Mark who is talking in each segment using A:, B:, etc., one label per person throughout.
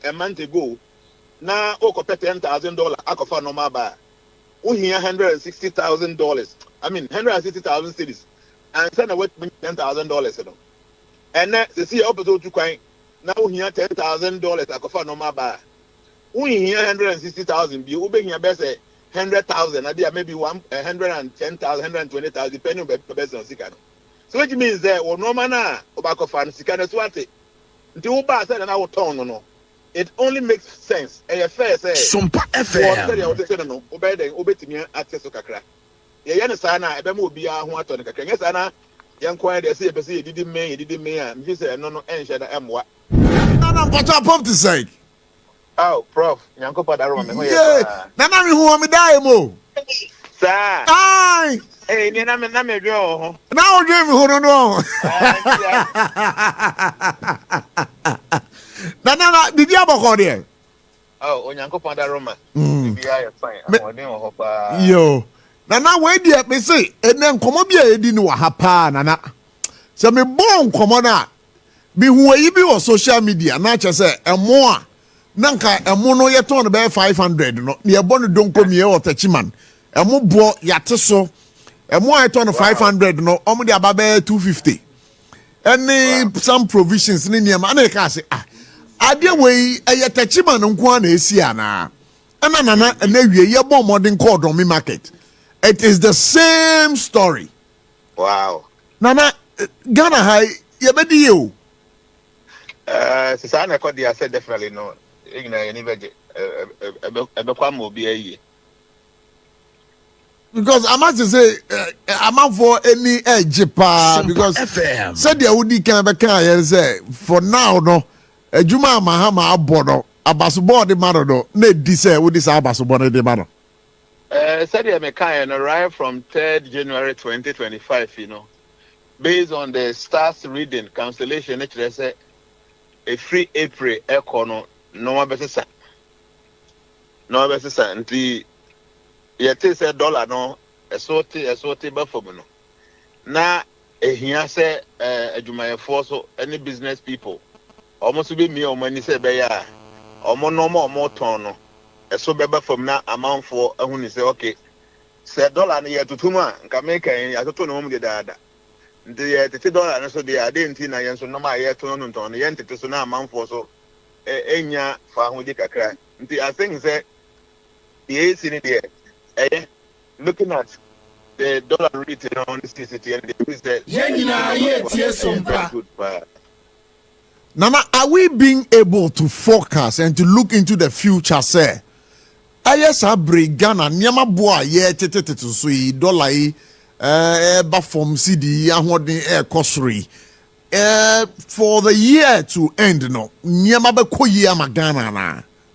A: a month ago. Now, oko pay $10,000. Akofa normal bar. We hear $160,000. I mean, 160,000 cedis, and send away $10,000. And then they see up to coin. Now we hear $10,000. Akofa normal bar. We hear 160,000. Be we hear best 100,000. Idea maybe 110,000, 120,000, depending on the best on Sikano. So which means that well, no mana Obakofa and Sikano Swati. Until Uba said and I will turn no. It only makes sense. A fair say
B: SOMPA FM.
A: No, obey to me access to Kakra. Yana Sana, a bemo be a one to the Kakra. Yes, Anna, young quiet, they say, you didn't me, and you say, no, and share the M1.
C: Nana, what I pump to say?
A: Oh, Prof, Yanko Padaro,
C: yeah, Nana, who am I dying more?
A: Sir,
C: aye,
A: hey, Nana, go.
C: Now, Jamie, who don't know. Nana, did you have a cordial?
A: Oh, Yanko Padaroma.
C: Yo, Nana, wait, dear, me say, and then come up here, didn't know hapa, Nana. So me born, come on, be who you be on social media, not just say, and more. Nanka, a mono yet on about 500, no, near Bonnie don't come here or Tachiman. A more bought Yataso, a more I turn 500, no, only about 250. And some provisions in your money, Cassie. Idea way a Tachiman on Kwan is Siana. And then you are modern called on me market. It is the same story.
A: Wow.
C: Nana, Ghana High, you bet you.
A: Susana Cody, I said definitely no.
C: Because I must say, I'm out for any edge, because said the Udi can say for now, no, a Juma Mahama Abono, Abasubo de Marado, Ned Disse, with this Abasubo de Mano.
A: Said the American arrived from 3rd January 2025, you know, based on the stars reading cancellation, they say a free April econo. No one better say. No better say. And the yet is $1 no. A sorty buffer no. Now here say a Jumaya force any business people. Almost be me or money say beya. Or more tono. A so beba from now amount for a when you say okay. Say $1 near to 2 months. Can make a to know the dada. The $30 and so they are didn't in so no my year to on the entity so now amount for so. Enya for who did cry. I think that the AC in there, looking at the dollar rate on the city and the business.
C: Nana, are we being able to forecast and to look into the future, sir? Yes, I bring Ghana, Nyama Boa, yeah, sui, dollar, from CD, and what the air costry. For the year to end, no,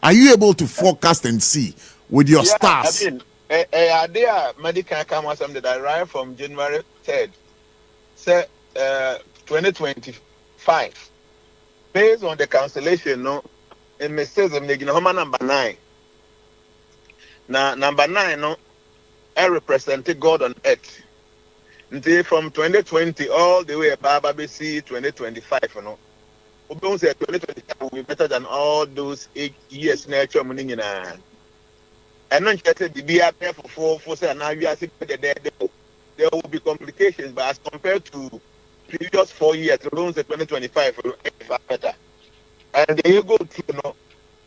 C: are you able to forecast and see with your stars?
A: I mean, idea medical come something that arrived from January 3rd, say 2025. Based on the cancellation, no, it says number 9. Now, number 9, no, I represented God on earth. Until from 2020 all the way above BC 2025, you know. We don't say 2025 will be better than all those 8 years nature meaning. And not just the BR for 4 say now we are there will be complications, but as compared to previous 4 years, we don't say 2025 will be better. And then you go to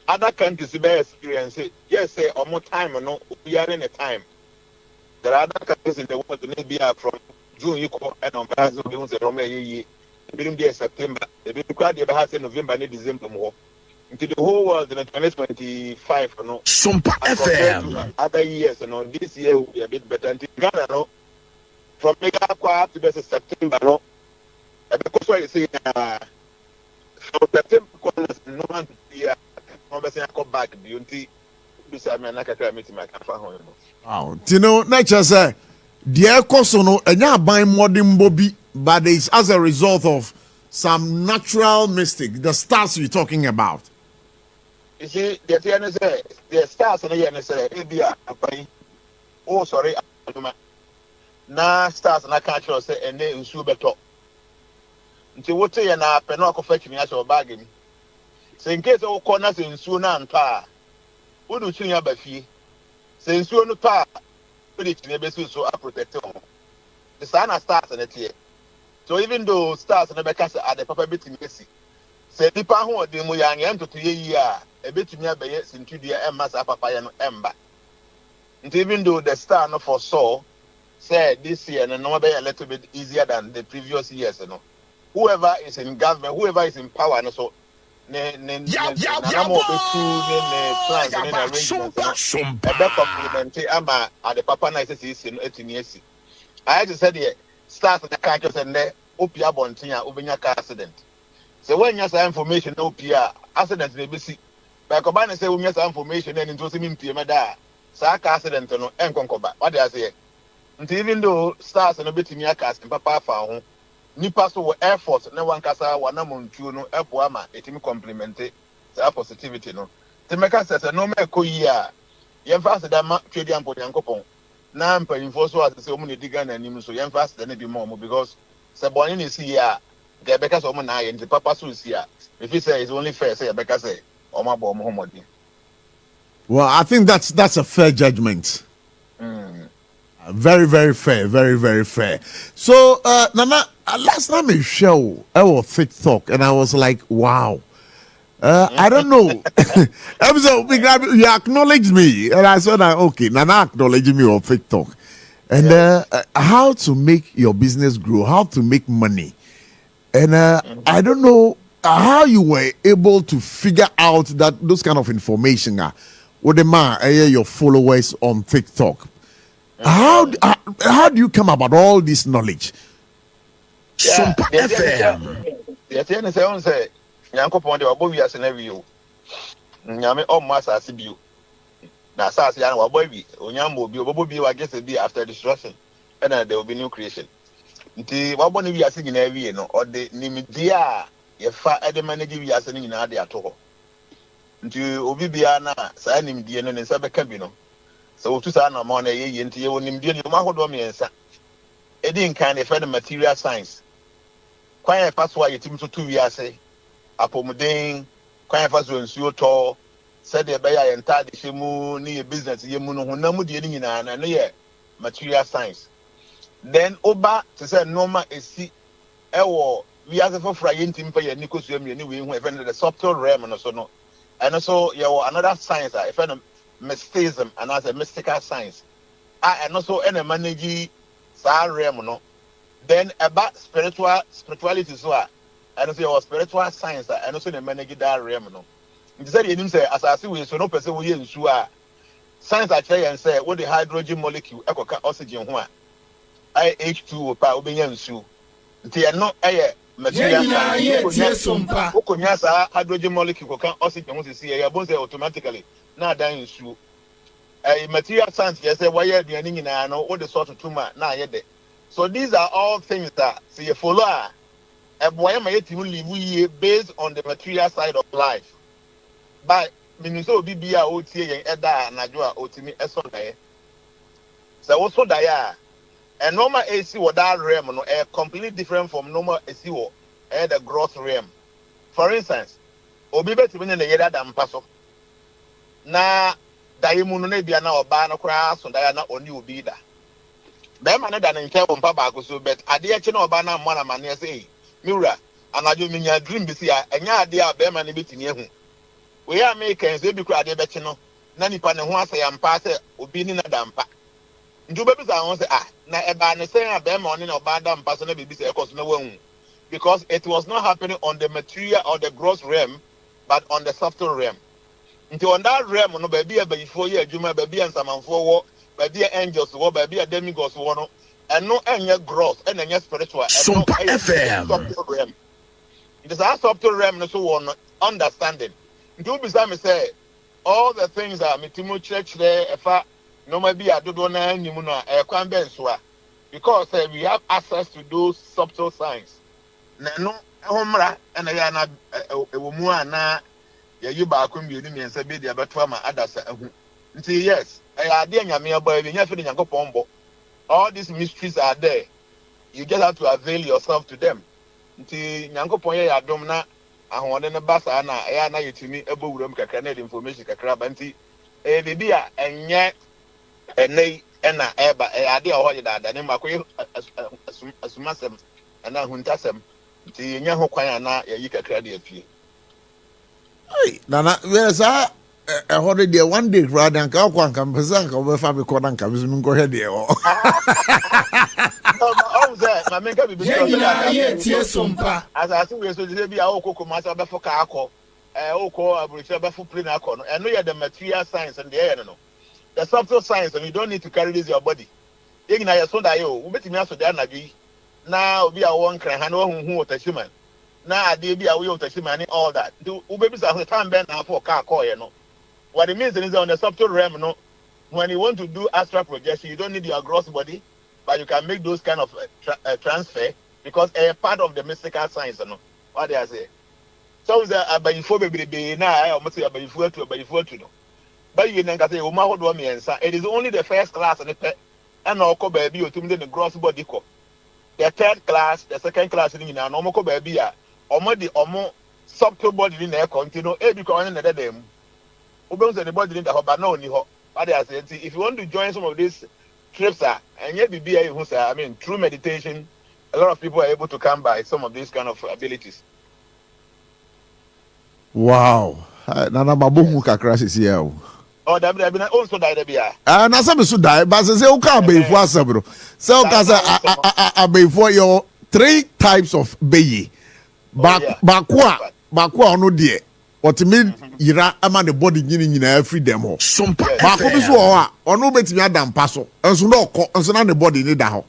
A: other countries may experience it. Yes, say or more time or no, we are in a time. There are other countries in the world that may from June you call and on Brazil, we won't say Romania, September, the big crowd you have November and December more. Into the whole world in 2025, you know.
B: SOMPA FM.
A: Other years, you know, this year will be a bit better. Until Ghana, no, from Mega up to September, no. And because what you say, from September, no one to be a come back, beauty.
C: Wow, you know, nature say, dear Kosono, and ya buy modern Bobby, but it's as a result of some natural mistake, the stars we're talking about.
A: You see, the stars and the NSA, oh, sorry, now stars and I can't say, and they will super top. Until what say, and I penal fetching as your bargain. So in case of corners in Suna and Pa, would you change your fee? Since you no Pa, put it in a basis so I protect them. The sun starts in it here. So even though stars and the Becas are the papa bit in Messi, say the Pa who are the Moyan and to 3 years, a bit to me by yes into the Emma's Papa and Ember. And even though the star no foresaw, said this year and no be a little bit easier than the previous years, you know. Whoever is in government, whoever is in power, and so plans and arrangements, SOMPA compliment ama at the papa nice is in 18 years. I just said here, start the car just and there, Opia Bontia, Ubina car accident. So when you have information, Opia accident may be see. By Kobana say, we have information and into him Piamada, Saka accident no Enconcoba. What do I say? And even though stars and a bit in your cast and papa found. Nipa so Air Force na wan kasa wana montuo no epoama etimi complemente sa positivity no te meka sese no me koyi a yemfa se da ma twedi ampo yankopon na mpa info so ase se omu ne diga na anim so yemfa se da ne bi mo because se boni ne si ya ga beka so omu na aye nti papa so si a if he say it's only fair say beka say omu abo omu homodi.
C: Well, I think that's a fair judgment. Very, very fair. Very, very fair. So, Nana, last time I show, I was TikTok, and I was like, wow. I don't know. You acknowledged me, and I said, okay, Nana acknowledged me on TikTok. And how to make your business grow, how to make money. And I don't know how you were able to figure out that those kind of information with the man, your followers on TikTok. How do you come about all this knowledge?
B: SOMPA FM.
A: Yes, I say, Yanko Ponde, Bobi as an review. Yame or Massa Sibu. Now, Sassian or Bobi, Onyambo, Bobi, I guess it be after destruction, and there will be new creation. The Waboni we are singing every year, or the Nimidia, if far at the manager we are singing in Adi at all. To Obibiana, signing the end and Sabacabino. So to say no more na ye nti ye wonim die ma hodo me ensa e din kan e fe the material science kwan e fa so ayetim so to wiase apomuden kwan e fa so nsuo to said e be ya enta de hemu ni business ye mu no honam die ni nyina na no ye material science then oba to say normal esi e wo wiase for fra ye ntim pa ye ni kosu am ye ni we hu e fe the subtle realm no so no and so ye another science e fe mysticism and as a mystical science. And also any manage realm no. Then about spirituality so and also your spiritual science and also the manage that realm no. You said you didn't say as I see we so no person we ensure science actually and say what the hydrogen molecule echo oxygen one H2O pa obenya nsu. Nti no material science. Okonya hydrogen molecule can oxygen we see ya bon say automatically na dan nsu material science yes why you aduane nyina no what the sort of tumor na yede. So these are all things that see you follow boy ma yetimu live based on the material side of life but meaning so bibia o tie yen eda anajo a otimi eso dae so also dae and normal AC what that realm no completely different from normal AC what the growth realm. For instance obi betimi ne yeda da mpaso na daimu no na bia na oba no kra so da na oni obi da be ma na da ne nke bompa ba ko so bet ade eche na oba na mo na mane say miura anajo minya dream bi si a enya ade a be ma ne betini ehu we Americans e bi kra ade beche no na nipa ne ho asa ya mpa se obi ni na da mpa nju be bi sa ho se na e ba ne say a be ma oni na oba da mpa so na be bi se ekoso na wahu because it was not happening on the material or the gross realm but on the subtle realm. Into on that realm no baby before you adwuma baby ansamanfo wo baby angels wo baby demigods wo no and no any gross and any spiritual
B: SOMPA FM.
A: Realm. It is a subtle realm no so one understanding. Into bisa me say all the things that metimo church there efa no maybe adodo na animu no e kwan ben so a because we have access to those subtle signs. Na no ehomra and ya na ewomu ana you back when you didn't say be the abatwa adasa ahu. Yes, I ade nyame aba bi nya fe nyankopon. All these mysteries are there. You just have to avail yourself to them. Nti nyankopon ye adom na ahone ne basa na ya na yetimi ebo wuram kakra na information kakra banti bibi a enye enei na eba ade a hoye dada ne makoye asumasem na huntasem ti yenya ho kwan na yayi kakra de afie.
C: Hey, Nana, yes, I hold there one day rather than Kawan Pazanka over Fabi Kodanka, Mizuko head there.
A: No, my make up be
B: SOMPA.
A: as I think we so be our cocoa master before Kako, Oko, Abrisha before Prinacon, and we are the material science and the air. No, the subtle science, and you don't need to carry this your body. Ignite so that you bet me also there. Now be a one cry, Hano who was a human. Now they be a will to human all that. Do babies are the time bend now for car, you know. What it means is on the subtle realm, no. When you want to do astral projection, you don't need your gross body, but you can make those kind of transfer because a part of the mystical science, you know. What they say. So that by before baby now I almost say by before to know. But you know, it is only the first class and the and also baby you to the gross body. The third class, the second class in a normal baby, or subtle body in there continue because another them. Ubers anybody in the hobby no ni ho. What I say, if you want to join some of these trips, and yet be who say, I mean, through meditation, a lot of people are able to come by some of these kind of abilities.
C: Wow, Nana Babu Kakras is here.
A: Oh, that be also died there.
C: And as I'm so die, but I say, okay, before several. So, I before your 3 types of bayi. Bakwa no dear. What mean, Ira, I'm on the body in every demo.
B: SOMPA.
C: Baako bi so wɔ hɔ a ɔno betumi ada mpa so nso na ɔkɔ nso na ne body ne da hɔ.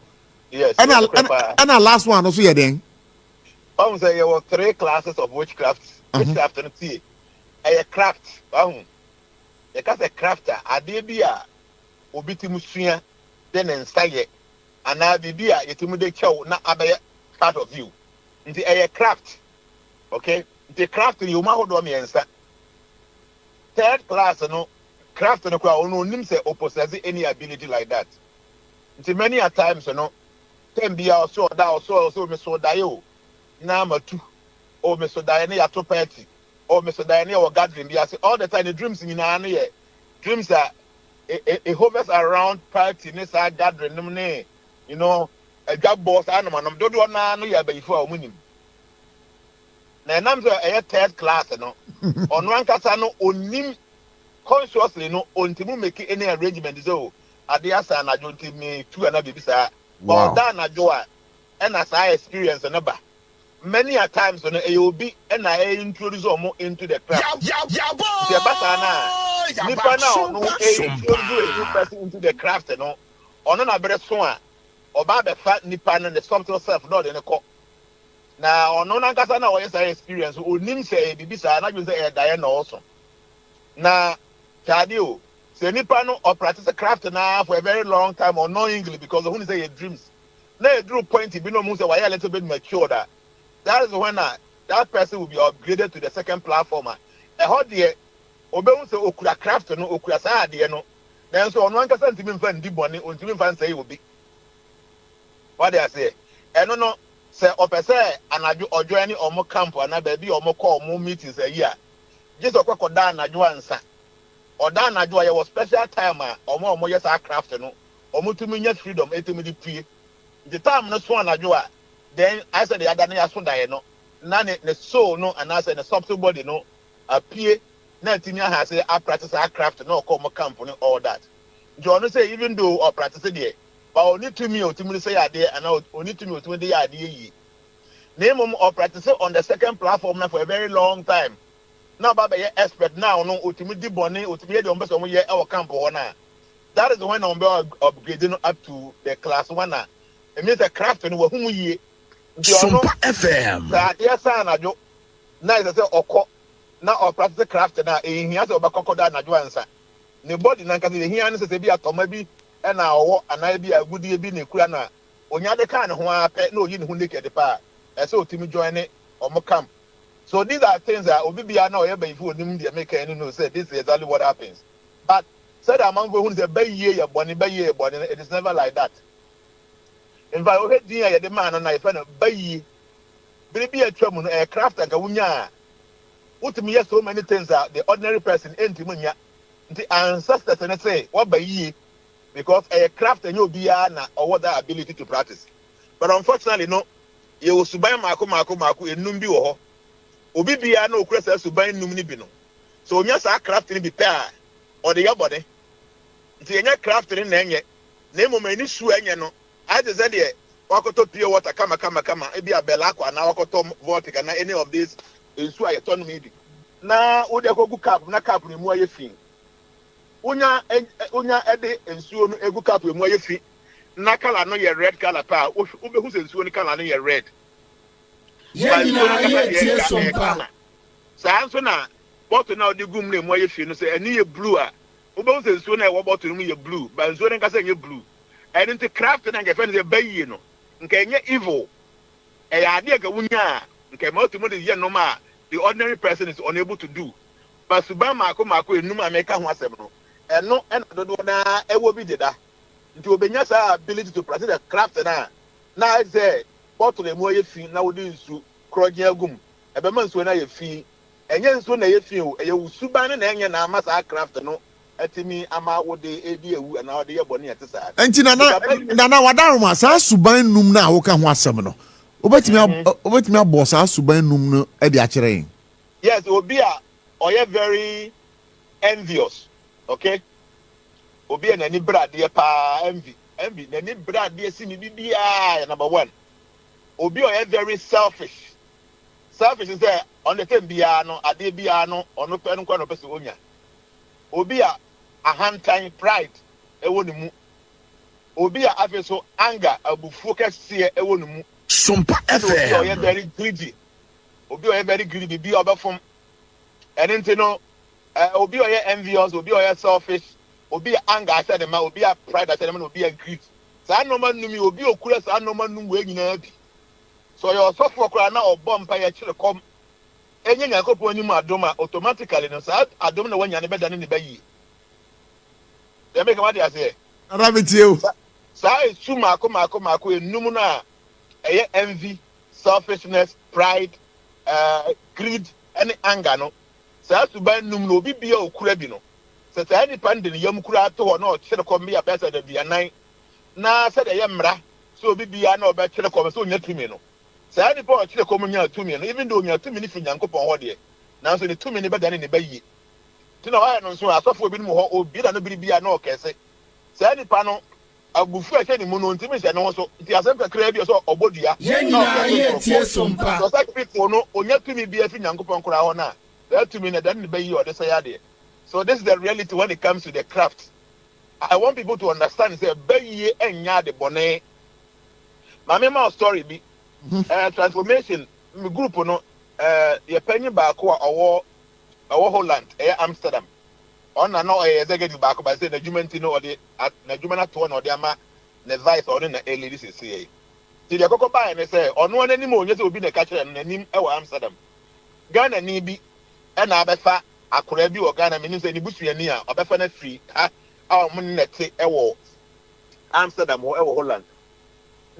A: Yes.
C: And last one also yɛ den.
A: Say there were 3 classes of witchcraft. Witchcraft and tea. A craft. You can say crafter. Adebia obiti musua then ensaye. Ana bibia yetimu de chow na abaya part of you. Nti a craft. Okay? The craft you ma hodo me ensa. Third class no craft no kwa ono nim say possess any ability like that. Nti many a times no tem bia also me so die o. Na matu. O me so die na ya to party. O me so die na o gathering bia say all the time the dreams in na no ye. Dreams are it hovers around party ne sa gathering ne you know a job boss animal do na no ya be before omunim. Na nam so a third class no ono ankasa no onim consciously no ontimu make any arrangement so ade asa na jonti me tu ana bibisa but that na jo a na sa experience no ba many a times no e obi na introduce omo into the craft the basa na nipa na no introduce a new person into the craft no ono na bere so a oba be fa nipa no the subtle self no de ne ko na ono na nkasa na oyesa experience onim say bibisa na ju say e dae na also na chade o say nipa no or practice craft na for a very long time unknowingly because who say your dreams na a drew point bi no mu say why a little bit mature that is when that person will be upgraded to the second platform how there obehun say okura craft no okura sa ade no then so ono nkasa ntimi mfa ndi bone ontimi mfa say obi what they say eno no say opese anaju ojo ani omo camp ana ba bi omo call omo meetings a year just okwakoda anaju ansa oda anaju ye was special time omo yes craft no omo tumi nya freedom etimi di pie the time no so anaju then I said the other na so die no na ne soul no and I said the subtle body no appear na timi ha say I practice craft no call omo camp no all that John say even though or practice there but only to me ultimately say ade and only to me ultimately ade yi name or practice on the second platform now for a very long time now baba ye expert now no ultimately bone ultimately the ombe so ye our camp na that is when I'm upgrading up to the class 1 it means the craft no who ye
B: SOMPA FM
A: that yes na jo na is say okọ na or practice craft na e hia say obakokoda na jo ansa ne body na nka se hia ne se bi atoma bi na owo ana bi agudie bi ne kura na onya de kan ne ho apɛ na oyi ne ho naked pa so otimi join omo camp so these are things that obi bia na oye bayifo onim de make any know say this is exactly what happens but said among who say bayiye ye boni it is never like that in fact o he din ya de man na ife na bayi biri bi atwa mu no aircraft anka wunya Put me so many things that the ordinary person ain't munya. The ancestors and say what by ye because a craft and you be or what that ability to practice. But unfortunately, no, you will subay mako a numbi or obi be no crest subay numni bino. So yes, our craft in be pair or the your body. The craft in name of many shoe no. I just said here, wakoto pure water, kama, maybe a belako and wakoto vortic and any of these is why I turn me. Na ode akogu cap na cap ni mu ayefi unya ede ensuo no egu cap mu ayefi na color no ye red color pa ubehu se ensuo no color no ye red
B: Jnana ye SOMPA.
A: Sa nso na bottle na ode gum na mu ayefi no se eni ye blue a ubehu se ensuo na e wo bottle no ye blue ba ensuo no nkasa ye blue and into craft na ngefe no bayi no nka enye evil e ya ade ga wunya nka ma otumo de ye no ma the ordinary person is unable to do. But Suba Mako enuma make a wasebno. And no and na ewo bi deda. Nti obenya sa ability to practice the craft na. Na say bottle emu ye fi na wodi nsu kroje agum. Ebe man so na ye fi. Enye nsu na ye fi o. Eye usuba na enye na ama sa craft no. Etimi ama wodi edi ewu na wodi ye boni ete sa.
C: Enti na wadaruma sa suban num na wo ka ho asem no. Obetimi abo sa suban num no e di akere yin.
A: Yes, obi a oye very envious. Okay? Obi na ni brade pa envy na ni brade si ni bibia number 1. Obi oye very selfish. Selfish is there on the thing bia no ade bia no ono pe no kwa no pese onya. Obi a hantan pride e woni mu. Obi a afeso anger abufuo kese e woni mu.
B: SOMPA
A: Obi oye
B: FM.
A: very greedy. Obi oye very greedy bi obefom. And then no obi oye envious, obi oye selfish, obi anger I said man, obi a pride I said man, obi a greed. Sa no man numi obi okura sa no man num we nyina bi. So your software kura na obom pa ye chire kom. Enye nyankopon anim adoma automatically no sa adom na wanya ne beda ne ba yi. Dey make what dey say.
C: Rabbit you.
A: Sa esu mako enum na eye envy, selfishness, pride, greed, and anger no. Sa suban num no bibia okura bi no. Sa any pande ne yam kura to ho no chire kom bia pesa da bia nan. Na sa de yemra so bibia na oba chire kom so nya tumi no. Sa any po chire kom nya tumi no even though nya tumi ni fi nyankopon ho de. Na so ne tumi ne beda ne ba yi. Ti na wa no so asofo bi no ho obi da no bibia na okese. Sa any pa no agufu eke ni mu no ntimi se no so nti asem kakra bi so obodua.
B: Jnana ye SOMPA.
A: So such people no onya tumi bia fi nyankopon kura ho na. That to me that then be you or this say. So this is the reality when it comes to the craft. I want people to understand say be ye enya de bone. My mema story be transformation my group no ye penny back or Holland Amsterdam. On na no executive back by say the judgment no or the na judgment to no the ama the vice or na ladies say. Ti the koko buy and say on one anymore you say obi na catch na nim e Amsterdam. Ghana ni bi e na abefa akora bi Ghana menim say ni busuani a obefa na free a mun nete e wo Amsterdam or e wo Holland.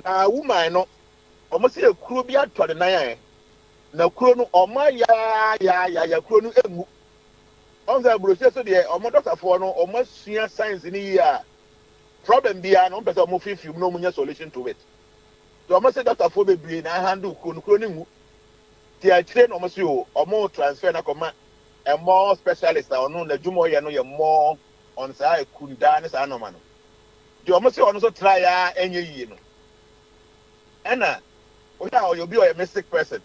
A: Na woman no omo say ekuro bi atọ de nan an na kuro no omo ya kuro no emu on the brochure so de omo doctor no omo sua science ni ya problem bia no person omo fifi no munya solution to it. So omo say doctor for bebre na handle kuro ni mu ti a train omo say o omo transfer na koma a more specialist on no jumo ye no ye more on sa ekunda ne sa no ma no di omo say ono so try ya enye yi no ena o ya o be a mystic person.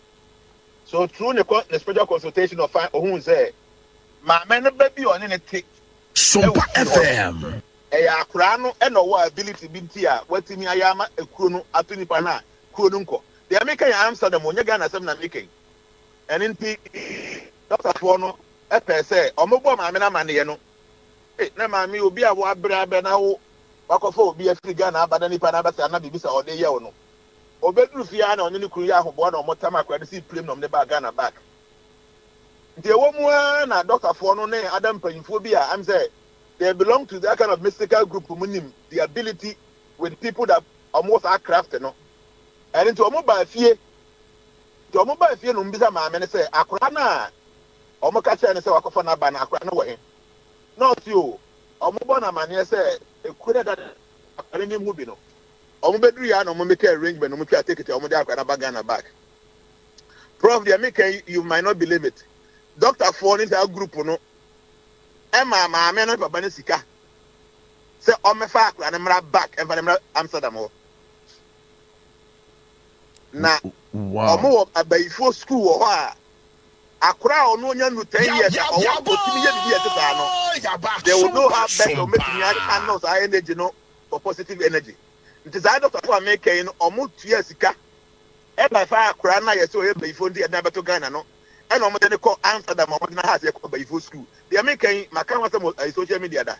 A: So through the spiritual consultation of who say ma men no baby on ne take
B: SOMPA FM.
A: Ya akra no e no wa ability bi nti a watimi ayama ekuro no atunipa na kuro no nko the American Amsterdam onye Ghana sem na making and nti doctor for no e pe say omobo ma me na ma ne no na ma me obi a wo abra be na wo wakofo obi afri Ghana abada nipa na abasa na bibisa ode ye wo no obedru fia na onye ne kuru ya ahobo na omotama akwa de si plem no ne ba Ghana back nti ewo mu na doctor for no ne adam panyimfo bi a am say they belong to that kind of mystical group munim the ability with people that almost are crafted no and into omo ba fie no mbisa ma me ne say akora na omo ka che ne se wakofo na ba na akra no we not you omo bo na mane se ekure da akra ni mu bi no omo bedru ya na omo make arrangement omo twa take it omo de akra na bag na back prof they make you might not believe it doctor for in that group no e ma me no baba ne sika se omo fa akra na mra back e fa na Amsterdam ho na omo abayifo school ho a akra ono nya no 10 years or what otimi ye bibi eteta no they will know how best to make me handle our energy no for positive energy it is either to make no omo tua sika e by fire akra na yeso ye bayifo ndi na beto Ghana no e no omo de call Amsterdam omo na house ye call bayifo school they make maka wasem social media da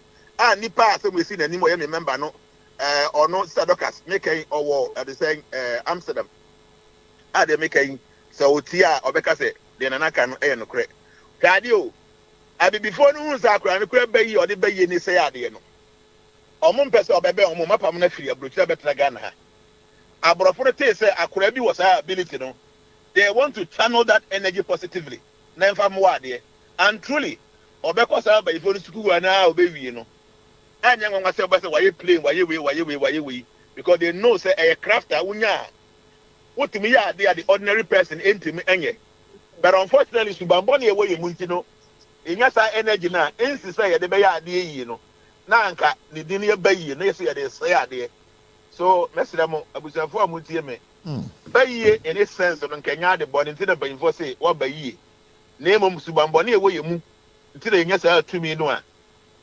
A: nipa asem we see na nimo ye member no ono Sadokas make owo at the saying Amsterdam they make so tia obeka say the nanaka no no kre kade o abi before no hunza akra no kre bayi o de bayi ni say ade no omum pese obebe omum mapam na firi abrochira betra Ghana ha abrofo no say akra bi was ability no they want to channel that energy positively na mfa mo ade and truly obeko say bayi for school na obewie no anya nwa say obese waye plane waye we because they know say a crafter wunya wotimi ya ade the ordinary person entimi enye. But unfortunately, Subamboni away multino. In your energy now, insist say the bay idea, you know. Nanka, the dinner bay, and they say they say idea. So, Messidamo, I was a four multiame. Bay in its sense of Kenya, the body into the bay for say, what by ye. Name of Subamboni away you move until they yes to me no.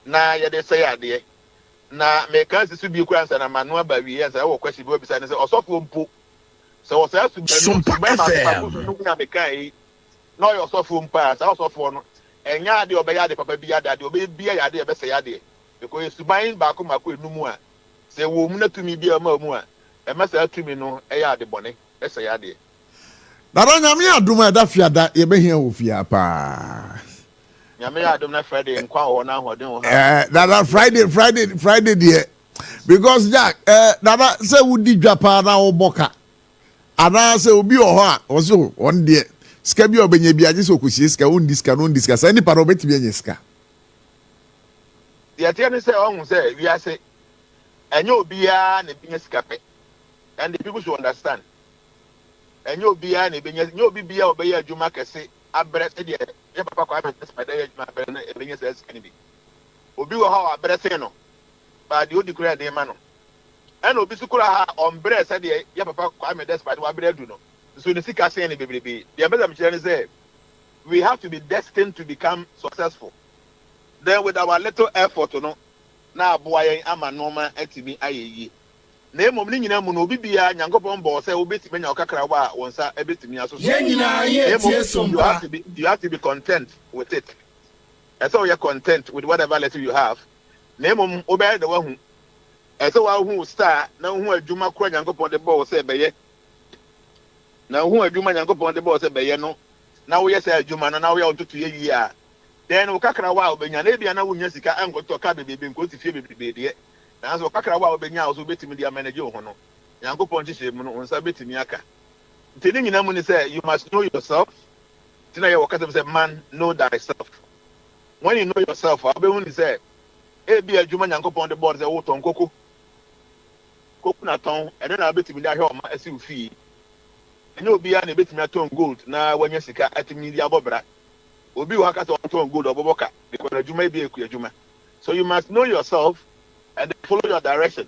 A: Now, ya they say idea. Now, make us to be grants and a manual by years. I will question beside and say, or soft womp. So, I have to be no your software pass our software no enya de obeya de papa bia de obebia ya de ebese ya de because suban ba ko mako enumu a se wo mu na tumi bia ma mu a e masa tumi no e ya de bone ese ya de
C: dara nyame adom a da fiada ye behia wo fia pa
A: nyame adom na Friday nkwa ho na hoden ho
C: dara Friday de because Jack dara se wudi dwapa na wo boka ana se obi ho a wo so on de ska bi obenya bi age so kosie ska on diska sa ni para obetimi anya ska
A: ya tie ne say ohun say we are say enye obia na binya ska pe and the people should understand enye obia na binya enye obi bia obeya adwuma kese abre se de ya papa kwa be spider adwuma abre na binya say ska ni bi obi wo ha abre se no ba de odi kura de ma no and obi su kura ha on bre se de ya papa kwa me despite wa bre du no. So the sick are saying the better say we have to be destined to become successful. Then with our little effort, you know, now boy ama normal etimi aye. Name of Nina Muno Bibia, Yankopon boss, say obit me kakra once a bit me as you have to be content with it. And so you're content with whatever letter you have. Name of obey the one and so who start now who a Juma Kwan Yankopon the boss say by now who a Juma Yankopon the boss say no. Now we say Juma now we are on to 2 years. Then we kakra wa obenya na bia na wonya sika ango to ka bebe nko ti fie bebe de na so kakra wa obenya so betimi dia manage ho no Yankopon hihye mu no onsa betimi aka ntini nyina mu ni say you must know yourself tina ye wakata say man know thyself when you know yourself abehu ni say e bia adwuma Yankopon de board say wo ton koku na ton e na betimi dia hwe o ma asi ufie ene obi ya na betimi aton gold na wanya sika atimi dia bobra obi wa kata on gold oboboka because adwuma bi eku adwuma. So you must know yourself and follow your direction.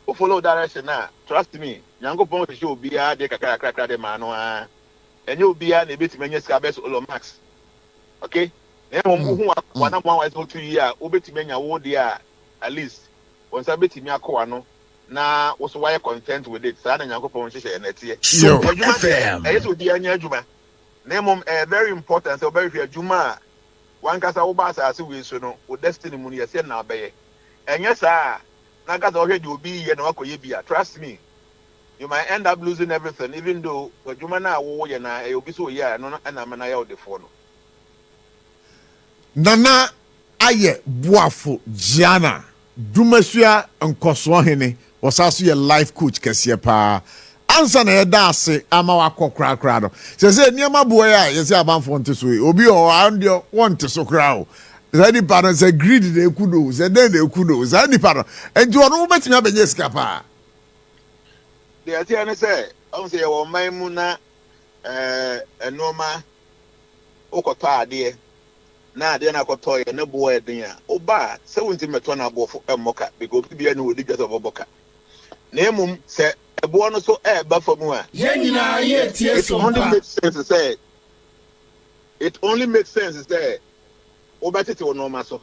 A: O follow direction na trust me Yankopon se obi ya de kakra de ma no a enye obi ya na ebetimi anya sika best all max. Okay? E mo hu wa na mo wa so 2 year obetimi anya wo de a at least once betimi akwa no na wo so why content with it sa na Yankopon hye na tie.
B: So FM
A: Yes obi anya adwuma. Name very important so very few juma one kasa wo ba sa we so no o destiny mu yes na abaye enye sa na kasa o hwede obi ye na wakoye bia trust me you might end up losing everything even though juma na wo ye na obi so ye no na na ya odefo no
C: nana aye boafo Jnana dumasua nkoso hene wasaso ye life coach kese pa ansa na yɛda ase ama wakɔ korakora no sɛ nneɛma boa ya yɛsɛ abanfo nte so obi ɔ andeɛ wɔnte so koraa o sɛ nipa no sɛ greed na eku no sɛ den na eku no sɛ nipa no enti ɔno wobɛtumi abɛnyɛ sika paa
A: deɛ ɛteɛ ne sɛ ɔmo sɛ yɛwɔ ɔman mu na ɛnɔɔma wokɔtɔ adeɛ na adeɛ no akɔtɔ yɛ ne boɔ ɛden a woba sɛ wonti mɛtɔ no aboɔfo mmɔka because obi bia ne wɔdi dwa sɛ ɔbɛbɔka na mmom sɛ ɛboɔ no so ɛɛba fam a
B: yɛn nyinaa yɛtie sompa
A: it only makes sense sɛ wobɛtete wo nɔɔma so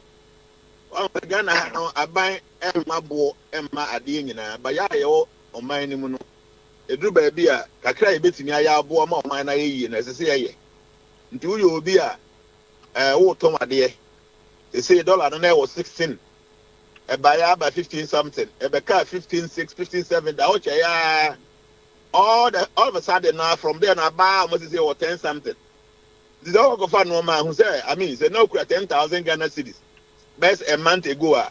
A: Ghana ha no aban ɛmma boɔ ɛmma adeɛ nyinaa ba yɛ a yɛwɔ ɔman no mu no ɛduru baabi a kakra yɛbɛtumi ayɛ aboɔ ma ɔman no ayɛ yie na ɛsɛ sɛ yɛyɛ nti woyɛ obi a wotɔn adeɛ ɛsɛ dollar no na ɛwɔ 16 ɛbaeɛ aba 15 something ɛbɛka 15.6 15.7 da wokyɛ yɛ all of a sudden now from there na ba almost say or 10 something this all go for no man who say I mean say now 10,000 Ghana cedis best a month ago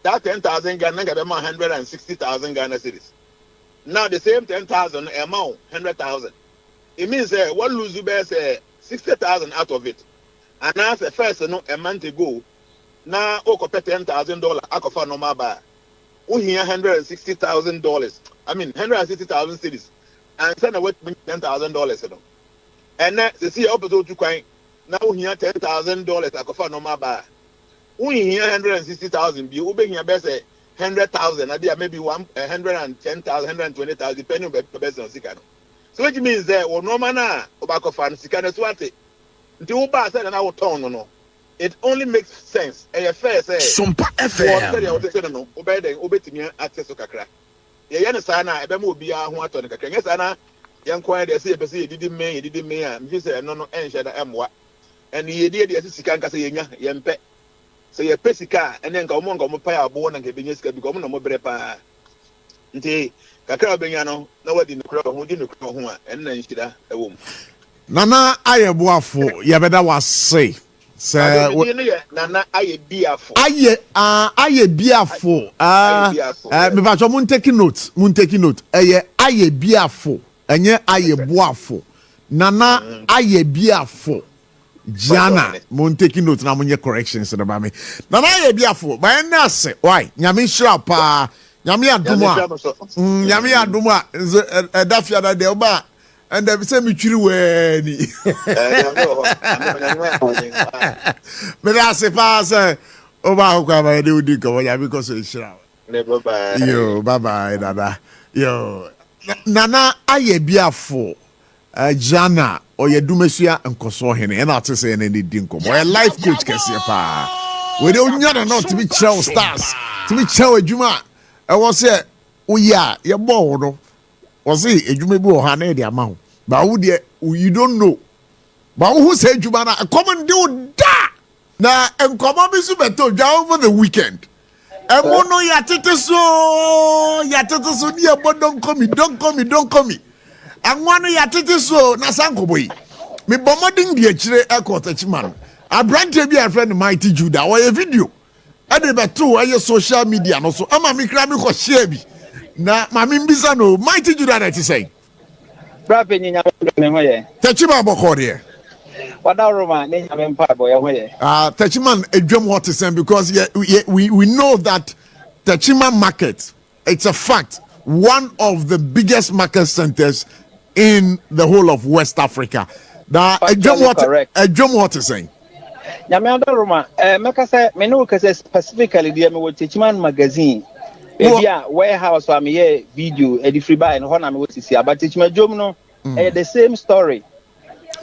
A: that 10,000 Ghana get 160,000 Ghana cedis now the same 10,000 amount 100,000 it means what lose you best 60,000 out of it and now the first no a month ago now oko pay $10,000 akofa no maba we here $160,000 I mean 160,000 cedis and send away $10,000 you know and then they see up to coin now we here $10,000 akofa no maba we here 160,000 be we here best 100,000 maybe 110,000 120,000 depending on the best on sikano so which means that we no man na obakofa sikano swate nti wo ba say na wo ton no it only makes sense a fair say
B: SOMPA FM
A: no obey obetimi access kakra ye ne sa na ebe ma obi a ho ato ne kakra nye sa na ye nkwan de say pese yedidi me a mfi say no enhye da emwa en yedi de sika nka say yenya ye mpe say ye pesika ene nka omo pa ya abo na nka benya sika bi ko omo no mo bre pa nti kakra benya no na wadi ne kura ho di ne kura ho a en na nhira ewom
C: nana ayeboafo yɛbɛda wase sɛ
A: nana ayɛ biafo
C: ayɛ biafo me ba cho mun take note ɛyɛ ayɛ biafo ɛnyɛ ayeboafo nana ayɛ biafo Jnana mun take note na munye corrections na ba me nana ayɛ biafo ba na se why nyame hira pa nyame adom a ɛda fiada de oba and they say me chiri weni me da se pa say o ba ko ba de odi ko ya because e shira yo bye bye dada yo nana aye biafo Jnana o ye dumesua nkoso hene e na ate say na ne di nkomo o life coach kese pa we de onya na not be chow stars to be chow adwuma e wo say o ya ye bo wo no was it adwuma bi o ha na de ama ho ba wo de you don't know ba who say adwuma na come de da na enkomo bi su beto dwa over the weekend emo no ya tete so ni ebo don't come me anwa no ya tete so na sankobo yi me bomodin de akire ekotachima no abrante bi a friend Mighty Judah o ye video e de beto e social media no so ama me kra me ko share bi na mami mbisa no Mighty Judah that is saying
D: brape nyinya me hoye
C: Tachima bokode
D: wada roma nyinya me mpa boy hoye
C: Tachima edwem what is saying because we know that Tachima market, it's a fact, one of the biggest market centers in the whole of West Africa. Now edwem what is saying
D: nyame wada roma meka say me no kase specifically dey me wo Tachima magazine Ebia warehouse am here video free buy and na me what see about Tachima Jom no the same story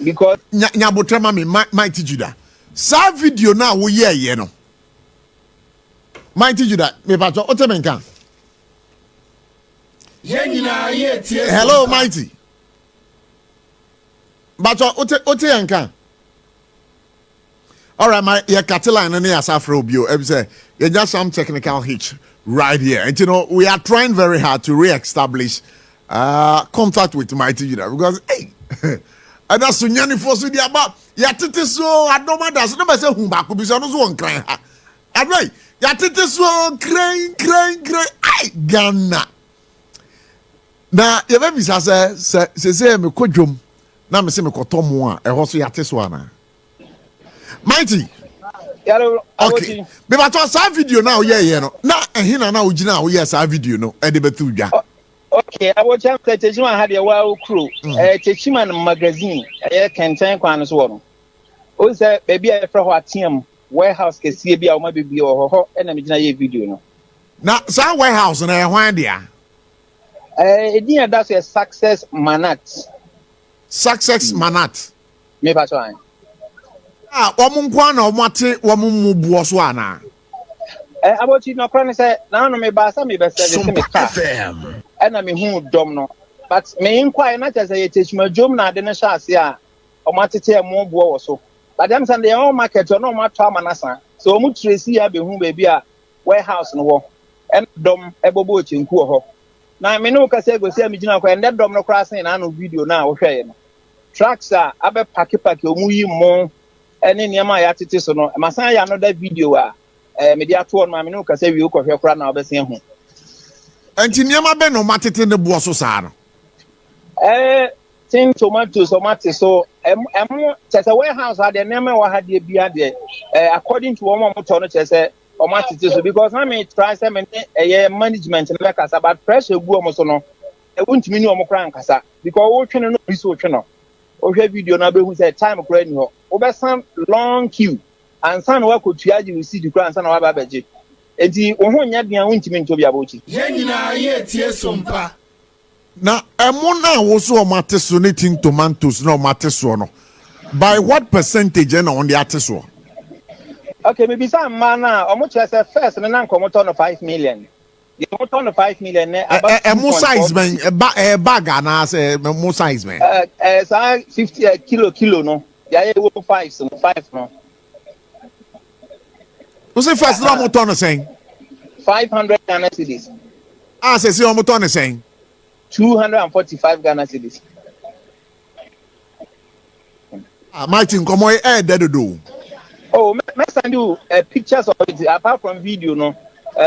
D: because
C: nyabotrama me Mighty Judah sa video na wo ye no Mighty Judah me pato otemenka
B: Yenina ye tie
C: hello Mighty bato oteyanka all right my your catline and your safro bio say you just some technical hitch right here and you know we are trying very hard to re-establish contact with Mighty Judah because hey and that's Sunyani for so the about yatete so adoma das no be say hu ba ko bi so no so nkran ha adwai yatete so kran ai Ghana na ye be bisa se me kodwom na me se me koto mo a eho so yate so ana mighty
D: Yaro
C: okay me ba to sa video na o ye no na ehina na o gina o ye sa video no e de betu dwa
D: okay abo chan Techima had your wow crew Techima magazine kenten kwan so no o say baby e fra ho atiam warehouse kesie bi a o ma bebi o ho na me gina ye video no
C: na sa warehouse na e hwan dia
D: edin that's a success manat me ba so an
C: omo nkwa na omo ate omo mubuo so ana
D: about no kran say na no me ba sa me be service me ka na me hu dom no but me nkwa na tell say Techima jom na de no sha ase a omo atete e mo buo wo so but dem say the whole market no omo atwa manasa so omo tracy ya be hu baby a warehouse no wo en dom e bobo chenku ho na me no ka say go say me gina kwa en dom no kra sen na no video na wo hweye no tracks a abe paki omu yi mo ene niam ya tete so no masan ya another video a me dia to on ma me no ka say wi ko hwe kra na obesen ho
C: anti niam abe no matete ne bo so sa no
D: tin tomatoes so chese warehouse had the name wa had the bia de according to one motor no chese o matete so because na me try say me management na kasa but pressure gu o so no e wuntimi ni o mo kra nkasa because wo twene no bi so twene o hwe video na be hu say time kra ni ho o be san long queue and san wa ko tuaji receipt kra and san wa ba beje enti wo ho nya dia wuntimi nto bia bochi
B: Jnana ye tie SOMPA
C: na emo na wo so o mate so ne tin tomatoes na o mate so no by what percentage na on the ate so
D: okay maybe some man na o mo chese first na nkomoto no 5 million the motor no 5 million about
C: mo size man bag na say mo size man
D: sa 50 kilo no ya ye wo 5 no
C: you say first no motor no saying
D: 500 Ghana cedis
C: say o motor no saying
D: 245 Ghana cedis
C: Martin komo dead do
D: oh me send you pictures of it apart from video no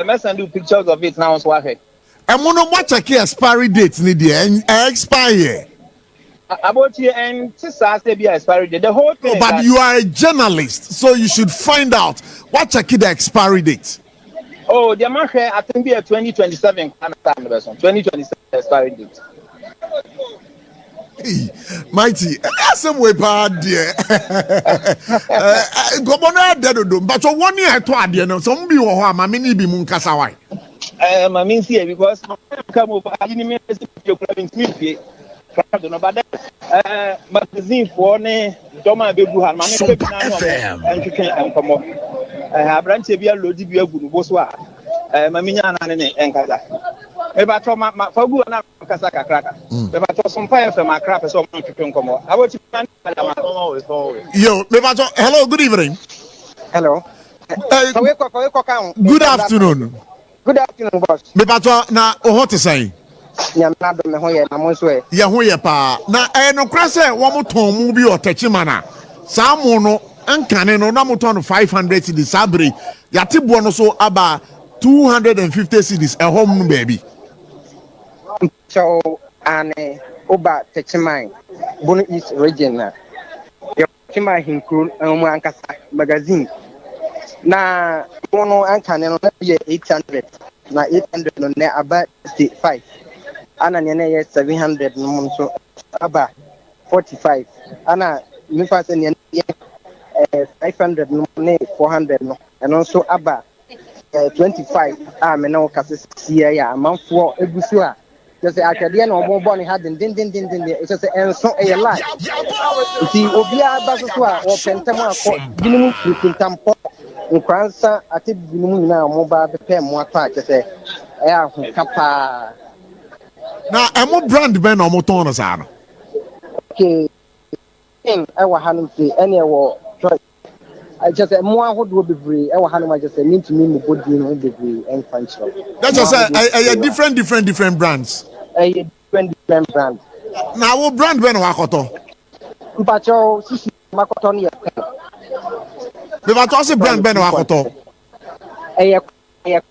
D: me send you pictures of it now so ahe
C: emo no mo check expiry date ni dey expire
D: about here and say be expiry date the whole thing
C: but you are a journalist so you should find out what check the expiry date
D: oh the man here I think be 2027 kind of time person 2027 expiry date
C: mighty some way bad there governor dead do but one year to ade no some bi wo ho ama me ni bi mu nkasa wai
D: ma mean see because come over I need me to me no but magazine for ne Doma be gu han ma me pe bi na no entwetwe enkomo abranche bi alodi bi agu no bo so a ma minya na ne enkasa e ba to ma fagu na kasa kakraka e ba to SOMPA FM akra pe so mo twetwe enkomo aboti man
C: yo me ba to hello good evening
D: hello
C: good afternoon
D: boss
C: me ba to na o hot say
D: Nyana do me ho ye na mo so e
C: ye ho ye pa na no kra se wo mo ton mu bi o Techima na sa mo no ankane no na mo ton 500 cedis sabre yate bo no so aba 250 cedis e hom no baby
E: so ane oba Techima Bono East region na ye Techima hinkru mo ankasa magazine na mono ankane no na ye 800 na 800 no na aba 65 ana nene ye 700 no so aba 45 ana mi fa se nene ye 500 no ne 400 no and also aba 25 me na o kase sia ya amanfo egusu a just akade na omo bo ne ha din so se enso e lie ti obi aba so a o pentem akọ binumu pintampo nkransa ate binumu nyina omo ba be mo akọ a kese e ahu kapa
C: na emo brand ben no mo ton no sa no
E: okay in I wa hanum say ene wo I just mo ahodo bebre e wa hanum just say mean to me mo body no bebre en fancho
C: that's just a different brands
E: different brand
C: na wo brand ben no akoto
E: mpacho sisi makoto no ye
C: me ba to say brand ben no akoto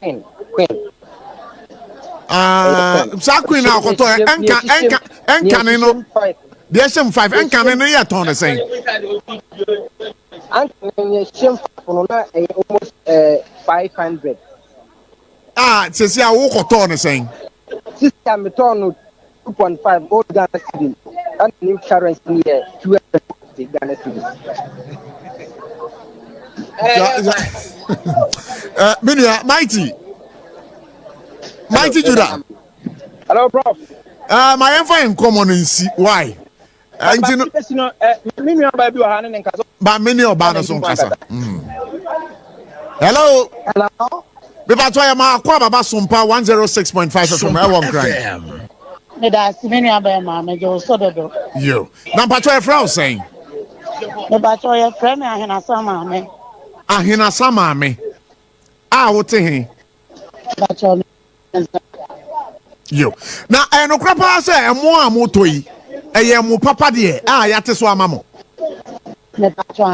E: queen
C: Sa queen na akoto enka no. The SM5 enka no ye ton the same.
E: Anka shame for na almost 500.
C: Sesi a wo koto the same.
E: Sister me turn 2.5 old Ghana cedi. And new currency here 250 Ghana cedi.
C: Minia Mighty Judah.
D: Hello, prof.
C: My info in common nsi why? Nti no
D: me nua ba bi wa ha ne nkaso.
C: Ba mini oba no so nkasa. Hello. Beba to ya ma akwa baba SOMPA 106.5 from Ewon Grand.
F: Me da si me nua ba ma me je so dodo.
C: Yo. Na pato e fra o saying.
F: Me ba to ya fra me ahena sama me.
C: Ahena sama me. Wo te he.
F: Ba to me.
C: Yo. Na no krapa say emo a moto yi. Eye mo papa de ya te so ama mo.
F: Me ba to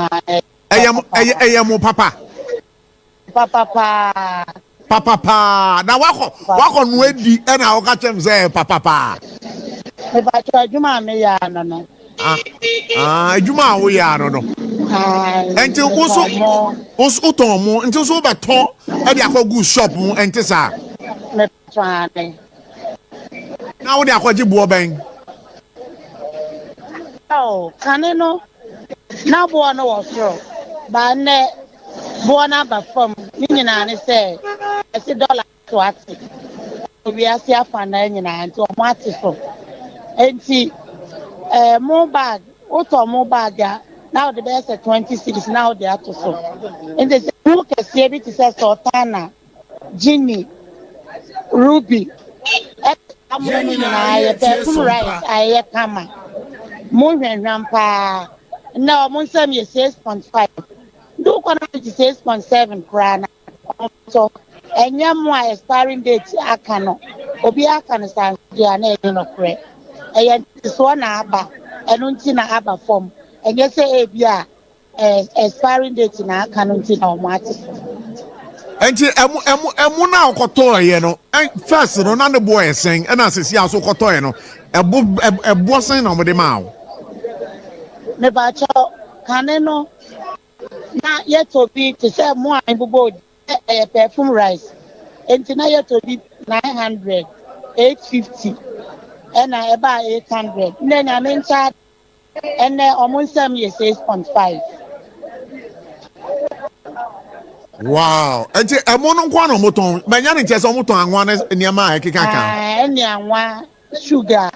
C: eye mo papa.
F: Papa.
C: Na wako no edi e na wo ka chem say papa.
F: Me ba to adwuma me ya no.
C: Adwuma wo ya no. Enti wo ton mo enti so ba ton e de akwagu shop mo enti sa.
F: Me to ane.
C: Na wo de akwaji buo ben.
F: Kane no na buo no wo so. Ba ne buo na ba fam ni nyina ne say $1 to ati. Obi asi afa na nyina nti o mo ati so. Enti mo bag oto mo bag ya now the best at 26 now they are to so. And they say who can see it say Sultana, Ginny, Ruby. I kama. Moving rampa. Now Munsam is 6.5. Do connect 6.7 krana. So and yamwa expiring date akano. Obi akano stand there no correct. And this one aba and untina aba form. And you say expiring date na akano untina o mati.
C: Enti emu na okoto ye no first no na the boy sen na asesi aso koto ye no ebo sen na mo de ma wo
F: Me ba cho kane no na yet to be to say mo an bubo perfume rice enti na yet to be 900 850 and na eba 800 then na mencha and almost 6.5.
C: Wow. Enti emu no kwa no moton benya ne chese moton anwa ne niam a ekeka kan
F: Any anwa sugar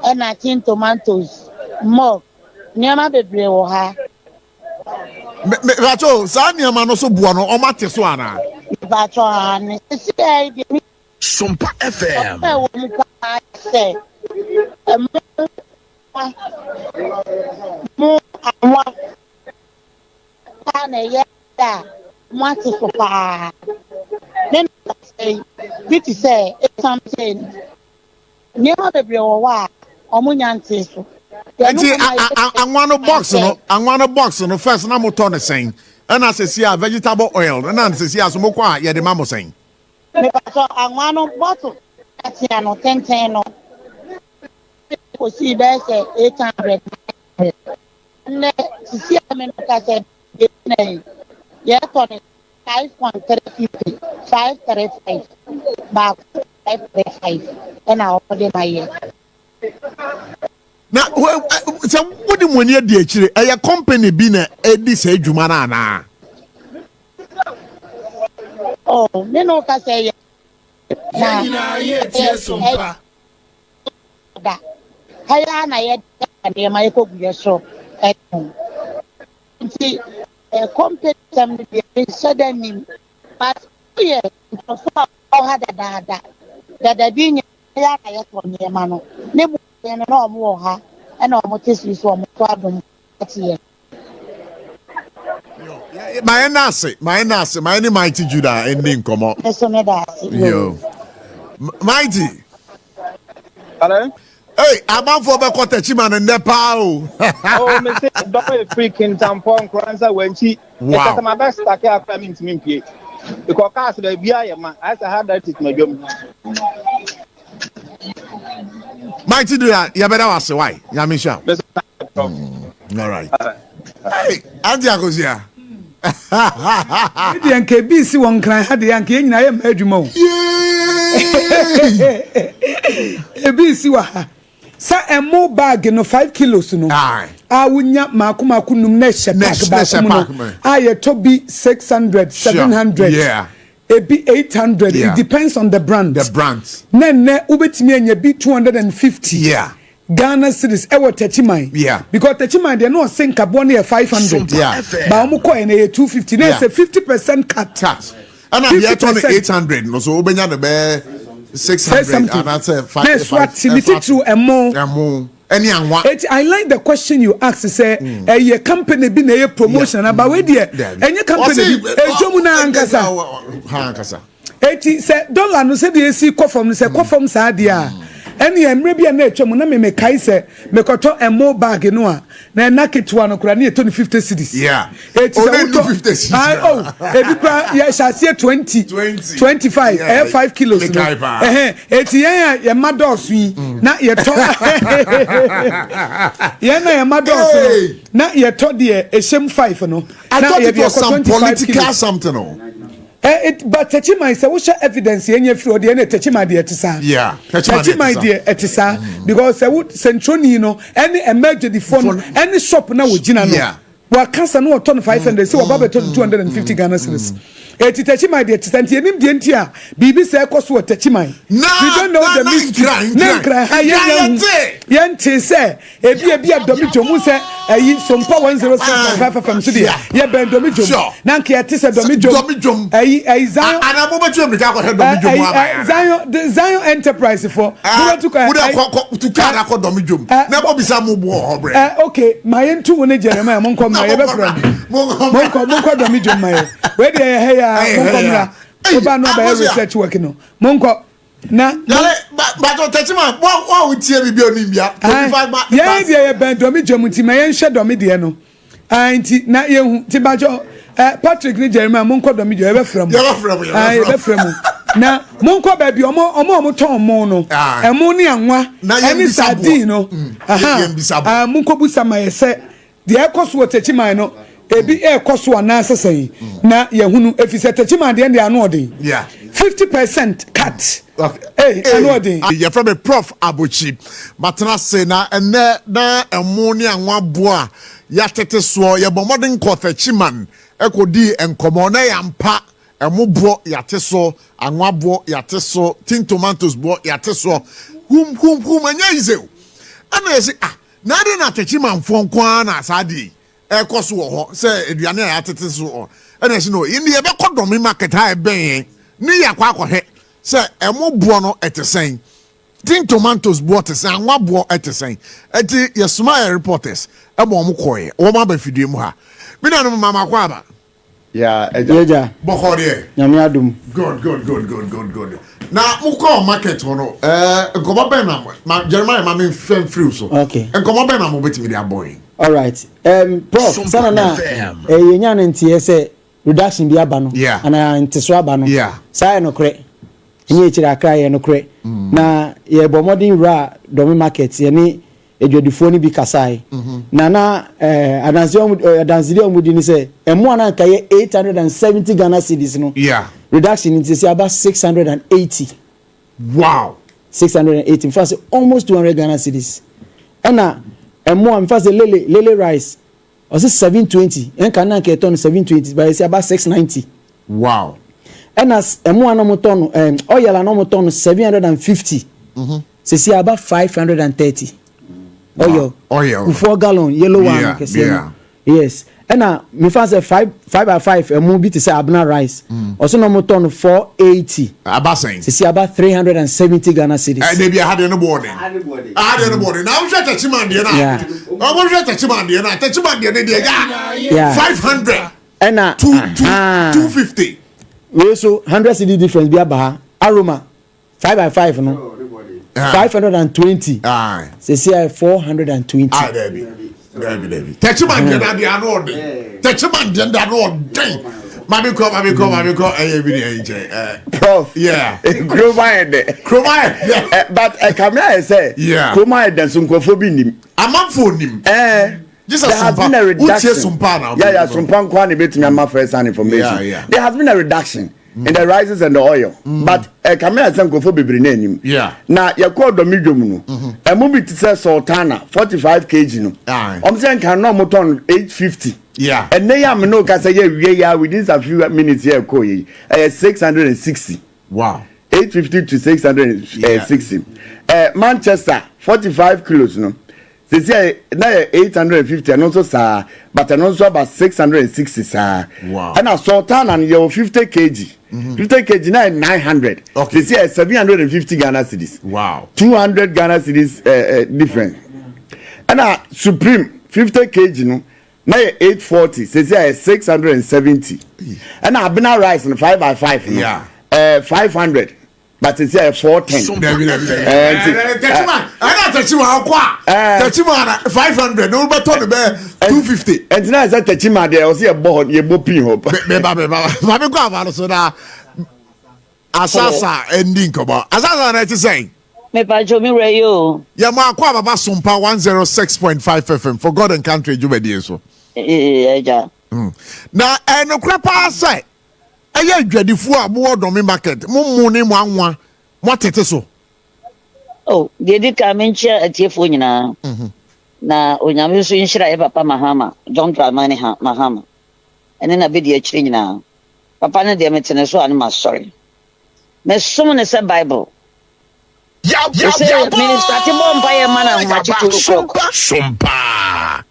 F: and tin tomatoes milk niama bebre wo ha
C: me racho sa niam no so buo no o mate so ana
F: ba cho ani say dey
B: SOMPA FM.
F: Mo anwa na ye da Mati for pa. Then say, this is something. Never the brewa, omunyanti so.
C: Enti anwa no box no first na moton ne sen na asesi a vegetable oil na asesi a so mokwa ye de ma mo sen
F: Me pa so anwa no bottle. Ati ano 10 no. Ko si be say 800. Ne si ame no ka say yeah, 5.350, 535, back 535, and I'll put in my year.
C: na so what the money dey chire e company bi na edi say djuma na
F: Oh, me no ka say
B: Jnana ye SOMPA.
F: da. Haya na ye de my ko bu so. See, a company be suddenly, but yeah, for all that the being ya for near mano. Never no more ha, and almost is one problem.
C: my nase my name Mighty Judah ending come up yo Mighty
D: Hello?
C: hey about for be kwata chima no nepa o
D: Oh, me say Doma freaking tampon kranza wenchi.
C: Wow.
D: It's my best take after me to me. Because cars the bia ya man, I had that is my job.
C: Mighty do that. You better was why. Yamisha. All right. Hey, Auntie Agosia.
G: The NKB see one cry had the Yankee in I am Edjumo. A BC wa. Sa a more bag no 5 kilos no. I would not Makuma Kunum Nesha back. I to be 600, 700. Yeah. It be 800. Yeah. It depends on the brand.
C: The brands.
G: Nene ubetimi and be 250.
C: Yeah.
G: Ghana cities ewo techimai. Yeah. Because techimai they no sink carbon near 500. Yeah. But omuko ene 250. There's a 50% cut.
C: And I'm here to 800. No so obenya the be 600 and that's a 5.
G: That's what limited to a more. I like the question you asked. Say, a company be a promotion about where there. Any company, Jomuna Ankasa. Eti say dollar no say the see from Sadia. Any maybe a nature muna me kai say me koto a more bag no na naked one okra near 250 cedis. Yeah. It is 250 cedis. Yeah, shall say 20 25 5 kilos. Eti ya mados wi na ye to. Ya na ya mados na ye to de e shem 5 no.
C: I thought it was some political something no.
G: But Techima say what evidence yenye free the any Techima de etisa. Yeah. Techima de etisa because I would centroni no any emergency phone any shop na we Jnana no. Yeah. Wa cancer no turn 500 say wa baba turn 250 Ghana cedis. Eti Techima de etisa nti enim de ntia bibi say cost what Techima. We don't know the mystery. Nankra yente say ebi adomi jomu say ayi SOMPA 106.5 FM so dia ye ben domi jomu. Nanka yete say domi jomu. Ayi Zion
C: and amobetu me ka ko domi jomu aba.
G: Zion enterprise for
C: to ka ko domi jomu. Na bo bisa mo bo obre.
G: Okay, my entu woni Jeremiah monko ma ye be fra. Monko domi jomu ma ye. We dey hey monko oba no ba research work no. Monko na
C: but Techima what we tie bi oni bia 25 ba.
G: Ye ben domi jomu ti ma ye nhwe domi de no. Anti na ye hu ti ba jo Patrick ni Jeremiah monko domi jo e be fra mu. Ye be fra mu. Na monko ba bi omo ton mo no. Emo ni anwa eni sardine no. Aha. Monko busa ma ye se de ekoso Techima no. Ebi ekoso anase sei na ye hunu efise Techima de ande anu odin. Yeah. 50% cut. Okay. Hey, anodin.
C: You from a Prof Abuchi. Matna say na ene na emoni anwa boa ya tete so ye bomodin ko Techima ekodi enkomo na yampa emubo yate so anwa bo yate so tin tomatoes bo yate so hum anya ize. Ana yesi na de na Techima mfonko na asadi ekoso ho say eduane ya tete so ana yesi no indi ye be kodomi market ha ben ni yakwa akohe say emubo no etesen tin tomatoes bo etesen anwa bo etesen eti yesuma reporters ebo mo koye wo ma ba fidie mu ha mi na no mama kwa ba.
H: Yeah, eja.
C: Bokode.
H: Nyame adum.
C: Good. Na muko market hono. Nkomo ben na ma Jeremiah ma me fem free so. Okay. Nkomo ben na mo betimi dia boy.
H: All right. Prof, sana na yenya ntie se reduction bi aba no. Ana nteso aba no. Yeah. Sai no kre. Enye chira akra ye no kre. Na ye bomodin ra domi market ye ni edwadifo ni bi kasai. Na adanziri omudi ni se emu ana kaye 870 Ghana cedis no. Yeah. Reduction into say about 680.
C: Wow.
H: 680. In fact, almost 200 Ghana cedis. And emu in fact lele rice or 720. En kana ke ton 720 but it's about 690.
C: Wow.
H: And as emu ana mo ton oil ana mo ton 750. See about 530. Wow. Oil. 4 gallon yellow one. Yeah. Yes. And me fancy 5x5 emu bi to say abna rice. Also no mo ton 480.
C: About saying.
H: See about 370 Ghana cedis.
C: They be had no boarding. Now we shut Techima de na. We shut Techima de na. Techima de dey 500.
H: And
C: 250.
H: We so 100 cedi difference bi aba aroma 5x5 no. 520. Aye. See 420.
C: Ah, Debbie. Techima de na dey no. Techima de na no. Mami ko
I: Prof.
C: Yeah.
I: Kroma but come here say.
C: Yeah.
I: Kroma ede so nkofo bi nim.
C: Amamfo nim.
I: There has been a reduction. Yeah, Sumpa nkwa ne betumi ama first hand information.
C: Yeah.
I: There has been a reduction in the rices and the oil. But come here say nkofo bebre na nim.
C: Yeah.
I: Na yakọ domidwom no. Emu bi tse sultana 45 kg no. Say kan no moton 850.
C: Yeah.
I: And they am no can say yeah within a few minutes here ko yi 660.
C: Wow.
I: 850 to 660. Manchester 45 kilos no. They say na 850 and also sir but and also about 660 sir.
C: Wow.
I: And a sultan and your 50 kg. 50 kg na 900.
C: Okay.
I: They say 750 Ghana cedis.
C: Wow.
I: 200 Ghana cedis different. And a supreme 50 kg no. Now 840, says 670. And I've been a rice in 5x5.
C: Yeah.
I: 500. But it's 410.
C: Tachima 500. No, but on the bear 250.
I: And now I said Tachima there was a board, you bopping hope.
C: Asasa ending koba. Asasa na ti say.
J: Me pa jo mi re yo.
C: Ya ma kwa baba Sumpa 106.5 FM for God and country jubedi so.
J: Ja.
C: Na no krapa say. Eye adwadifo a bo do me market. Mo ne mo anwa. Mo tete so.
J: Oh, di ka men chia atiefo nyina. Na onyame so nhira e papa Mahama, John Dramani Mahama. Ene na be di akire nyina. Papa ne de metene so anu ma sorry. Me som ne se Bible.
B: Ya
J: minister ti bo mpa ye mana ho achituru ko.
B: Sumpa.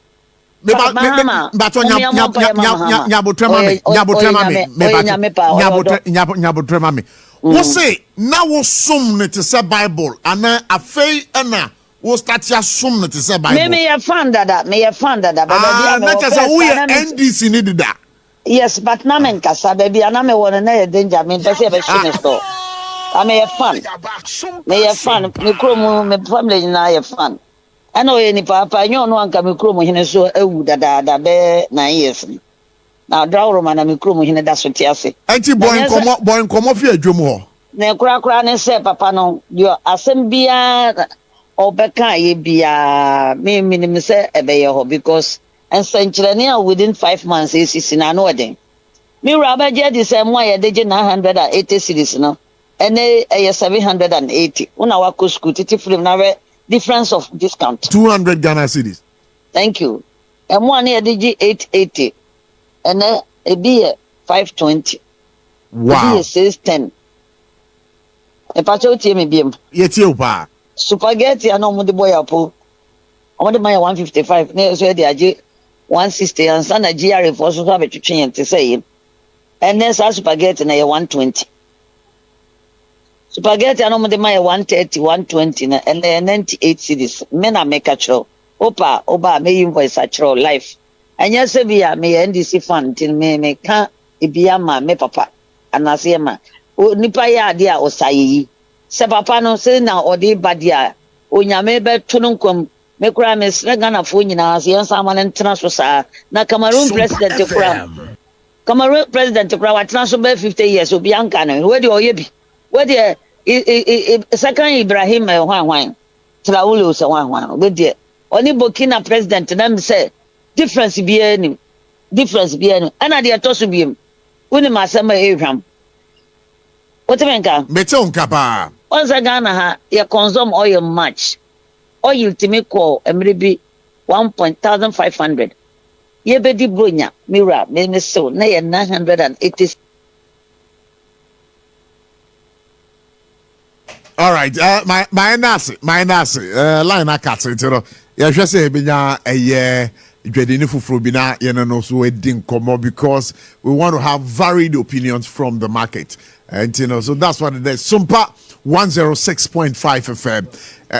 C: Nyabotrema me. Wo say na wo som ne te se Bible ana afei na wo start ya som ne te se Bible.
J: Me ye fan dada baba
C: na chasa wo ye NDC ni dida.
J: Yes, but na men kasa baby ana me wona na ye danger me pese be shine store. I'm a fan. Me a fan. Me kromo me family na ye fan. I know any papa nyo no anka me kromo hine so ewu dada be 9 years. Na draw man na me kromo hine da so tiase.
C: Anti boy nkomo fi adwom ho.
J: Na kura ne se papa no yo asem bia obeka ye bia me minim se ebe ye ho because ensenchirenia within 5 months is na no eden. Me raba je di se mo ye deje 980 cities no. And a 780. Una wako school titi film na difference of discount.
C: 200 Ghana cedis.
J: Thank you. And one year DG 880. And a be 520.
C: Wow.
J: A be 610. A pacho tie me biem.
C: Yeti opa.
J: Spaghetti ano mo de boy apo. I want my 155. Ne so de age 160 and sana GR for so have to change to say. And then spaghetti na 120. Spaghetti ano mo de my 130 120 na and 98 cedis me na make a show oba me invoice a show life anya se bia me NDC fan tin me ka ebia ma me papa anase ma nipa ya ade a osayi se papa no se na ode badia onyame be to no nkom me kura me Ghana fo nyina se yansa ma ntena so sa na Cameroon president kura wa tena so be 50 years obi anka no we de oye bi second Ibrahim Hwan Traulu se Hwan we de oni Burkina president na me say difference bi ani ana de to so biem woni ma asema ehwam wotemenka
C: mete onka pa
J: onza Ghana ha ye consume oil much oil timiko emrebi 1,500 ye be di bronya mira me so na ye 980.
C: All right, my nasi line akatse ntiro ya hwese ebenya eye dwedini fufuro bi na ye no so edin komo because we want to have varied opinions from the market and so that's what it is. Sumpa 106.5 FM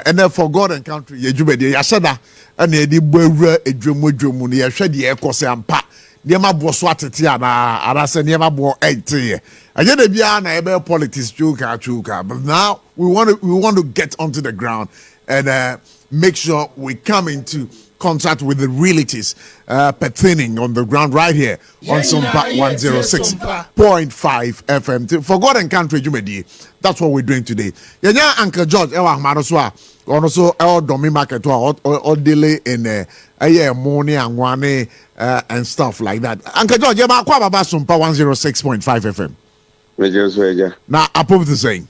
C: and then for God and country ye dwubedi ya sheda na edi bwawura edwomodwomu ne ye hwe de ekose ampa niema bo so atete ana arase niema bo ente agenda bia na ebe politics chuka but now we want to get onto the ground and make sure we come into contact with the realities pertaining on the ground right here on SOMPA 106.5 FM. For God and country, that's what we're doing today. Yeah, Uncle George, also our Doma market or delay in money and one and stuff like that. Uncle George, you're about SOMPA 106.5 FM. Now, I put the same.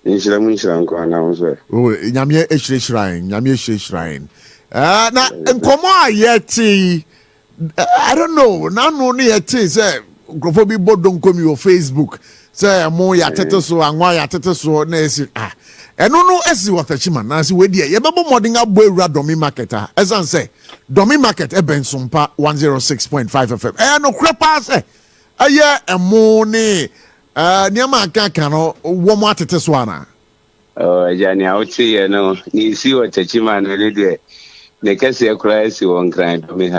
C: Oh, Nyamye Shrine. Now, and come on, yet, I don't know. Now, no, yet, say, Grofobi Bodon come your Facebook, say, more ya teteso, and why ya teteso, nesi, and no, as you what a chiman, as you dear, you remember modding up boy Domi marketer, as I say, Domi market, Eben Sumpa 106.5 FM. And no crepas, a year and money. Niama Kakano, one more to Teswana.
K: Oh, Johnny, I would say, you know, you see what a chiman really the Cassia cries you on crying to me.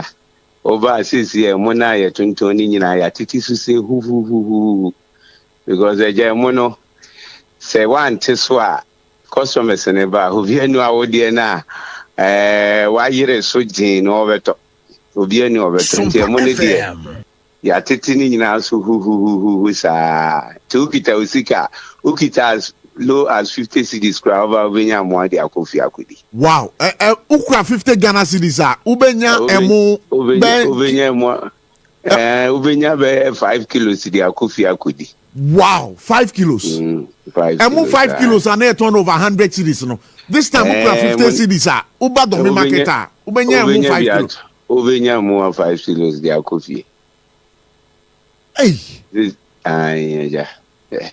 K: Over since year, Mona, 20 I titi to say who, because a Germano say one Teswa, customers and ever who view no audiena, why you're so gene over to view no over 20 money dear. Ya titini na so who sa tukita usika ukita as low as 50 cedis crowd over ubenya mo dia kofi akudi.
C: Wow, ukra 50 Ghana cedis ubenya emu
K: ubenya mo ubenya be 5 kilos dia kofi akudi.
C: Wow, 5 kilos. 5 kilos and they turn over 100 cedis no. This time ukra 50 cedis uba Domi market ubenya emu 5 kilos.
K: Ubenya mo 5 kilos dia kofi.
C: Hey,
K: yeah.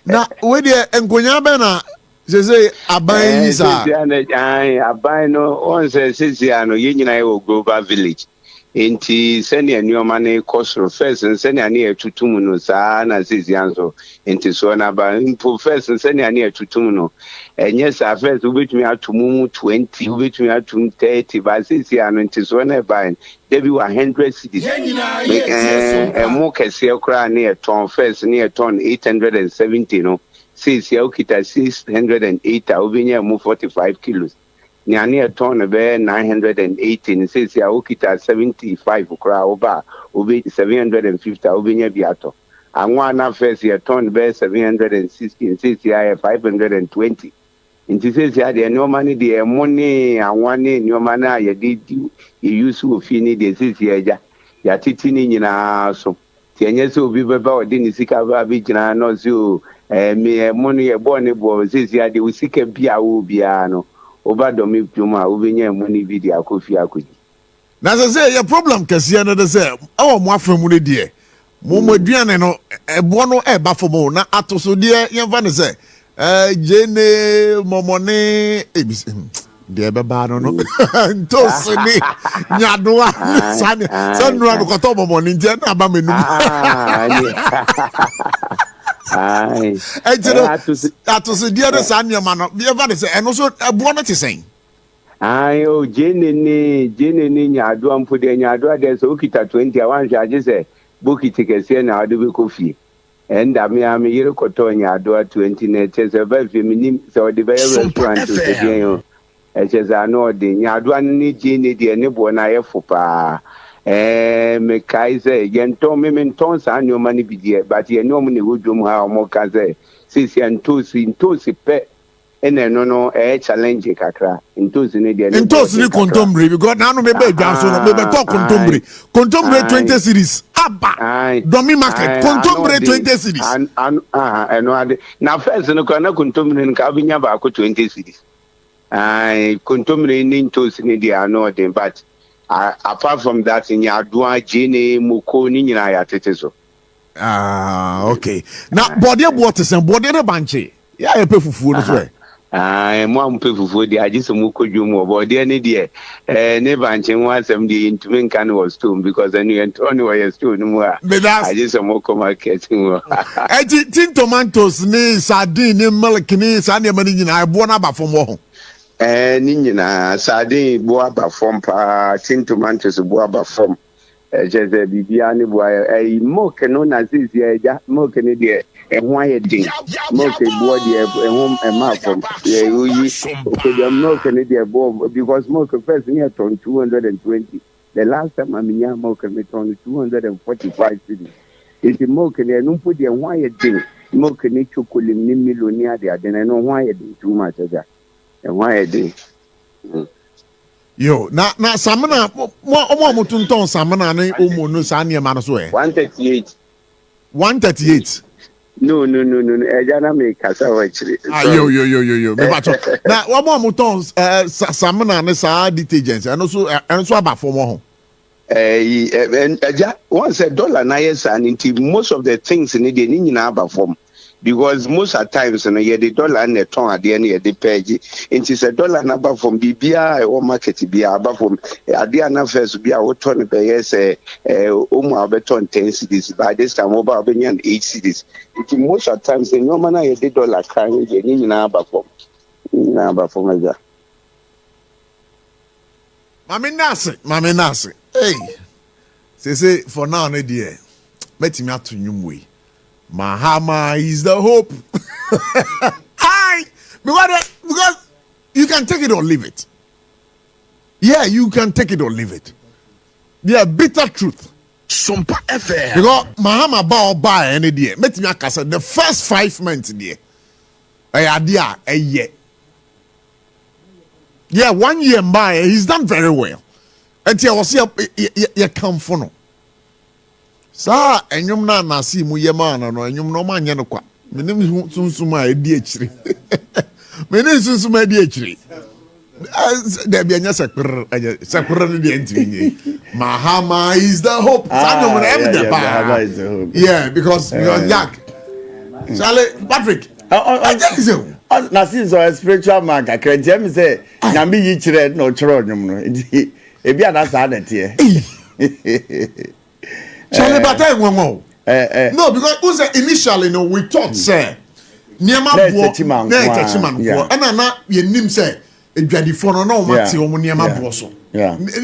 C: Now, where the Engonya Bena say, Abai is
K: Abai no, on says, Siciano, Union Global Village. Inti sending a new money cost first and sending a near to Tumuno, Sana Sicianzo, into Sona, but in profess and sending a near to Tumuno. And yes, I first which me out to Mumu 20, which me out to 30, by Siciano into Sona buying. There be 100 cities. A more Cassia cry near ton first near ton 870, no. Says Yokita 608, Ubinia move 45 kilos. Near ton of 918, says Yaokita 75 crowd, Ubi 750, Ubinia Biato. And one first year ton bear 716, says I 520. In this case, you had no money, the money, and one in your manner, you did you use to finish the city, ya titini in a so. Tianes will be about didn't seek a vigina, no zoo, me money a bonnet boy, says ya de will seek a piano, over Domi Puma, Ubinia money video, coffee.
C: Now, I say, your problem, Cassiana, they say, oh, my family, dear. Momo Diana, no, a bono, a buffalo, not atoso, dear, young Vanessa. Jene momone de baba no ntosini nyadwa sanwa no koto momone ntia na ba menum ai atoso dia de sanwa no be eva de say eno so ebo no te sen
K: ai o jene ni nyadwa mpude nyadwa de so okita 20 awan hwaje say bokiti kese na ade be kofi. And I mean, you're Cotonia, do 20 nets, a very feminine, so the very restaurant to the game. As I know, the Yadwan need Jenny, the neighbor, I have for pa. Me Kaiser, Yen Tommy Tons, and your money be dear, but you normally would do more Kaze, Sissy and Tosi pet. And then no challenge kakra intosi ne dia
C: intosi ni contemporary because now no be so no be talk contemporary 20 series aba Domi market contemporary 20 series
K: and na first no kana contemporary ka binya ba ko 20 series contemporary ni intosi ne dia no dem but apart from that in Yadua Jene Muko ni nyina ya tete so
C: okay now body waters and body na banche ya e pe fufu no so
K: mo ampe fufu di agise mu kodwum body ne de ne banche nwa asem di ntumi nkan was stone because any only was stone mu a agise mu ko market mu
C: tin tomatoes ni sardine ni milk ni sa ne mani nyina ebo na ba fom ho
K: ni nyina sardine bo aba fom pa tin tomatoes bo aba fom jeze bibia ni bo milk no na sisi eja milk ni de why a thing milk a body a home a map from milk and the bomb because milk first near ton 220. The last time I'm in milk and on 245 cities. It's the milk and no put the why a thing milk and chocolate ni millionaire there then I know why a thing too much there and why a thing.
C: Yo, na samana mo mutunton samana ne omo no sa ne ma no so
K: 138.
C: 138.
K: No. Jnana me kasa wa chiri.
C: Yo. Me bacho. Na wa mo muton samana ne sa detergents. And so aba for mo ho.
K: Once $1 na yes and most of the things in the ni na aba form. Because most of times the dollar and the ton at the end of the page, it is $1 number from BBI or market BIA, but from Adiana first be our ton per years, Beton 10 cities. By this time, over 8 cities. It most of times the no man the dollar can get in number from that.
C: Mami Nasi. Hey, say for now, ne dear, let him out to new way. Mahama is the hope. Because you can take it or leave it. Yeah, you can take it or leave it. Yeah, bitter truth.
B: SOMPA FM.
C: Because Mahama ba buy any day. Met me akasa the first 5 months there. A year. Yeah, 1 year buy. He's done very well. Until I was here, you come for no. Sa enyum na si mu yema na no enyum no ma anye no kwa menim sunsuma edi akiri menim sunsuma edi akiri there be anya sekper ne de antini Mahama is the hope yeah because Jack Charlie Patrick
I: na since so spiritual man ka krenje me say na me yi kire no chiro nyum no ebi ana sa na tie
C: Charlie Batay no, because initially no we thought say niema bo na techiman ko ana na yenim say edwadi fo no na o mate o niema bo so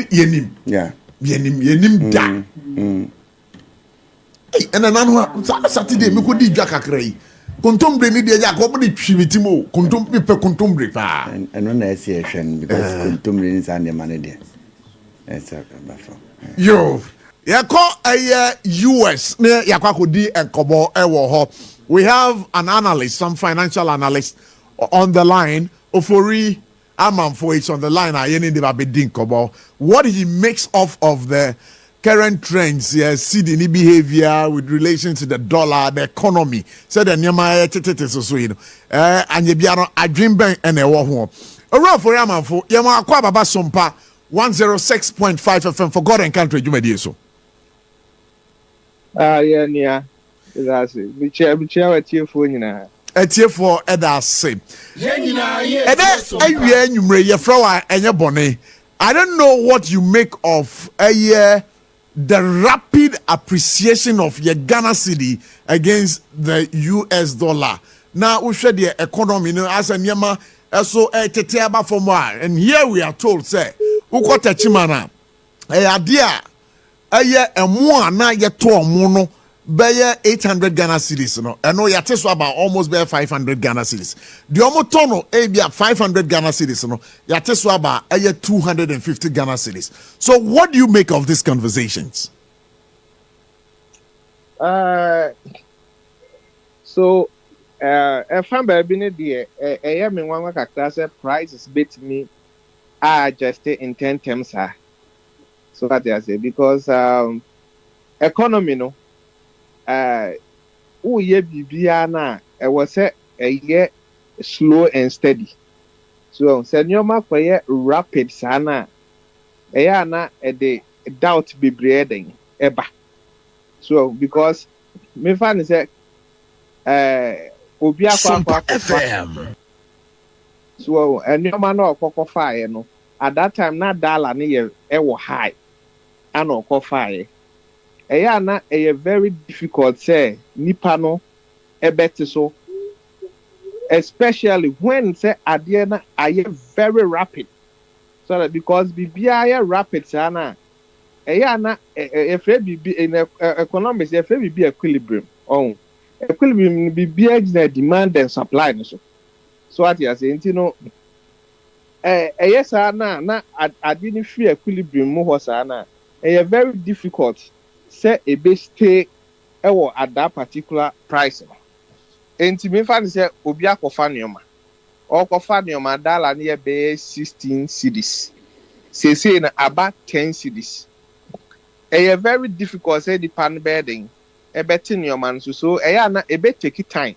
C: yenim da ana na no Saturday me ko di dwa kakra yi kontombre ni de ja ko mo di twimitimo kontombre pe kontombre pa
I: eno na esi ehwen because kontombre ni sa niema ne de
C: yo US we have an analyst, some financial analyst on the line. Ofori Amanfo is on the line. What he makes of the current trends, see the behavior with relation to the dollar, the economy. So the nyama so and you be a dream bank and a war. Around for Amanfo, Yama Baba SOMPA 106.5 FM for God and country. You may so.
L: Yeah. That's it. We share a tear for you now.
C: A tear for Eda same. And that's a year you may your flower and your bonnet. I don't know what you make of a year the rapid appreciation of your Ghana cedi against the US dollar. Now we share the economy as a nyama so a tetiaba for more. And here we are told, say, Uko Techimana, a idea. A more na yet to mono by 800 Ghana cedis, no, and no yates about almost by 500 Ghana cedis. The omotono a 500 Ghana cedis, no, yates about a 250 Ghana cedis. So, what do you make of these conversations?
L: So, if I'm baby, dear, I am in one class prices bit me, I just in 10 terms. So that I say because economy no ye bibiana I was a year slow and steady. So senior for rapid sana na the doubt be breeding eba. So because me fan is
B: SOMPA FM.
L: So and your man no fire no at that time na dollar ni e high. And or fire. Na a very difficult say nipa no better so especially when say adiana are very rapid. So that because BBI rapid sana na a in economics be equilibrium. Oh equilibrium be demand and supply so what you are saying yes na I didn't feel equilibrium mo na very difficult say a be stay at that particular price enti me fa say obi akofa nioma or kofa nioma dollar near be 16 cedis say na about 10 cedis very difficult say the pan bedding bet nioma so na e be take time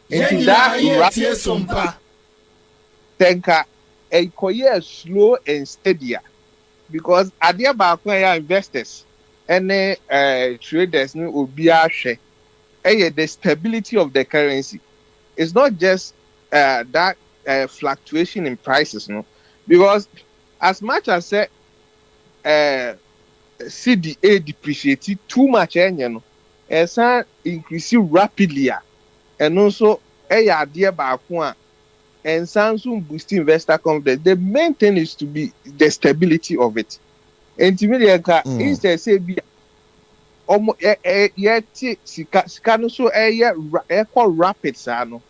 L: enti that rapid SOMPA tenka slow and steady because adia ba investors and traders ni obi ahwe the stability of the currency. It's not just that fluctuation in prices, no, because as much as CDA depreciated too much, no, increase rapidly, and also idea back one, and Samsung boost investor confidence. The main thing is to be the stability of it. And to me, instead say be sika no so rapid no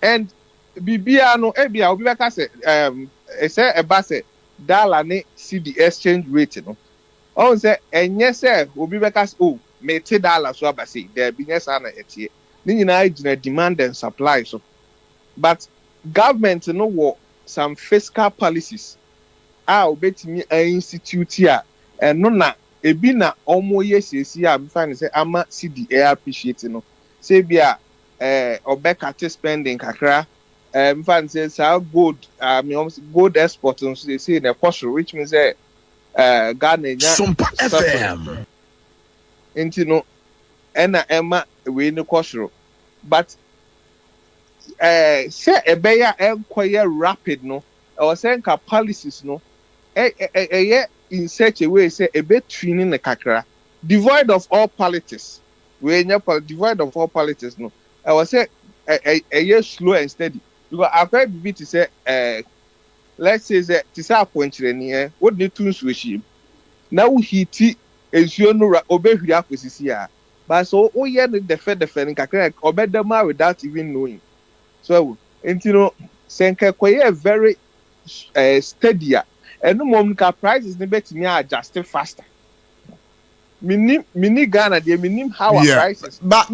L: and bibia no ebia obi beka say say eba say dollar ne see the exchange rate no on say enye say obi beka say oh me te dollar so aba say there be yes na etie ni nyina gina demand and supply so but government no wo some fiscal policies obetimi institute here and no na ebi na omo yesesi am find say ama CDA appreciate no say bia obeka spending kakra find say sa gold gold export no say na cost which means Ghana nya
B: SOMPA FM
L: enti no ena ema we no cost but say ebeya enkoye rapid no or say ka policies no in such a way say a bit training the kakra devoid of all politics devoid of all politics no I was say a year slow and steady because I've heard to say let's say that this point what need to switch him now he is you know obey but so the fed kakra obey them without even knowing so you know senka kwaye very steadier and no more prices need to adjust faster. Mini Ghana, they minim how our prices.
C: But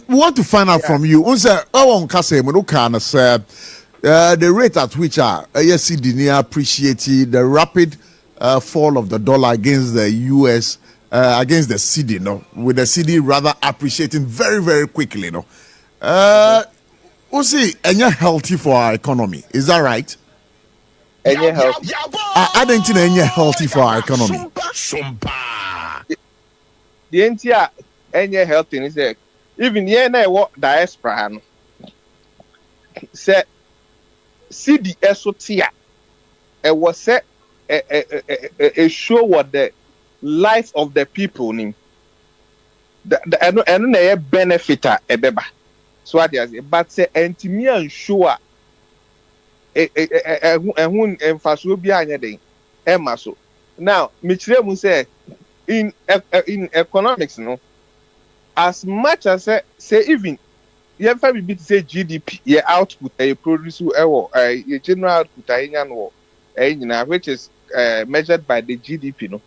C: we want to find out from you. The rate at which CDA appreciated the rapid fall of the dollar against the US against the CD, no, with the CD rather appreciating very, very quickly, no. And you're healthy for our economy. Is that right? I don't think any healthy for our economy.
L: The entire any healthy is there. Even here now what diaspora no. Say CDSOTIA it was say a show what the life of the people name. The benefiter ebeba. So what they say, but say entimi ensure ehun emfaso bi anya den emaso now michire mu say in economics no as much as say even you fa be say GDP your output you produce your general output anya no which is measured by the GDP no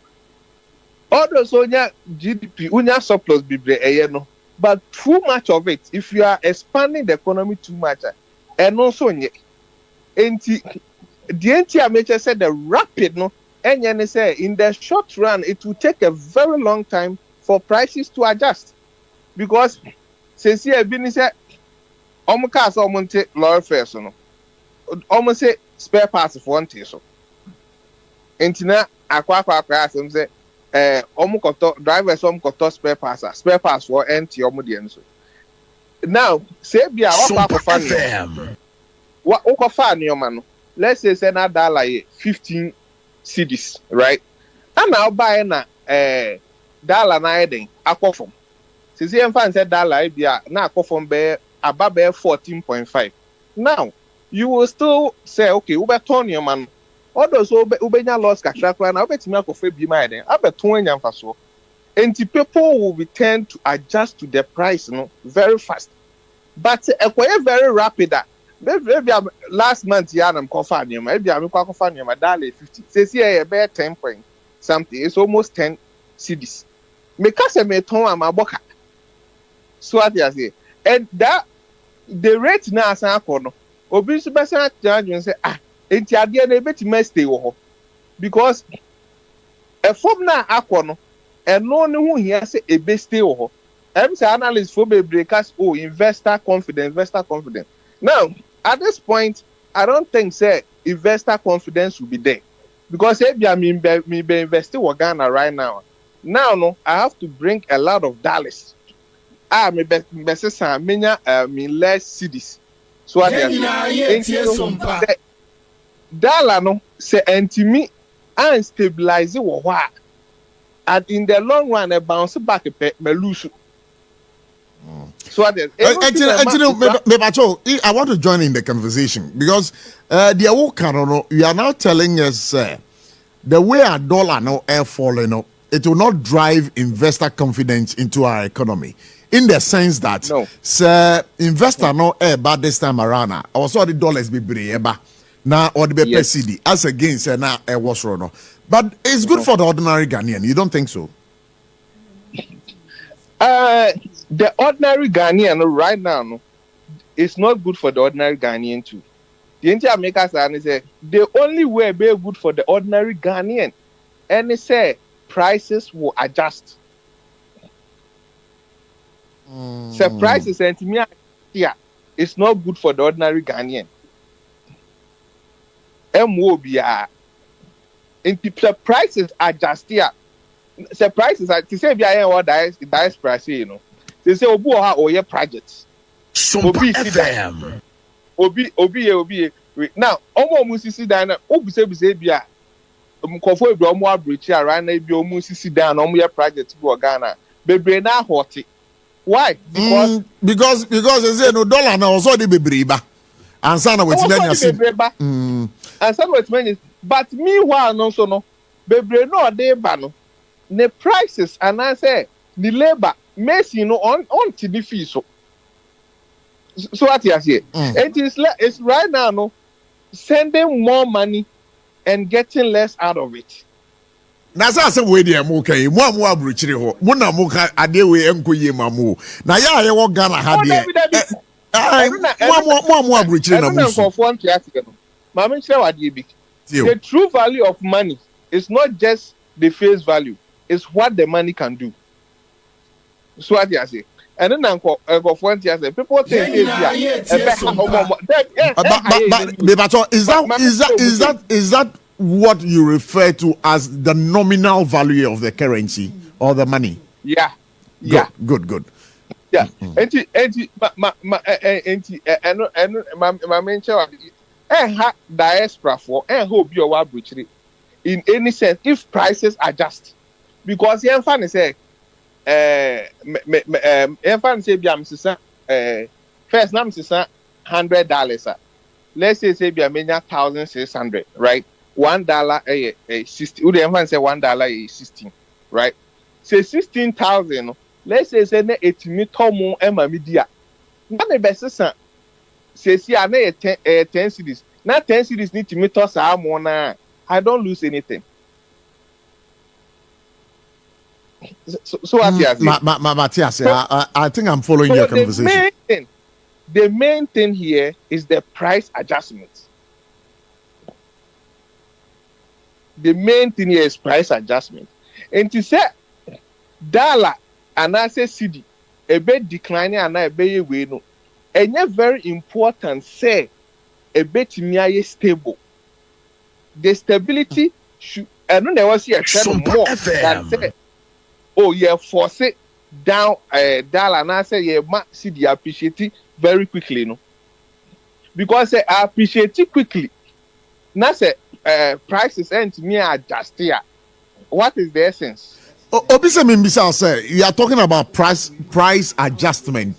L: although so nya GDP unya surplus bibre no but too much of it if you are expanding the economy too much and also nye enti the entire major said the rapid no and say in the short run it will take a very long time for prices to adjust because since here been say cars omonte lower fares no almost say spare parts for one so entina akwa asem say drivers spare parts for empty so now say bia let's say na dollar 15 cedis, right? And now buy na dollar na eden akofom. Since you fan say dollar bia na akofom be above 14.5. Now you will still say okay, we turn your man. Although so ubenya loss kakra na obetimi akofa bi ma eden abeton anya mfaso. and people will be tend to adjust to the price, very fast. But quite very rapid. Maybe last month, I'm confirming. Maybe I'm confirming my dollar 50. Says here about 10 point something. It's almost 10 cedis. Because me ton my boka. So what you say? And that the rate now as I call no. Obi so person charge and say enti ade na beti me stay wo ho. Because a form na akọ no eno ne ho hia say e be stay wo ho. Every analyst for be breakers investor confidence. Now, at this point, I don't think say investor confidence will be there. Because if I mean be investing in Ghana right now. Now no, I have to bring a lot of dollars. Me be less cities. So what dollar no say antimi and stabilize wo ho and in the long run a bounce back me lose. So I
C: want to join in the conversation because you are now telling us the way a dollar now air falling, it will not drive investor confidence into our economy. In the sense that investor no air bad this time around. Also the dollars be breba now or the PCD as against now air was no. But it's good for the ordinary Ghanaian. You don't think so?
L: The ordinary Ghanaian right now, it's not good for the ordinary Ghanaian too. The entire makers say the only way be good for the ordinary Ghanaian, and they say prices will adjust. So prices and me here, it's not good for the ordinary Ghanaian. MOBR. And the prices adjust here. The prices are to say we are what dice price, They say obu ha oye projects.
B: SOMPA FM.
L: Obi. Now, omo musisi dan na obi se bia. Mkofo ebi omo abrechi ara na ebi omo musisi dan na omo ye project bi Ghana. Bebre na hot. Why?
C: Because they say no dollar na also the bebre ba. Ansa na wetin na yasi.
L: Ansa na wetin but meanwhile no so no. Bebre no dey ba no. The prices and I say the labor Messi on to the fee so what you say it's right now no sending more money and getting less out of it.
C: Na say we dey am okay mo abruchire ho mo na mo ka ade we enkoye mamu na ya ye wo Ghana ha de mo abruchire na mo so
L: the true value of money is not just the face value. Is what the money can do. So what you say? And then people think
C: is that what you refer to as the nominal value of the currency or the money?
L: Yeah.
C: Good.
L: Yeah. My main child diaspora for and hope you are in any sense if prices adjust. Because the fan say fan say be am first na $100. Let's say be am 1,600, right? $1 60. Who the fan say $1 is 16, right? Say 16,000. Let's say na etimi tomu ema media. Na the best say see na 10 cedis. Na 10 cedis need to meet us more na. I don't lose anything. So
C: Matthias, I think I'm following your conversation.
L: The main thing here is the price adjustment. The main thing here is price adjustment. And to say dollar and I say CD a bit declining and a bit way no. And yet very important say a bit near stable. The stability should I don't know see a more than say force it down dollar and I say see the appreciate it very quickly, no. Because I appreciate it quickly. Now say prices and me adjust here. What is the essence?
C: Obisa Mimbisa say you are talking about price adjustment.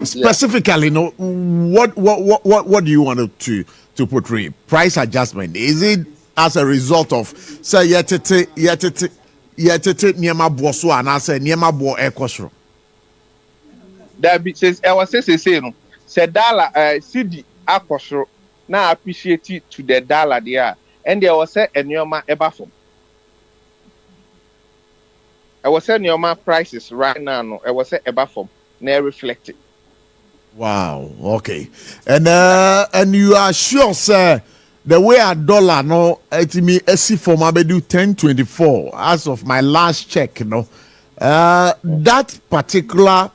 C: Specifically, no, what do you want to portray? Price adjustment. Is it as a result of say yetete ye tete niema bo so ana say niema bo ekosoro.
L: That be says I was say no. Say dollar CD akosoro na appreciate it to the dollar there. And there was say enioma eba from. I was saying your prices right now. No, I was saying eba from. Na reflected.
C: Wow. Okay. And you are sure, sir, the way a dollar no it me see for my do 10.24 as of my last check, you know. That particular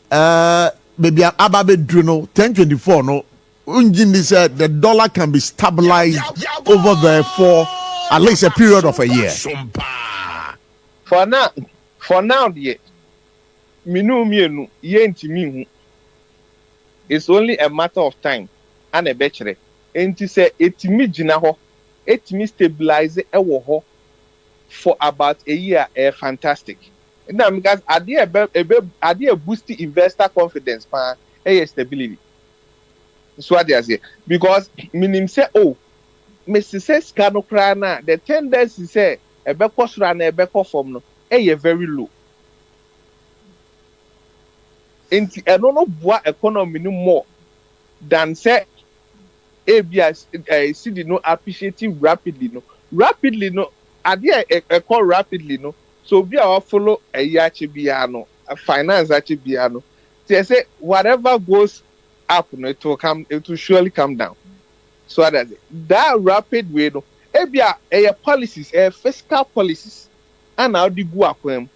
C: maybe ababe do no 10.24 no. Unjini said the dollar can be stabilized over there for at least a period of a year.
L: For now, the minu yenti mihu. It's only a matter of time and a betre. And to say etimi jina ho, etimi stabilize ewo ho for about a year. Fantastic. Now because idea boost investor confidence pa stability. That's what they say. Because minim say Mr. says Kanokrana, the tendency say a bekos run a beko form no very low. Enti eno no boa economy no more than say ABS CD no appreciating rapidly no idea call rapidly no so be our follow a yachi biano a finance achi biano. They say whatever goes up no it will surely come down. So that rapid way no policies fiscal policies and how the go akwem.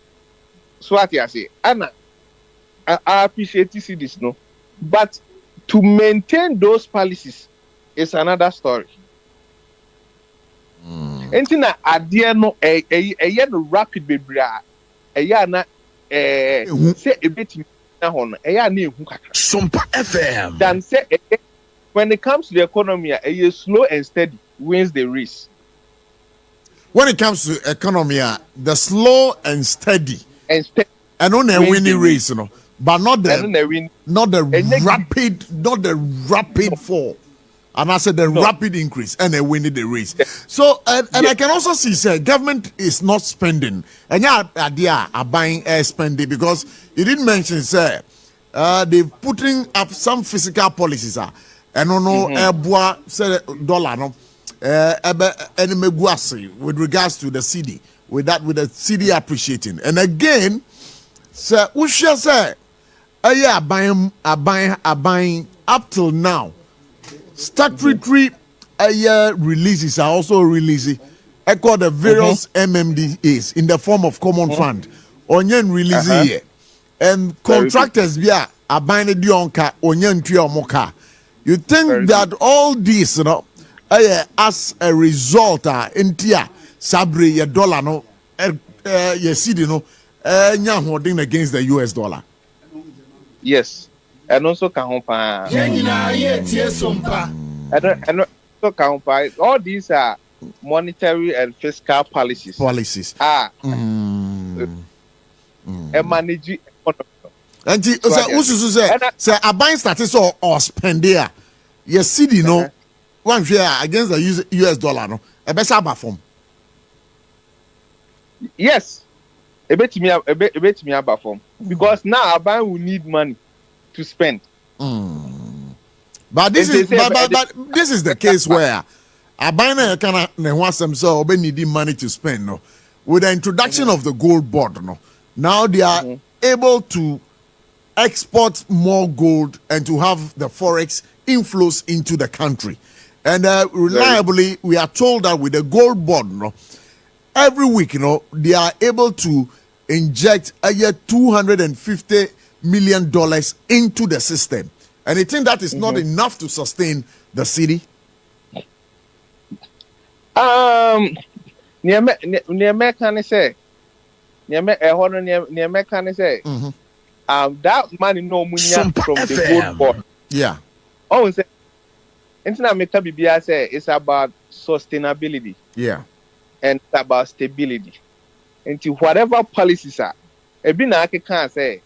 L: So what I say I appreciate to see this, no, but to maintain those policies is another story. Entina adie no no rapid baby na say a bit na hono na ehu kakra.
B: SOMPA FM.
L: Then say when it comes to the economy slow and steady wins the race.
C: When it comes to economy, the slow and steady and on a winning race, you know. But not the rapid fall. And I said the rapid increase and they winning the race. So and I can also see say government is not spending. And yeah, idea are buying air spending because you didn't mention say they putting up some physical policies and no say dollar no with regards to the CD with the CD appreciating. And again, sir, we shall say buying up till now. Statutory releases are also releasing. Echo the various MMDAs in the form of common fund. Onyen release here. And contractors are buying the dionka, onyen moka. You think that all this, you know, as a result, intia sabri your dollar no, your CD no, holding against the US dollar.
L: Yes, and also Kahompa. And also Kahompa. All these are monetary and fiscal policies. Manage
C: and say a buying status or spend there. Your CD no one share against the US dollar no. A better form.
L: Yes. A bit me about form because now a bank will need money to spend.
C: But this is this is the case where a bank can want some so needing money to spend. No, with the introduction of the gold board, no, now they are able to export more gold and to have the forex inflows into the country. And reliably, we are told that with the gold board, no, every week, you know, they are able to inject a year $250 million into the system. And I think that is not enough to sustain the city.
L: That money no money from the gold board.
C: Yeah.
L: Oh, say it's about sustainability.
C: Yeah.
L: And it's about stability. Into whatever policies are, I can say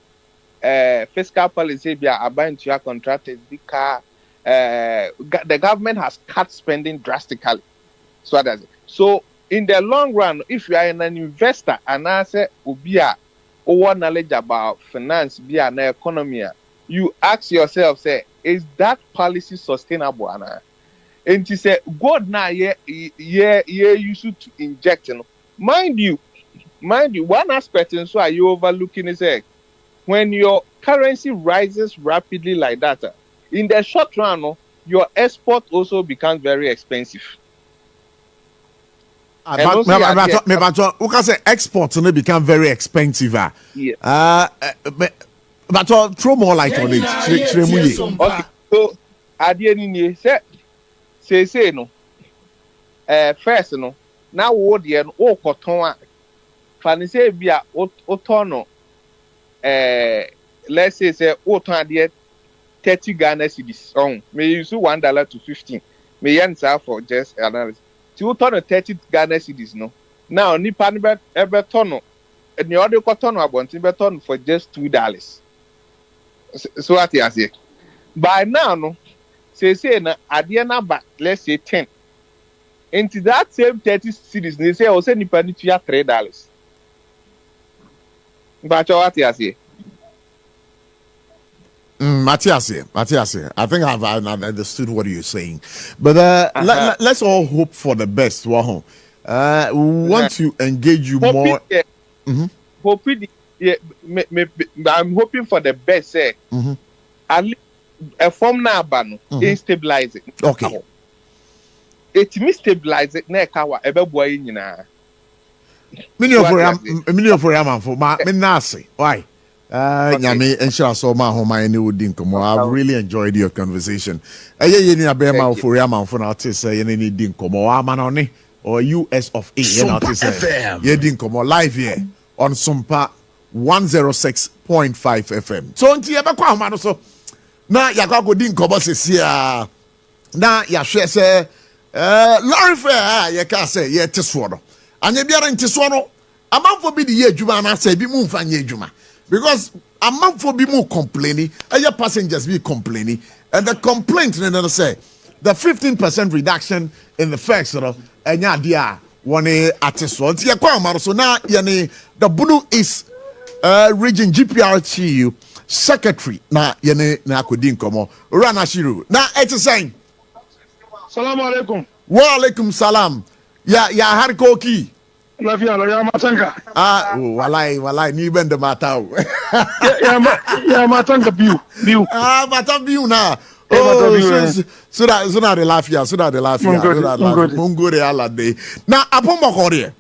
L: fiscal policy be about to your contractors because the government has cut spending drastically. So in the long run, if you are an investor and I say ubia or knowledge about finance, be an economy, you ask yourself, say, is that policy sustainable? And to say, God now, you should inject, mind you, one aspect, and so are you overlooking is when your currency rises rapidly like that, in the short run, your export also becomes very expensive.
C: But say exports become very expensive.
L: Yeah.
C: But throw more light on it.
L: Okay. So at the end, say no. First no. Now what the cotton. Fanny say via otono. Let's say oton 30 Ghana cedis. May use $1 to 15. May answer for just analysis. To turn 30 Ghana cedis no. Now nipa ever turn. And the other cotton about turn for just $2. So what you say? By now, no, say na adiana back, let's say 10. Into that same 30 cities, they say, also nipa ni tuya $3. But what you say?
C: Matthias, I think I've understood what you're saying. But let's all hope for the best. Wow. We want to engage you more.
L: I'm hoping for the best. At least a form now ban stabilize it.
C: Okay.
L: It me stabilize it. Na kawa ebe boy nyina.
C: Many of them for my nasi. Why? Nyame ensure so ma homa any wodin komo. I've really enjoyed your conversation. Eye ni abema for yama for na say any ni din komo. Amanoni or US of A na say. Ye din komo live here on SOMPA 106.5 FM. So nti ebe kwa homa no so na yakwa go din komo sesia na ya hwe se lorry fare ye ka say ye teso no. Anya biara nteso no amanfo bi di ye adwuma na say bi mu mfa nye adwuma. Because a month for be more complaining, and your passengers be complaining, and the complaint then say the 15% reduction in the fares, and yeah, dear one artist. So now the Blue East Region GPRTU Secretary na yene na kodin komo Rana Shiru. Now it's saying
M: Salam alaikum.
C: Wa alaikum salam. Ya harikoki.
M: Lafia lo ya matanga.
C: Walai ni bende matao.
M: ya matanga biu.
C: Biu na. So that the lafia. Mungo de ala day. Na apomo kore.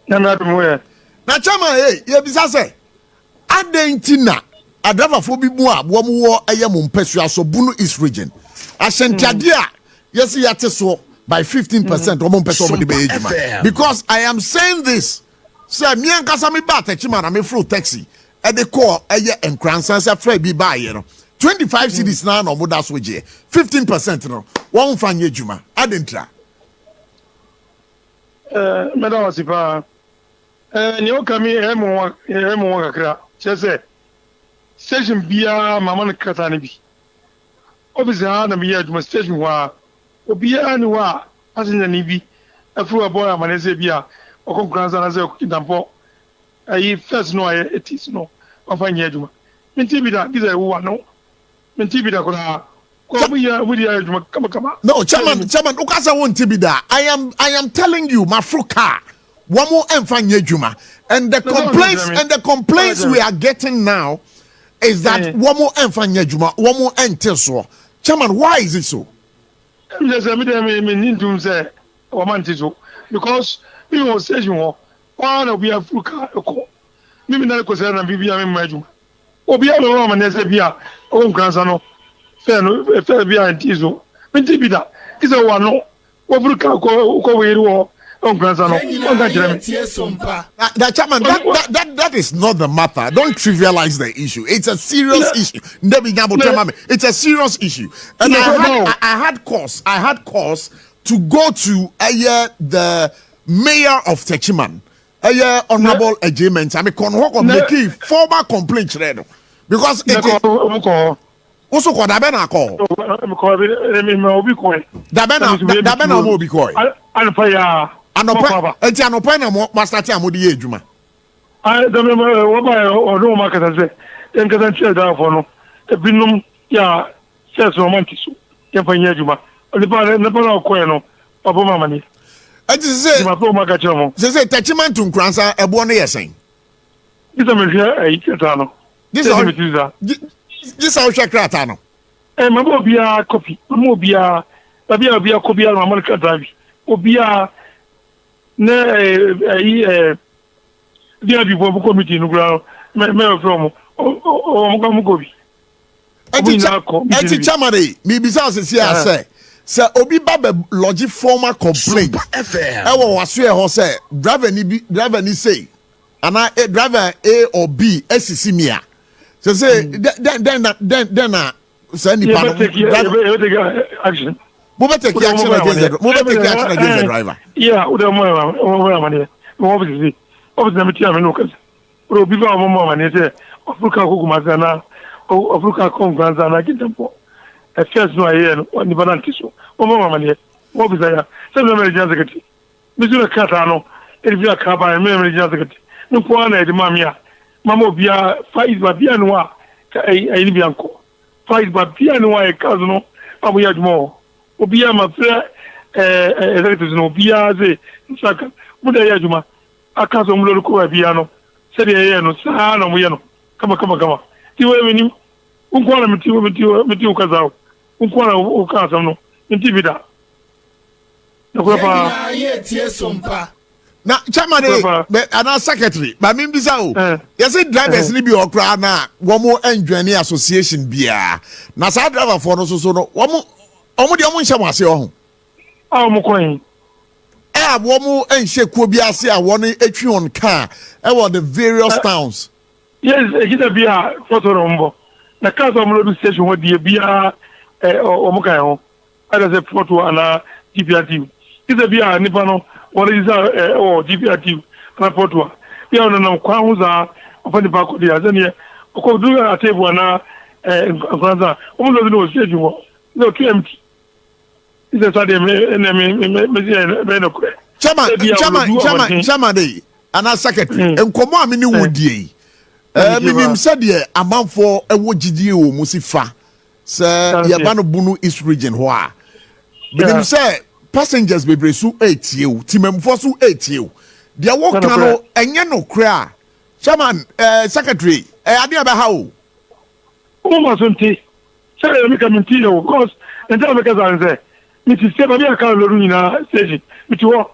M: Na mwe.
C: Na chama ye bisa se. Adentina adava fo bi mu a wo mu wo eye mu mpesua so Bunu East Region. Ashantiade a yes yate so by 15% because I am saying this. Say me and Kasami Batechima and me flew taxi at the core a year and Cransans a free be by 25 cities now no muda switch 15% no one fan ye juma. I didn't try.
M: Madam Wasipa Nyo Kami Emo Kakra Chese Station Bia Maman Katanibi. Obviously, I am here to my station where Obia ni wa passenger ni bi afro boy amanese bia okonkranza na se kidampo ayi first no aye etis no ofanya adwuma menti bi da giza wo no menti bi da kona ko mu ya adwuma kama
C: no chairman ukasa wonti bi da I am telling you mafruka womo emfanya adwuma and the complaints we are getting now is that womo emfanya adwuma womo enteso chairman why is it so?
M: Yes, I mean, to say, because we will say you one of we have maybe not because I'm Bibi. Obia Roman as a beer, own Granzano, fair beer and Tizo. Mentibida is a one no over
C: that is not the matter. Don't trivialize the issue. It's a serious issue. It's a serious issue. And I had cause to go to the mayor of Techiman, Honorable Agreement. I mean, make formal complaint because it is also called Dabena call. Dabena Mobicoi. Anopa enti anopa na mo start amodi ye adwuma.
M: I don't remember what I or no market as then can share down for no. A binum ya says romantic. Yapanya Juma. The part never know Queno, Obama money.
C: I just say, my poor Macachamo. They say, Tachiman to Cransa, a born year saying.
M: This is a Itano. This
C: is our Chakratano.
M: And my mobia copy, Mobia, Babia Cobia, Mamaka Drive, Obia, dear people committee in the ground, Mayor from Mogobi.
C: Eti chamari mi bisa se say say obi ba be lodge formal complaint e wo waso e ho say driver ni say ana driver A or B esisi mia say then say ni pa
M: action
C: mo be take action against the driver.
M: Yeah, we don't money obviously me tia me no cause obi ba mo money say Africa ko kuma sana Africa conference na kitampo e first no aye no ni bananti so o mama mane o bizaya se me meje zakati bizura kata no e bia ka ba me meje zakati no ko na e di mamia mama obia fight ba bia no a ai ni bianko fight ba bia no a e kazo no abu ya dmo obia ma pre zakati no obia ze saka muda ya juma akazo mlo ko bia no se de ye no sa no mo ye no kama tiwe mini unkwana miti ukazao unkwana ukazao no nti bida nakupa
C: ye SOMPA na chairman ana secretary ba mi bisa o yesi drivers ni bi okra na womo enjoy association bia na sa driver for no so no womo de omo nhye mo ase ho
M: mo koyin
C: womo enhye kuo bi ase a won etwi on car the various towns.
M: Yes, kita bia photo rombo. Na kaso mo station wo die bia o mo kan ho. Ada se photo ana GPRT. Kita bia nipa no wo register GPRT na photo. Bia no na kwa hu za ofani ba ko dia zane ko du na table na kwanza. O mo no station wo. No too empty. Ise sa de me no kure.
C: Chama dey ana secretary enkomo amini wodie. Minim said ye amanfo ewo gidie o musifa se yaba no bunu East region ho a minim say passengers bebre su 8 ye o timemfo su 8 ye o dia wo kan no enye no kra chairman secretary ade aba ha o
M: ma sonti say me come nti o cause enta me ka zanze mi ti se ba bi aka lo nyina stage mi ti wo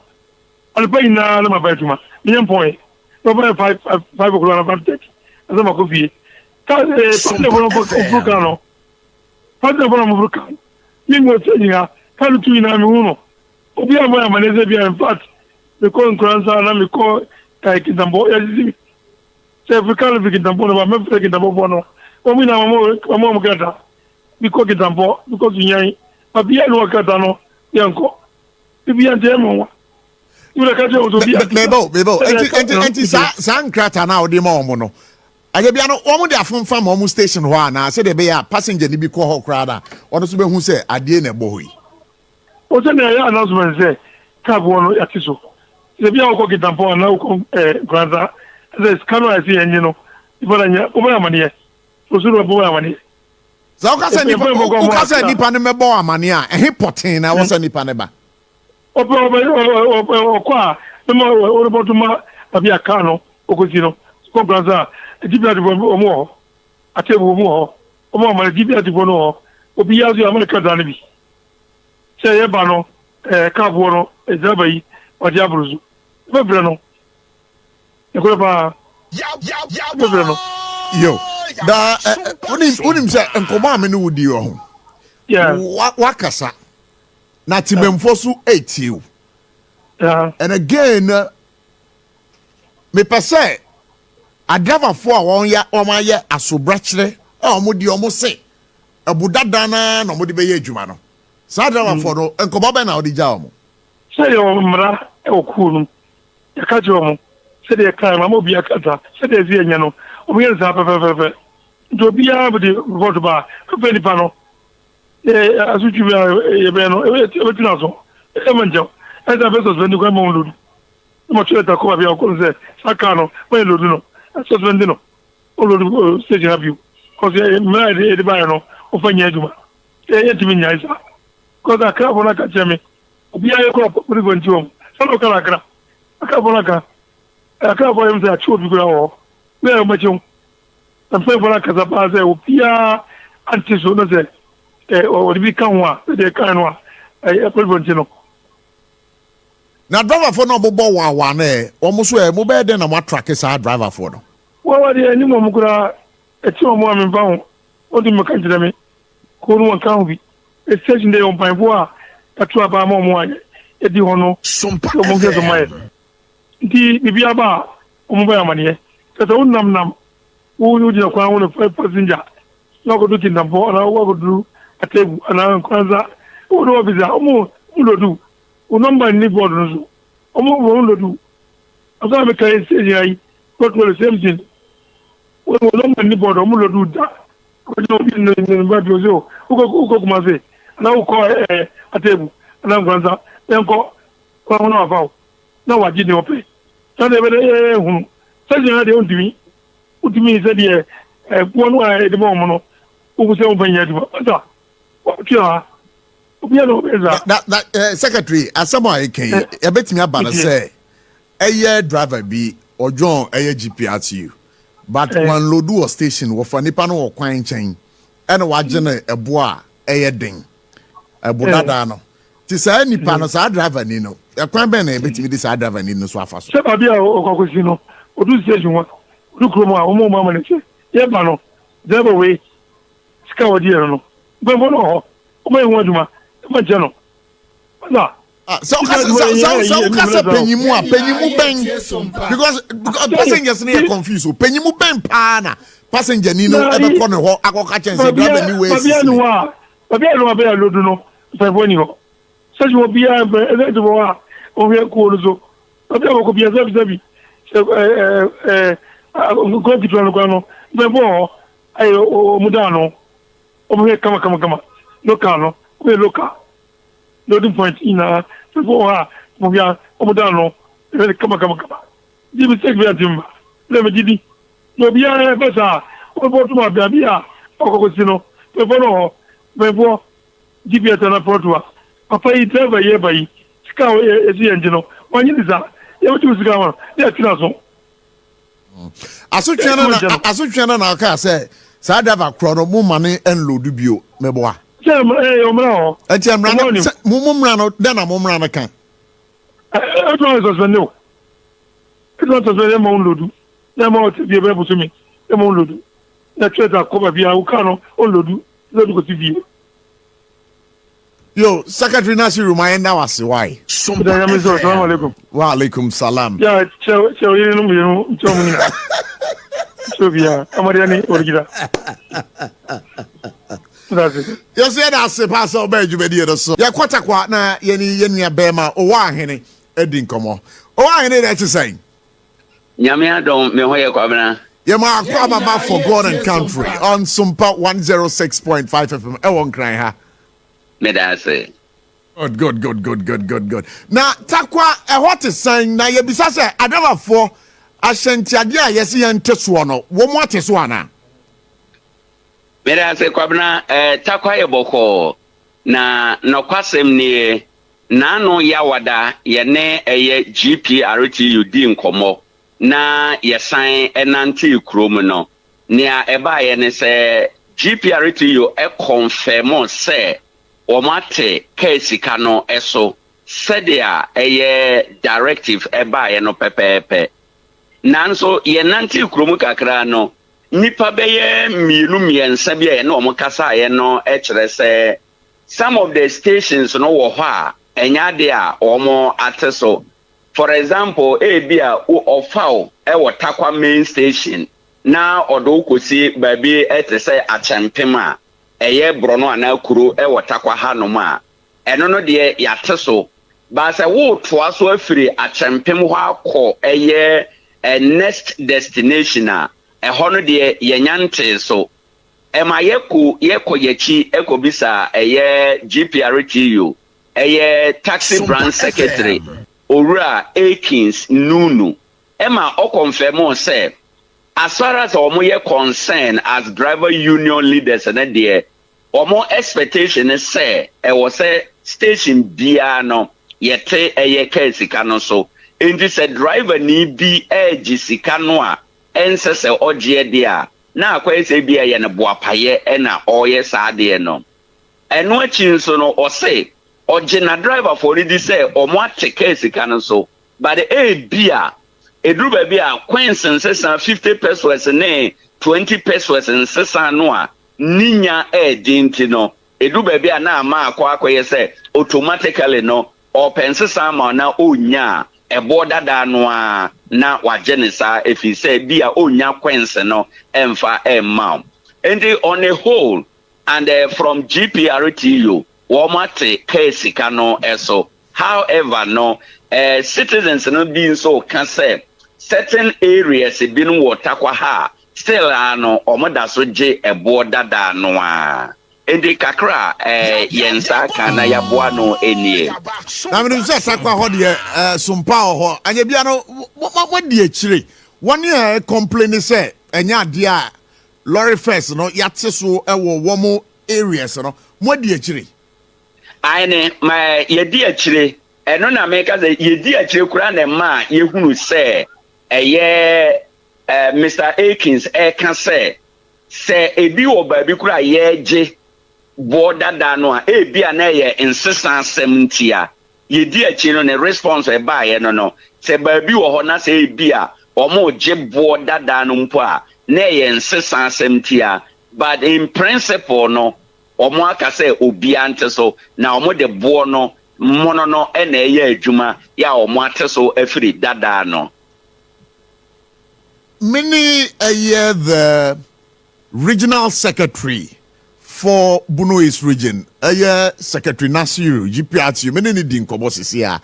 M: alpa ina na mabatuma mi point no by 5 o'clock na take azama ko vie ka pande bono buka no pande bono buka mi mo tenya ka lu tu ina mi uno obi amo ya maneze bia in fact me ko nkranza na me ko kai kitambo ya zizi se afrika lu kitambo no ba me fere kitambo bono o mi na mamo mo kata mi ko kitambo because nyai pa bia no kata no yanko bia ndemo wa ura ka je o to bia
C: bebo enti sa nkrata na odi ma omo no aje bia no omo de afonfa ma omo station ho ana se de be ya passenger ni bi ko ho krada ono so be hu se ade na ebo hoyi
M: o se na ya announcement se ka bo no yatiso se bia ko kitampo na ko kwanza se skano asi enyi no ibara nya o ba amane o so ro bo amane
C: za o ka se nipa ne mebo amane a ehe potin na wo se nipa ne ba
M: o kwa o roboto ma abia kano okozino ko kwanza dibia de omo atebu omo omo ma dibia de bono obi yazu amerika dan bi se ye ba no ka bo no ezabai o dia bruzu be bre no e ko ba be bre no
C: yo da unim se enkomo ame no wudi ho wakasa na timemfo su 8 you and again me pese adava fo a won ya o ma ye asobrachire omo di omo se abudada na no mo de be ye adwuma no sa adava fo no enkomo be na odi ja omo
M: se yo mra e okunu ya ka jo omo se de ka ma mo bi akata se de zi enya no omo ye za pe do bia be de vote ba pe ni pa no asuju be ye be no e tina so e manjo as a vessel when you come on load. Much better come up your say, Sakano, when you do no, suspendino. All station have you. Because you're married, the of a Yajuma. Yet to me, because I can't want to catch me. Be a crop, put it on Jum. Some of Kalaka. I can't want to I can't for him to show people. Where much young. I'm saying for a Casapaze, Pia, Antisona, or the become one, the kind one. I put on Gino.
C: Now, driver for no bobo one, almost where mobile than a what track is our driver for no.
M: Well, what the animal Mukura, a 2 woman bound, what do you make to me? Cool County, a station day on Pine a trap among one, a Diono, SOMPA of mine. The Biaba, Mobile money, that's all nam, who would you crown of a passenger? No good looking number, and I would do a table, and I am who do visa, almost, who do, who number in the borders, almost who do. As I make a say, but the same thing. We will not any border, we do that. We don't in the bad Brazil. Who go Maze, and I will call a table, and I'm going to then call one of our. Now I did not pay. So they were such a day on to me. What to me said, yeah, one way at the moment, who was open yet. What you are?
C: That secretary, as someone can, a bit me about say, a year driver be or John a GPRTU. But one lodu or station were for Nipano or Quine chain, and a wajana a bois, a ding, a bodadano. Tis a Nipanos, I driver Nino, a crime bene, bet me this I driver Nino Swafa.
M: Sabia or Cocosino, or do station one, look Roma, or more mamma, Yabano, the other way, Scour dear, but one or my one, my general.
C: So penny more bang because passengers near confused. Penny more bang pana passenger Nino ever corner ho agriculture and drive anyway.
M: Fabiano Loduno, Fabonio. Such will be a over cool so. Fabiano could be a Zabi. Go to Tranogano, Bebo, Mudano, over here, come, Locano, we look up. Loading point in before Mobia Omodano, come. Give me take me at him. Let me did. No be a better. What about my baby? Ocosino, before give you an approach. Papa, you drive a year by Scout as the engine. One is that you have to go. Yes,
C: as so Jnana now can say, Sadava chrono money and Ludubio, Meboa.
M: Mumrano,
C: then a Mumrana can.
M: I don't know. It's not as well as Moludu. No more to be able to me. The Moludu. The church are covered via Ukano or Ludu. Let go TV.
C: Yo, Secretary Nasi remind now as why.
M: Assalamualaikum.
C: Wa alaikum salam.
M: Yeah, you know, Sofia, Amariani, Orgida.
C: You say that's a pass of Benjamin. So, ya quite a na Yenia Bema, or Wahene, Edin Como. Oh, I need that to say.
N: Yamia don't know where you're coming.
C: Yama, Kwaba for God and country on SOMPA 106.5 FM. I won't cry, ha.
N: Medase.
C: Good. Now, Takwa, what is saying now? You be such a never for Ashantia, yes, and Teswano. What is one?
N: Medase Kwabna, Takwa Yaboko. Na no kwasem ni nano yawada yene eye GPRTU di nkomo na yesan enanti krom no nia eba ye ne se GPRTU confirm se o mate case kano eso sedia eye directive eba ye no pepepe nanso yenanti krom kakra no nipa beye mienu miensa bia ye no omkasa ye no ekere se some of the stations no wo ha enya de a omo ateso. For example, ebia ofao e wo Takwa main station na odo kosi baby etese achempema eye brono ana kuro e wo Takwa hanom a eno no de yateso ba se wo toa so afiri achempem ho akọ eye next destination a hono de yanyante so ema yeko yechi ekobisa eye GPRTU taxi branch secretary Owura Akins Nunu Emma o confirm say as far as omo concerned as driver union leaders and there omo expectation is say was a station bia no yete ka sika no so enti say driver ni bi edge sika no a ense se ogye dia na akwa ese bia ye ne boapaye na oye saade no eno achi nso no o say ogye na driver for ready say omo ateke sika no so but bia edru ba bia Quincy sesa 50 pesos ne 20 pesos sesa no a ninya dinti no edru ba bia na ama akwa say automatically no open sesa ma na onya ebo dada no a na wajenisa efi say bia onya Quincy no emfa emma and on a whole and from GPRTU womate case kano eso however no citizens no being so can say certain areas been water kwa ha still ano omoda so je ebo dada no a ende kakra yensa kana ya boa no enie
C: na me say takwa ho de SOMPA ho anya bia no wodi akire woni complain say enya ade a lorry first no yate so ewo womo areas no modi akire
N: ane ma yedi akire eno na me ka say yedi akire kura na ma yehunu say Mr. Akins can say ebi wo ba bi kura yeje border da no a bia na ye insistant 70 a yedi akire no ne response e ba ye no se ba bi wo ho na say bia omo je border da no mpo a na ye insistant 70 a but in principle no omo aka say obi ante so na omo de bo no mono no na ye adwuma ya omo ate so afiri dada no
C: many a year the regional secretary for Bono East region a year secretary Nasiru GPRTU many need in Kobosisia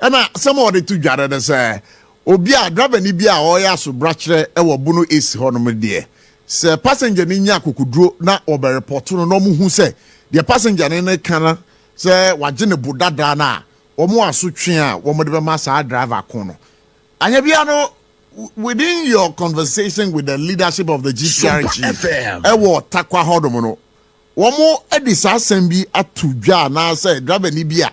C: and some of the two jara say obia driver ni bia oya so brachere e wo Bono East honom de se passenger ni nya kokudro na obe report no no mu hu se the passenger ne kana se waje ne bodada na omo asotwe a wo mo de be ma sa driver kono anya bia no within your conversation with the leadership of the GPRG ewo takwa hodom no womo edisa asem atudwa na say driver ni bia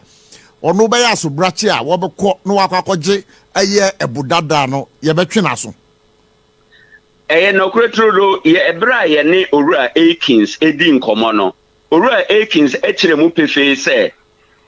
C: ono be ya so brache a wo be ko no akwakoje eye ebudada no ye betwe na so
N: no kretro ye ebra ye ne Owura Akins edi nkomo no Owura Akins ekire mu pefe say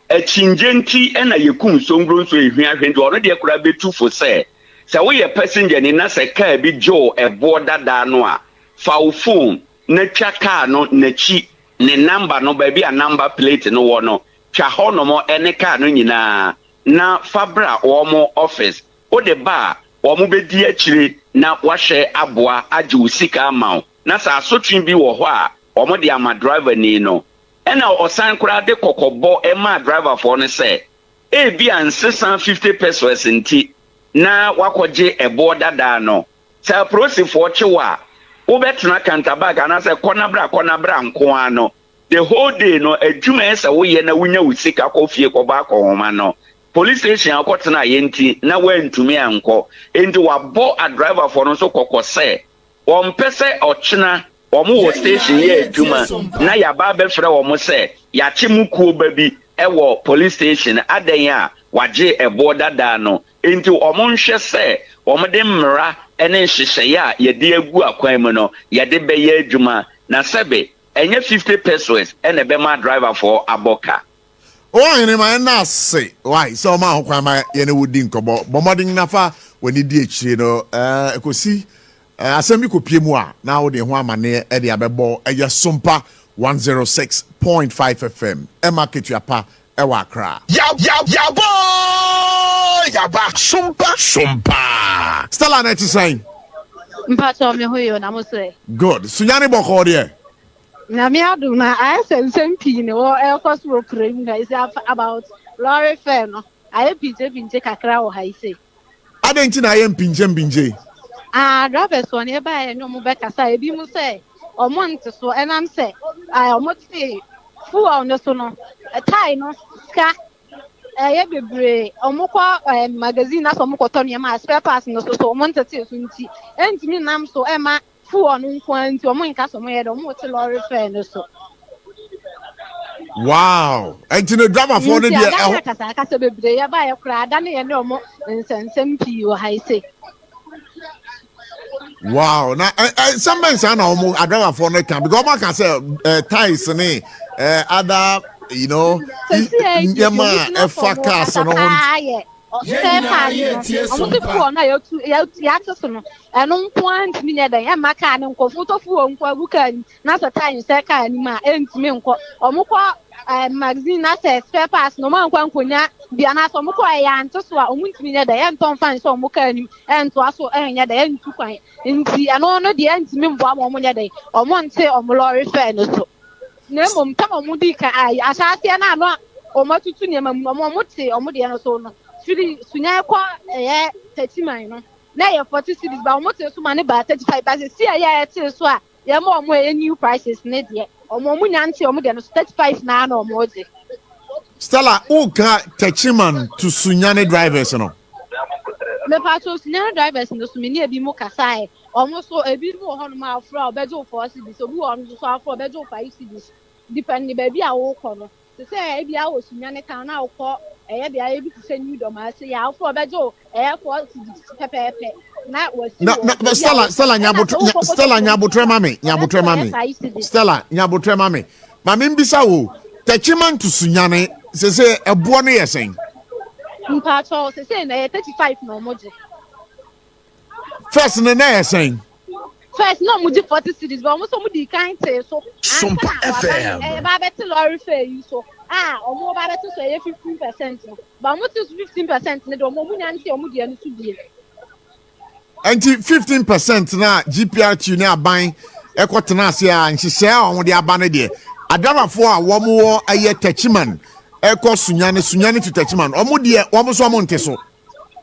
N: echinjenti na yekum songro so ehwiahwenti ono de kura betu fo say se we ye passenger ni na se car bi jo ebo dada no a fa wo phone na twa car no na chi ne number no ba bi a number plate no wo no twa ho no mo ene car no nyina na fabra wo mo office o de ba wo mo be di akire na wahwe aboa age usika amaw na sa asotwin bi wo ho a wo mo de ama driver ni no ena osan kura de kokobo e ma driver for no say e bi an 650 pesos nti na wakoje ebo dada no sa prosi for chewa wo betena kantabag na say konabra nko ano the whole day no adwuma esa wo ye na wunya usika kofie ko ba ko homa no police station akotena yenti na wantumi anko enti wabo a driver for no so kokose won pese ochina omo wo station ye adwuma na ya ba be frɛ wo se ya chimukuo ba bi ewo police station adan a waje ebo dada no enti omo nhwe se omo de mmra ene nhyehyɛ a ye de agu akwan mu no ye de be ye adwuma na sebe enye 50 pesos ene be ma driver for aboka
C: o ene ma na say why so ma hokwa ma ye ne wodi nkobo bomodin nafa wani di akire no ekosi asemi kopie mu a na wo de ho amane e de abebo eye SOMPA 106.5 FM e market yapa e wa Accra ya boy ya ba SOMPA Stella net sign
O: mpacho me hoyo na mo say
C: good sunyani boko de
O: na me adu na I send pi ne wo e cost ro cream guys about lorry fare no I pinje kakra wo ha ise
C: adenti na I pinje
O: drivers one e ba e no mo be kasa e bi mu say o mo nte so enam say o mo ti fuel no so no tie no ska bebre omukwa magazine na so omukwoto ne ma spare parts no so omontete so nti entimi nam so e ma fu onu nkwa nti omonka so moye do mo ti lorry fare no so.
C: Wow, and the drama for the
O: dia kasa bebre ya ba ya kura ada ne ye ne omo nsensem pi wo ha ise.
C: Wow, now some men say na omo drama for no can because man can say ties ne other yama efaka so no
O: magazine na say spare parts no man kwan konya bia na so mko ya nto so a omuntimi ne da ye nton fan so mko anim ento aso enya da ye ntu kwan nti ano no de ntimi mbo am omo nya da omo nte omo lorry fare no so na mom tam omo di ka ai asase na ano omo tutu ne mam omo te omo de no so no firi sunya kwa ye 30 man no na ye 40 cities ba omo te so ma ne ba 35 ba se ya te so a ye mo omo ye new prices ne de omo nyanti omo de no 35 na na omo de
C: Stella uka techiman to Sunyane drivers no
O: me pa to Sunyane drivers no so me ni ebi mo kasai omo so ebi mo ho no ma afro obejo 4 cities obi wo no so afro obejo 5 cities depend ba bi a wo ko no se say ebi a wo Sunyane kan na wo ko eye bia ebi ti se new Doma se ya afro obejo 4 cities pepepe na
C: Stella nyabotre mame Stella nyabotre mame mame mbisa wo techiman to Sunyane se ebo no yesen
O: mpa cho se na 35 no moje
C: first na yesen
O: first no moje 40 cities but almost mo di kind say so
B: SOMPA FM
O: ba beti lorry fare you so omo ba beti so 15% no but almost 15% ne do omo nyanti omo di anu so die
C: anti 15% na GPRT ne aban ekotena ase a nhihye a omo de aba ne de adarafo a womo aye techiman eko sunyane to techiman omo de womo so omo nte so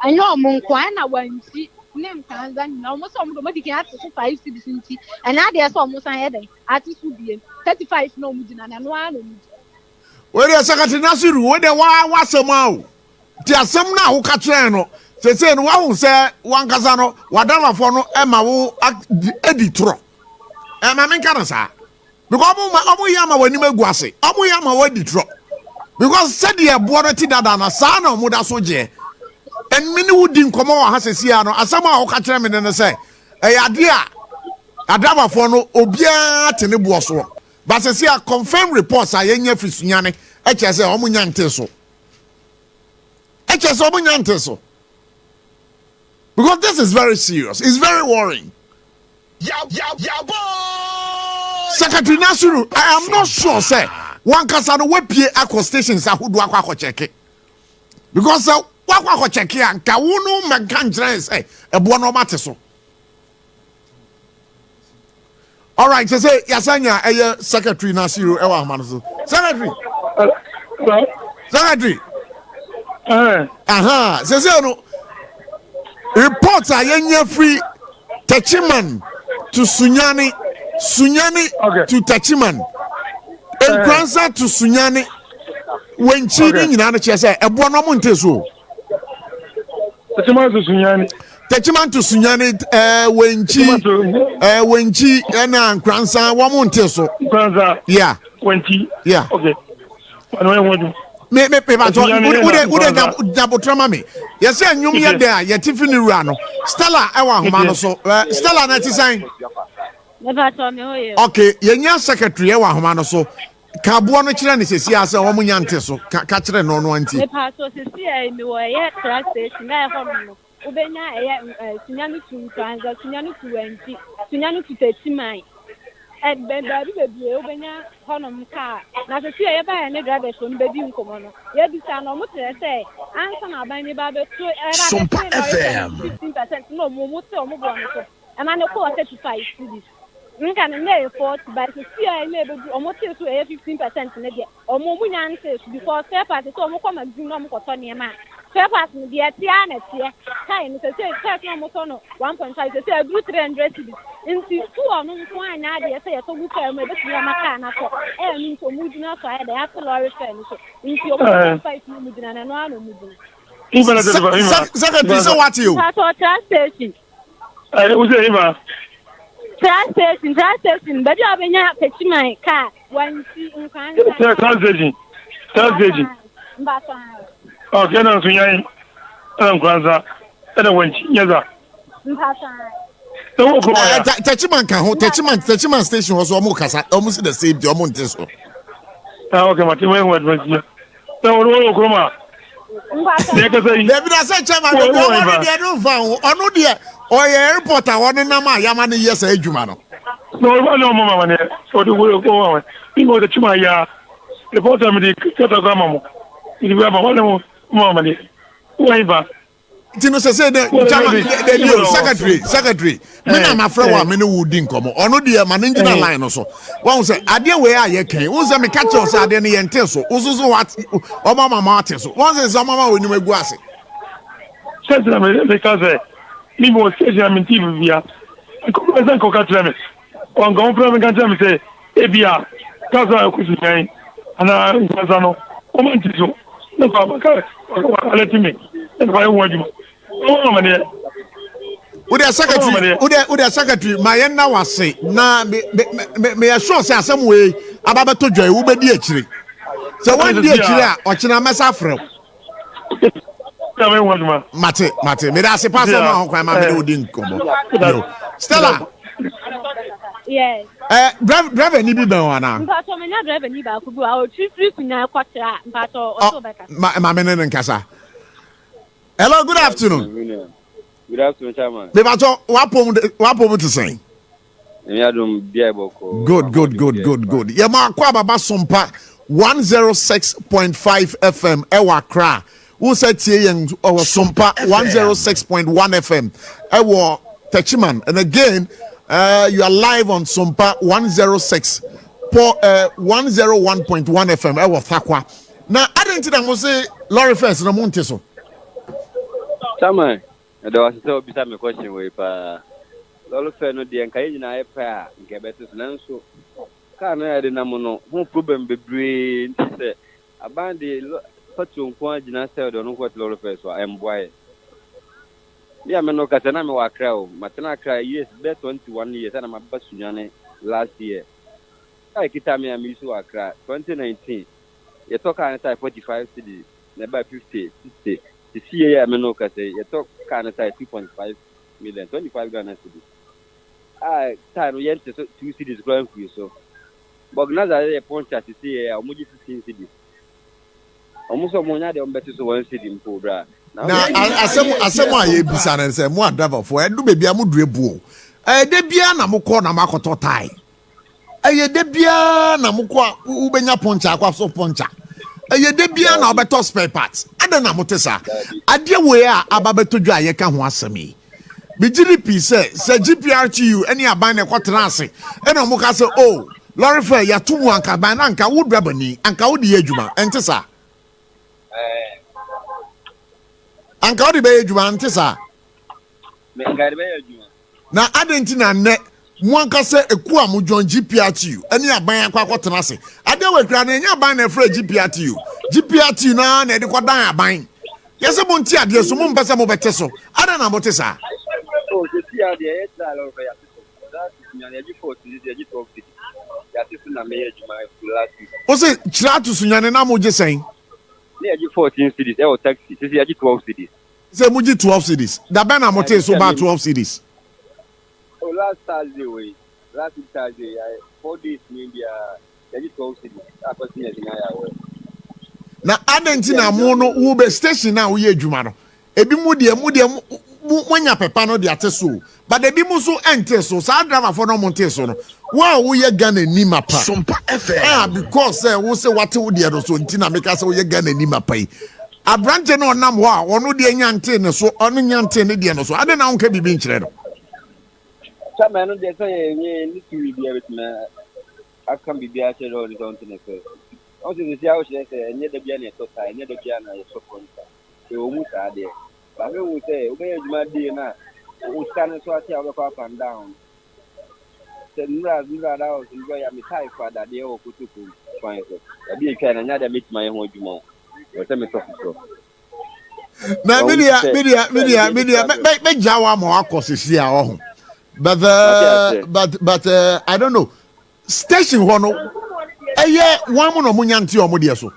O: anyo omo nkwa na wanti nem kanza na omo so omo do madi kan ati so 5 cities nti ana de so omo san heden ati so biem 35 na omo di na no ano mu
C: we dey secretary Nasiru we dey wa sema o ti asem na wo ka kire no se no wa hu se wankasa no wadarafo no e ma wo editro ma men kan sa because omo yama wani maguase omo yama wadi tro because said ye bodo ti dada na sa na omo da so je en mini wudi nkomo wa hasesi ya no asama a wo ka kire me ne se ade a adabafo no obia tene bo so but se a confirm reports a yenya fi Sunyane e che se omo nyante so because this is very serious, it's very worrying. Secretary Nasiru, I am not sure, say, one kasa no wepie akwa stations ahudu akwa check it. Because wakwa check here and kawuno mekanjre say ebo no mate so. All right, so say yasanya Secretary Nasiru ewa amano. Secretary. Secretary. Say no reports are yenya free Techiman to Sunyane to Techiman. Nkransa to Sunyane when cheating in ana chese ebo no monte so. Techiman to Sunyane when chi na Nkransa wo monte so. Yeah. Yeah.
M: Okay.
C: Me ba to ude jabotrama me. Yes anyum ye there ye tifini wura no. Stella ewa homa no so. Stella na ti san. Okay, yenya secretary ewa homa no so. Ka bo no kire ne sesi ase wo munya nte so. Ka kire no no anti.
O: Me pa so sesi mi wo ye class station na e ho no. Ubenya Sunyane to Transa, Sunyane to Wenti, Sunyane to Techiman. And then baby ubenya honum car. Na se see eba ne driver from baby nkomo no. Ye bi sa no mo tere say ansa na ban ni ba be to
B: SOMPA FM
O: 15% no mo te o mo bo no so. E ma ne ko 35 cities. Nka ne 40 but se see e na be o mo te so 15% ne de. O mo mu nyanse because fair party so o mo ko magazine no mo ko to ne ma. Pepas no dia tia na tia. Kai no say no moto no 1.5 say do 300 cedis. Nti two no nko anya de say to gu kai me be maka na so. No so mu dina so ya de ya lorry fare no so. Nti o 1.5 no mu dina na no ano mu dina.
C: Secretary, so what you?
O: Transportation.
M: Who's the Ima?
O: Transportation. But you have a picture my car. One see in
M: Transportation. Oh, can I see you? Kwanza. Yes,
C: Techiman station was almost the same to almost.
M: Okay, my team went with you. So,
C: David, I said, Chairman, I don't found on the airport. I want to know my Yamani, yes, Jumano.
M: No, Mamma, for the will go on. You know the Chumaya, the bottom of the Catagamo. You have one moment. Waiver.
C: Tino said, Secretary, my friend, many would dink come on the managing line or so. One said, I dear where I came. Who's a catcher, I didn't enter so. Who's what? Oh, Mamma Martin. Once is some mamma when you were guessing.
M: Because Nimo says I'm in TV. I couldn't go catch them. On going from the say, Ebia, Casa, Kusin, and I was on Omantiso. No, I'll let me. And why would you?
C: With the secretary, my end now was say, na me assure say some way about to joy, who be the actually. So one day, or China Massafro. Mate, me that's a pastor now, my didn't come. Stella.
O: Yes.
C: Driver ni bi ben wana.
O: Mpato me na driver ni ba ku bi a o free kunya kwatra mpato o so beka.
C: Ma me ne nkasa. Hello, good afternoon.
P: Good afternoon, Chairman.
C: Bebato, wapom to say. Good. Yama kwa baba SOMPA 106.5 FM ewa kra. Who said tie our SOMPA 106.1 FM ewa Techiman. And again, you are live on SOMPA 101.1 FM ewa Fakwa. Now, I didn't think I must say Lorry first no Monteso.
P: Chairman, there was still beside my question with Lolo Feno, the Enkai in a pair, in Quebetus Nanso. Can't I didn't know who problem be brain? A band the Patu Point Jnana said, don't know what Lolo Fes were, and why. Yeah, Mano Catanama were crowd, Matana cry, yes, bet 21 years, and I'm a bus Jnana last year. I keep me a miss who 2019. You talk on 45 cities, never 50, 60. The CA, I know, say you talk kind of 2.5 million, 25 Ghana cities. I time we enter 2 cities growing for you, so. But now that I point at the CA, I'm 15 cities. Almost a money on better so 1 city in Cobra.
C: Now, I said, why you be son and say, more driver for I do baby, I'm drebu. Debiana Muko Namakoto tie. Debiana Muko Ubenya Poncha, Quaso Poncha. Debia na obeto spare parts adana motesa ade we a ababeto dwa ye ka ho asemi bigiripi say GPRTU any aban na kwotena ase ena mo ka say oh lorry fare ya tumu anka ban na anka wo drabani anka wo de adwuma entesa anka wo de be adwuma entesa
P: me anka de be adwuma
C: na adentina ne Mwanka se eku amu John GPRTU eni aban akwa kwotena ase ade we kra na enya aban na fra GPRTU na na de kwadan aban yese mo nti ade so mo mpese mo bete so ada na mote sa
P: oh je ti ade e tla lo ya so that nya na ji 40 ji 12 ya ti na me ejuma last
C: o se kira to sunyane na mo je sen
P: na ji 14 cities e o taxi se ya ji 12 cities
C: se mo ji 12 cities da ben na mote so ba 12 cities.
P: Oh, last Thursday, 4 days in India, they just 12 cities.
C: Na Argentina mono ube station na uye juma no. Ebi mu de mwanya pepa no de ateso. But ebi mu so ente so sa driver for no monte so no. Wa uye Ghana ni mapa.
B: SOMPA FM.
C: Because we say what we de so ntina make us uye Ghana ni mapa yi. Abrante no nam ho a ono de nyante ne so ono nyante ne de no so. Ade na wonka bibi nkyere no.
P: Chairman, no, they say you need to be able to. I can be able to do it on the next. Also, the house, I say, near the piano, near the piano, so almost there. But we will say, okay, my dear, we stand so at the up and down. The Nura house in where I'm a type father, they all put to find it. I be can another meet my own more. What am I talking to?
C: Na media me jawa mo akosisi a ohun. But I don't know. Station hono eye wan mo no munyanti o mo de so.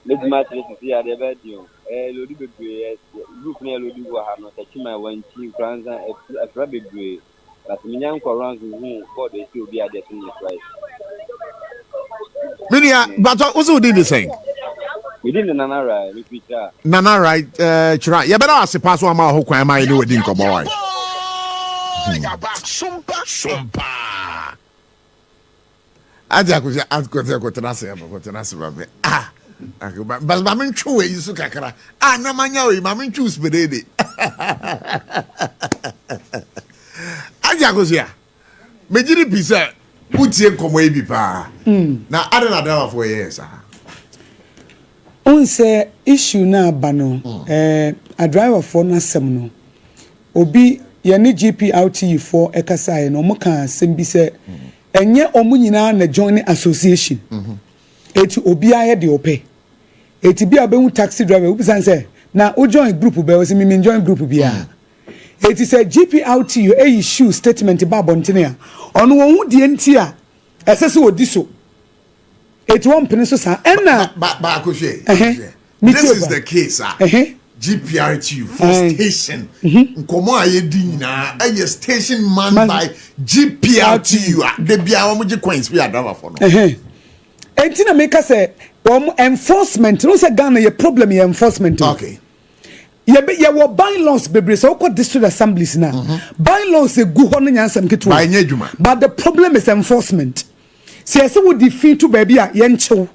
P: Let's match this see at the video. Lodi bebre group na lodi go ha no tachi my one team France a bebre. But minyan ko round who God dey see obi at the finish right.
C: Media but also did the same.
P: We didn't Nana right, repeat that.
C: Nana right chira. You better ask pass one ma ho kwan ma ile wedi nkomo wai. Sompa. Aja ko tenase ba. Ah. But ma men twu yi su kakra. Ah na manya we ma men twu spedede. Aja ko sia. Mejiri bisa utie nkomo e bi pa. Na ada na dawa for years ah.
G: Unse issue na bano a driver for na sem no obi ye ne GPRT for ekasa no mo kan sem bi se enye omu nyina na join association eti obi aye de ope eti bi abehu taxi driver obi san say na o join group be o se mi join group bia eti say GPRT you issue statement ba bontene a ono wo hu de nti a esese odi so it won't pencil sa ena
C: ba this is the case GPRT for station nkomo ayedi nyina a station man by GPRT the bia wo je coins we adava for no
G: enti na make say enforcement no say Ghana ye problem ye enforcement
C: okay
G: ye wo bylaws bebre so ko district assemblies na bylaws e gu ho no nyansam ketu
C: by nyadwuma
G: but the problem is enforcement. Siasa wo defeat to baby a yenchew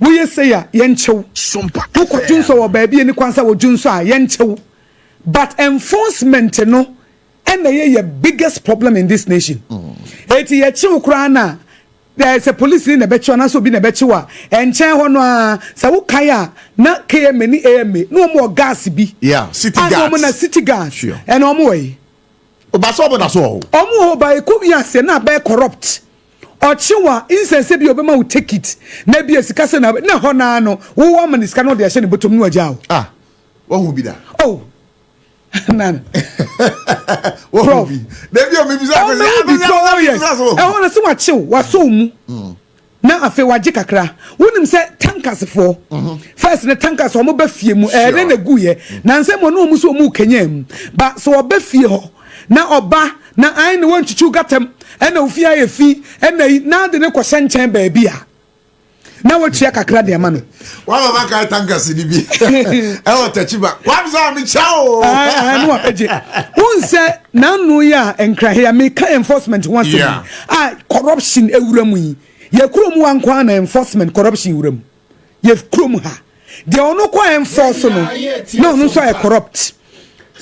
G: wo yese ya yenchew wo kwadunso wo baby ni kwansa wo junso a yenchew but enforcement no and the biggest problem in this nation eti ye chew kra na there is a police in the becho na so bi na becho a enchen ho no a sa wo kai a na KM ni AM no mo gas bi
C: city gas
G: no na city gas and o mo we
C: obaso oboda so
G: o mo ba e ko wi ase na ba corrupt Ochiwa insense bi obema will take it na bi esika se na ho na no wo wa manisika no de ahye ne botom no agya
C: wo hu bi da
G: nan
C: wo hu bi da bi o mi bi za ko
G: e ho na se wa chiw wa so mu na afi wa ji kakra wonim se tankers for first the tankers o mo ba fie mu e na guye na nse mo no mu so mu kenya mu ba so oba fie ho na oba na ai ne won chuchu gatam ena ofia ye fi ena na de ne kwose nchen ba bia na wotua kakra de ma no
C: wa mama ka tankers ni bi e wo tachiba wa bisa mi chao
G: no apeje unse na nu ya enkra here me ka enforcement once corruption ewuramu yi ye krom wan kwa na enforcement corruption ewuramu ye krom ha de ono kwa enforce no no so corrupt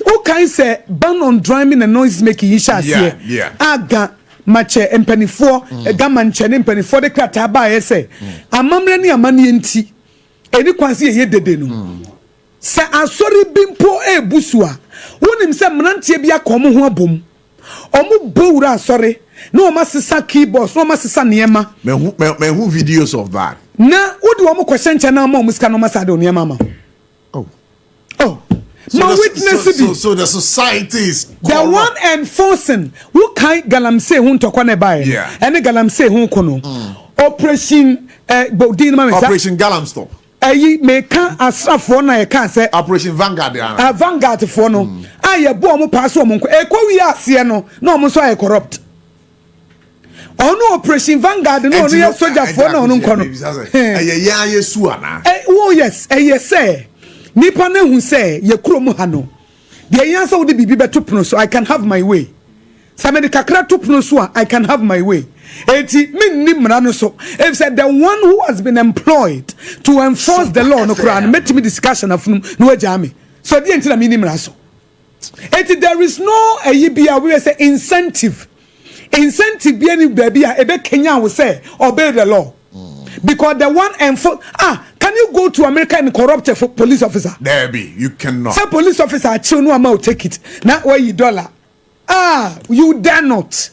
G: who can say ban on driving and noise making issues here aga mache empanifo gamanche ne empanifo de krata ba ye say amamre ne amane enti eni kwanse ye dede no se asori bimpo ebusua wonim se mrantie bia kom ho abom omu bowura asori na o masesa keyboards na o masesa niema
C: mehu videos of that
G: na wodi o mo kweshenche na ma o musika no masade o niema ma
C: So the society is
G: the one enforcing who can't galamse who to kwane buy and galamse who kono operation
C: operation galamstop
G: meka asrafo na ye kan say
C: operation vanguard
G: vanguard for no aye bo mo pass o mo ko wi ase no na o mo so aye corrupt ono operation vanguard no no ye soldier for no no kono
C: ye su ana
G: oh yes say nipa na hu say ye krom ha no de yansa wo de bibi beto pno so I can have my way samedi kakra to pno so I can have my way eti minni mra no so if said the one who has been employed to enforce the law no kran met me discussion afum no agya me so de enti na minni mra so eti there is no ayibia we say incentive bi any baby a ebe Kenya wo say obey the law because the one can you go to America and corrupt a police officer?
C: There be, you cannot.
G: Say police officer, chill no amount take it. Now where you $1. You dare not.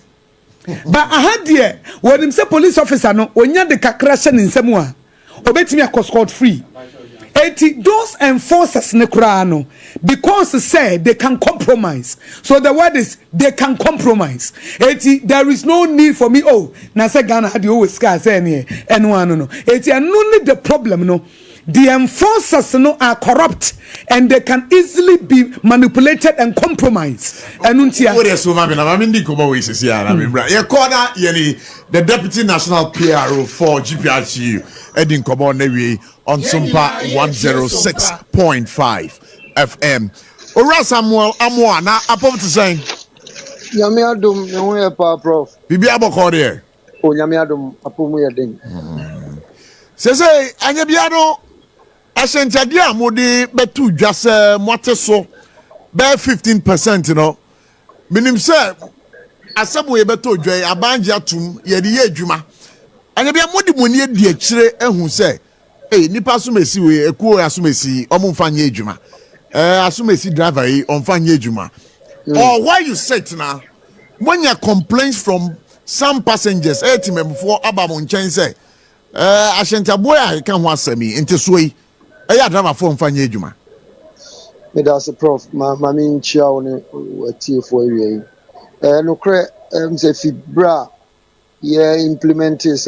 G: But I had there when him say police officer no onya de kakrashe in semua. Obetimi akoscot free. Those enforcers no because say they can compromise. So the word is they can compromise. There is no need for me. Na say Ghana had you always say anyone no. Only the problem no. The enforcers no are corrupt and they can easily be manipulated and compromised.
C: The Deputy National PRO for GPRTU Edin Kobo on SOMPA 106.5 FM. Ora Samuel Amwa na apop to say
Q: Nyame adom me ho pa prof.
C: Bibi aboko there.
Q: Nyame adom apomu ye den.
C: Say anya bia no asentade amode betu dwase mote so be 15% no. Minim say asabo ye beto dwai abanje atum ye de ye adwuma anya bia modi moni edi akire ehun say nipa asumesi we ekuo asumesi omumfanye adwuma asumesi driver yi omfanye adwuma or why you sit now when you complaints from some passengers timemfo abamo nchen say ahyentabo ya kan ho asami ente so yi driver for omfanye adwuma
Q: Me that's a prof ma min chia woni atiefo awie no kre say fibra implement is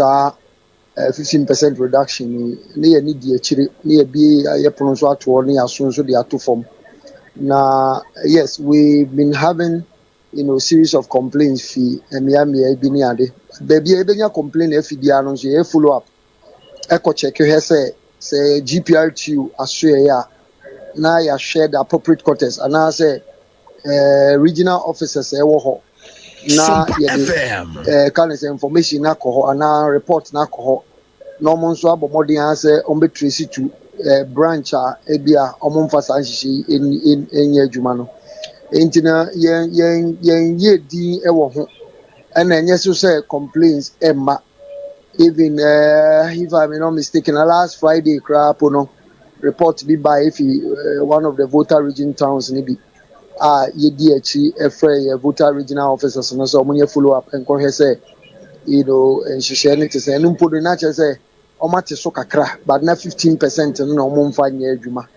Q: 15% reduction ni need the chiri ni bi ya pronso ato ni asunso de ato form na yes we've been having series of complaints fi emiamia bi ni ade baby e benya complain fi dia no so follow up echo check you say GPRTU asoe ya na ya share the appropriate quarters and I say regional officers wo ho na kind of information na ko and report na ko no mo nso abomodin ase on be trace to branch e bia omomfa sanhyehe enye adwuma no entina yen ye din e wo ho and enye so say complaints emma even if I'm not mistaken last Friday crap no report be by if one of the voter region towns maybe yedi echi efre voter regional officers no so omunye follow up and ko say nhyehyɛ ne te sɛ no mpo do na kyerɛ sɛ ɔmate so kakra but na 15% no na ɔmomfa nyɛ adwuma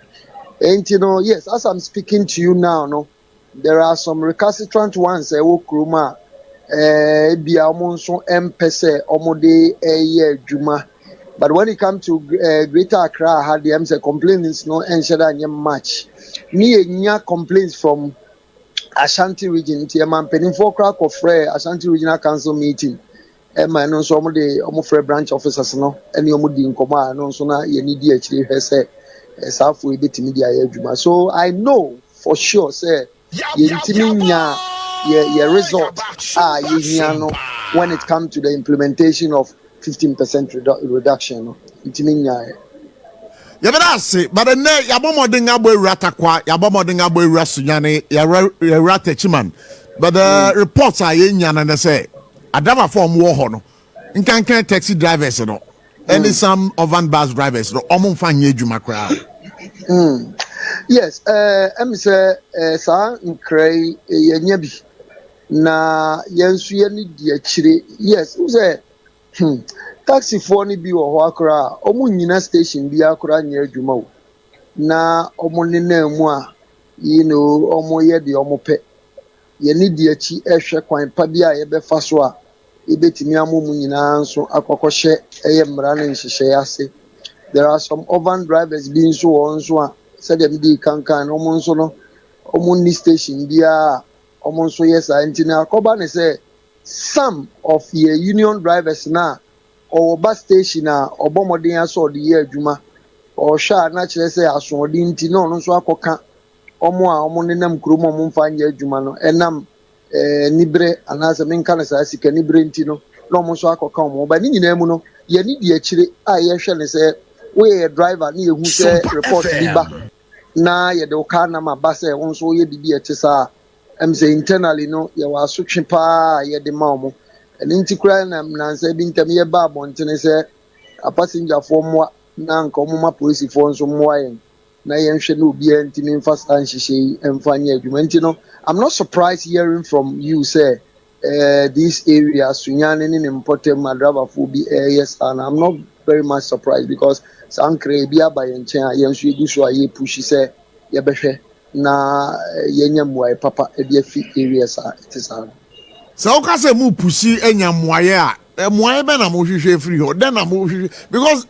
Q: enti no yes as I'm speaking to you now no there are some recalcitrant ones ɛwɔ kurom a bia ɔmo nso ɛmpɛ sɛ ɔmode ɛyɛ adwuma but when it comes to Greater Accra had the say complaints no enhyɛ da nyɛ much ni enya complaints from Ashanti region nti ɛma mpanimfoɔ kora kɔfrɛ Ashanti Regional Council meeting ɛma no nso ɔmo de ɔmo frɛ branch officers no ɛne ɔmo di nkɔmɔ a no nso na yɛ ni di akyire hwɛ sɛ saafo ebetimi di ayɛ adwuma so I know for sure say yɛntimi nya yɛ result yɛhia no when it comes to the implementation of 15% reduction no yɛntimi nya
C: yabara se but ne yabomoden abo ewura takwa yabomoden abo ewura sunyane ewura techiman but the reports are yenya na say adama form wo ho no nkankan taxi drivers no and some van bus drivers no omumfa nya adwuma kra
Q: yes em say sa nkrai yenya bi na yensu ye ni di akire yes we say taxi for ni bi wo ho akra omu nyina station bi akra nya adwuma wo na omu ne na mu a omu ye de omu pe ye ni di achi ehwe kwan pa bi a ye be fa so a ebetimi amomu nyina nso akokɔhye eye mra na nhyehyɛ ase there are some urban drivers bi nso won so a said them di kankan omu nso no omu ni station bi a omu nso yes antina akoba ne say some of your union drivers na or bus station obomodin aso de ye adwuma or sha na kire say asodin nti no no so akoka omo a omo nenam krom omo mfa nya adwuma no enam nibre anase menka na sa sika nibre nti no no omo so akoka omo ba ni nyina mu no ye ni di akire a ye hwe ne say we driver na ehu say report bi ba na ye de oka na ma ba say won so ye bibi e tisa em say internally no ye wa so twe pa ye de ma omo and inti kura na say bi ntam ye ba abontene say a passenger for more na nka ọmụma polisifoɔ nso mmoa yɛn na yɛnhwɛ na obiara ntumi mfa saa nhyehyɛ yi mfa nyɛ adwuma nti no I'm not surprised hearing from you say this area Sunyane ne mpɔtam adrabafoɔ bi yes and I'm not very much surprised because sankre bi aba yɛn nkyɛn a yɛn nso yɛgu so a yɛpushi sɛ yɛbɛhwɛ na yɛnya mmuaeɛ papa de afi areas a ɛte saa no
C: sɛ woka sɛ mu pushi anya mmuaeɛ a mmuaeɛ bɛ na mohwehwɛ firi hɔ dɛn na mohwehwɛ because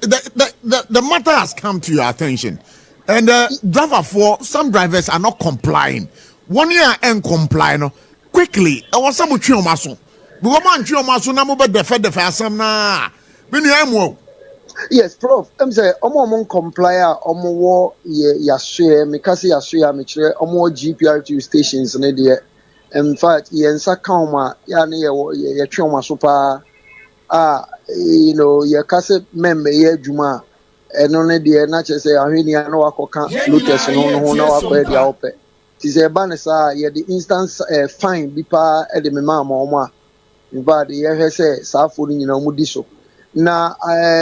C: the matter has come to your attention and driver for some drivers are not complying one year and comply no quickly ɛwɔ sɛ motwe ɔma so because mantwe ɔma so na mobɛdɛfɛdɛfɛ asɛm na menu ɛmo
Q: yes prof say omo comply a omo wo yasoe mekase yasoe a mekire omo wo GPRTU stations ne de in fact yensa kan ma ya ne ye twe omo so pa you know ye kase membe ye adwuma eno ne de na che say ahweni na wakoka lotus no ho na wakọ de awopɛ ti say ba ne sa ye the instance fine bi pa e de mema ma omo a in fact ye hwɛ sɛ saafo ni nyina omo di so na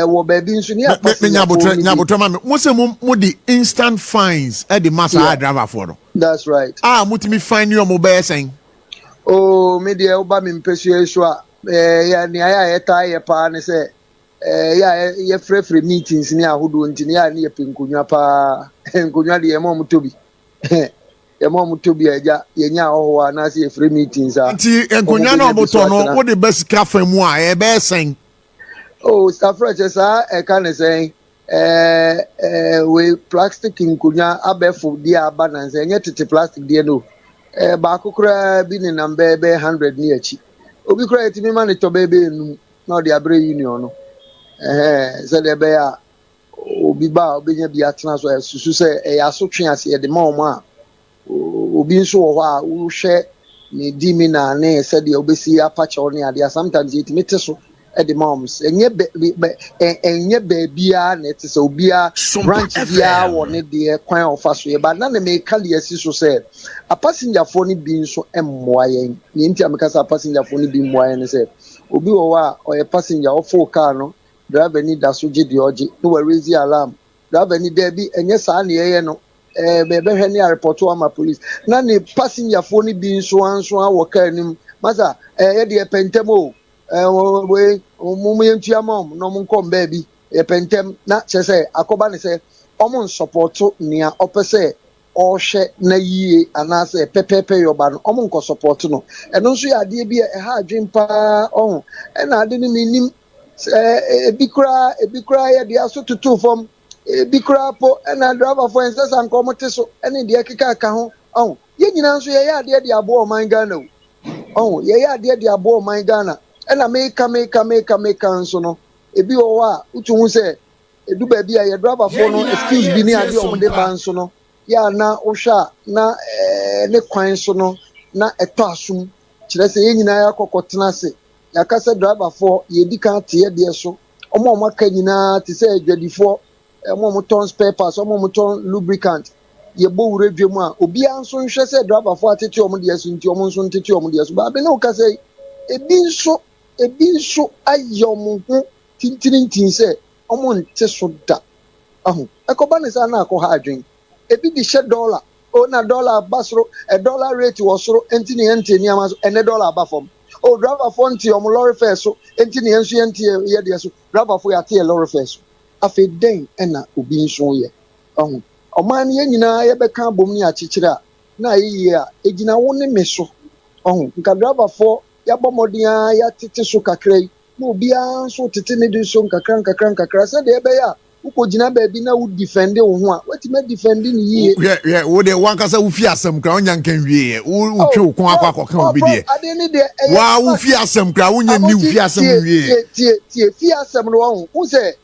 Q: wo baby nso ni
C: nyabotra ma mo se mo di instant fines e di massa driver for no
Q: that's right
C: mutimi fine you mo be sen
Q: me de oba me mpesua so a ya ni aya eta ye pa ne se ya ye free meetings ni ahodo ntini ya ni ye penkonwa pa nkonwa de ye mo tobi ye mo tobi aja ye nya ho na se ye free meetings a
C: nti nkonwa na oboto no wo de basika famu a e be sen
Q: Stafreche sa can say we plastic in kunya abefo dia aba na nse nye tete plastic dia no ba kokora bi ni number be 100 ni achi obi kora etimi ma ne to be enu na de abre union no se de be ya obi ba obenya bi atena so susu se ya so twe ase de ma omo a obi nso wo a wo hwe ni di mi na ne se de obesi apache oni ade sometimes etimi te so the moms enye baby na it is obia branch bia won de kwan ofaso ye ba na me kali asi so say a passenger for ni bi nso emmoa yen ni ntia me kasa passenger for ni bi mmoa yen say obi wo wa o passenger o full car no driver ni da so gidi oji no we raise alarm driver ni there bi enye saa na ye no be hwe ni report to ama police na ni passenger for ni bi nso anso a wo car nim masa ye de pentemo we yentua mom no monkom baby e pentem na chese akoba ne se omon support nia opese o hwe na yie anase pepepe yoba no omon ko support no eno nso ya ade bi e ha adwempa on e na ade ni minim ebikura ya dia so tutu fom ebikura po e na driver for instance an ko mote so ene dia kika ka ho on ye nyina nso ye ya ade dia bo o man Ghana on ye ya ade dia bo o man Ghana ena meka nso no ebi wo wa utu hu se edu ba bi a ye driver for no excuse bi ni ade o de ban so no ya na ohwa na ne kwan so no na eto asum kire se ye nyina ya kokotena se ya ka se driver for ye di kan te ye de so omo ka nyina te se adwadifo omo ton spare parts omo ton lubricant ye bo wure dwemu a obi anso nhwe se driver for atete omo de so nti omo nso ntete omo de so ba be na o ka se ebi nso ayomo ho tintintin se omo nte so da ahu ekoba ne sa na akọ ha adwen ebi di she dollar o na dollar basro dollar rate wo soro enti ne enti ni ama so ene dollar ba fom o driver for nti omo lorry fare so enti ne enso enti ye de so driver for ya te lorry fare so afi den ena obi nso ye ahu oman ye nyina ye beka bom ni achichire a na yiye a egina wo ne me so ahu nka driver for ya bomodia ya tete so kakrai mo bia so tete ne de so nkakra se de ebe ya uko gina ba bi na wo defend wo ho a wati me defend ni yiye
C: wo de wan kasa wo fi asem kra onya nkan wie wo twe kon akwa kan obi de wa wo fi asem kra wonya ni wo fi asem wie
Q: tie fi asem no wo se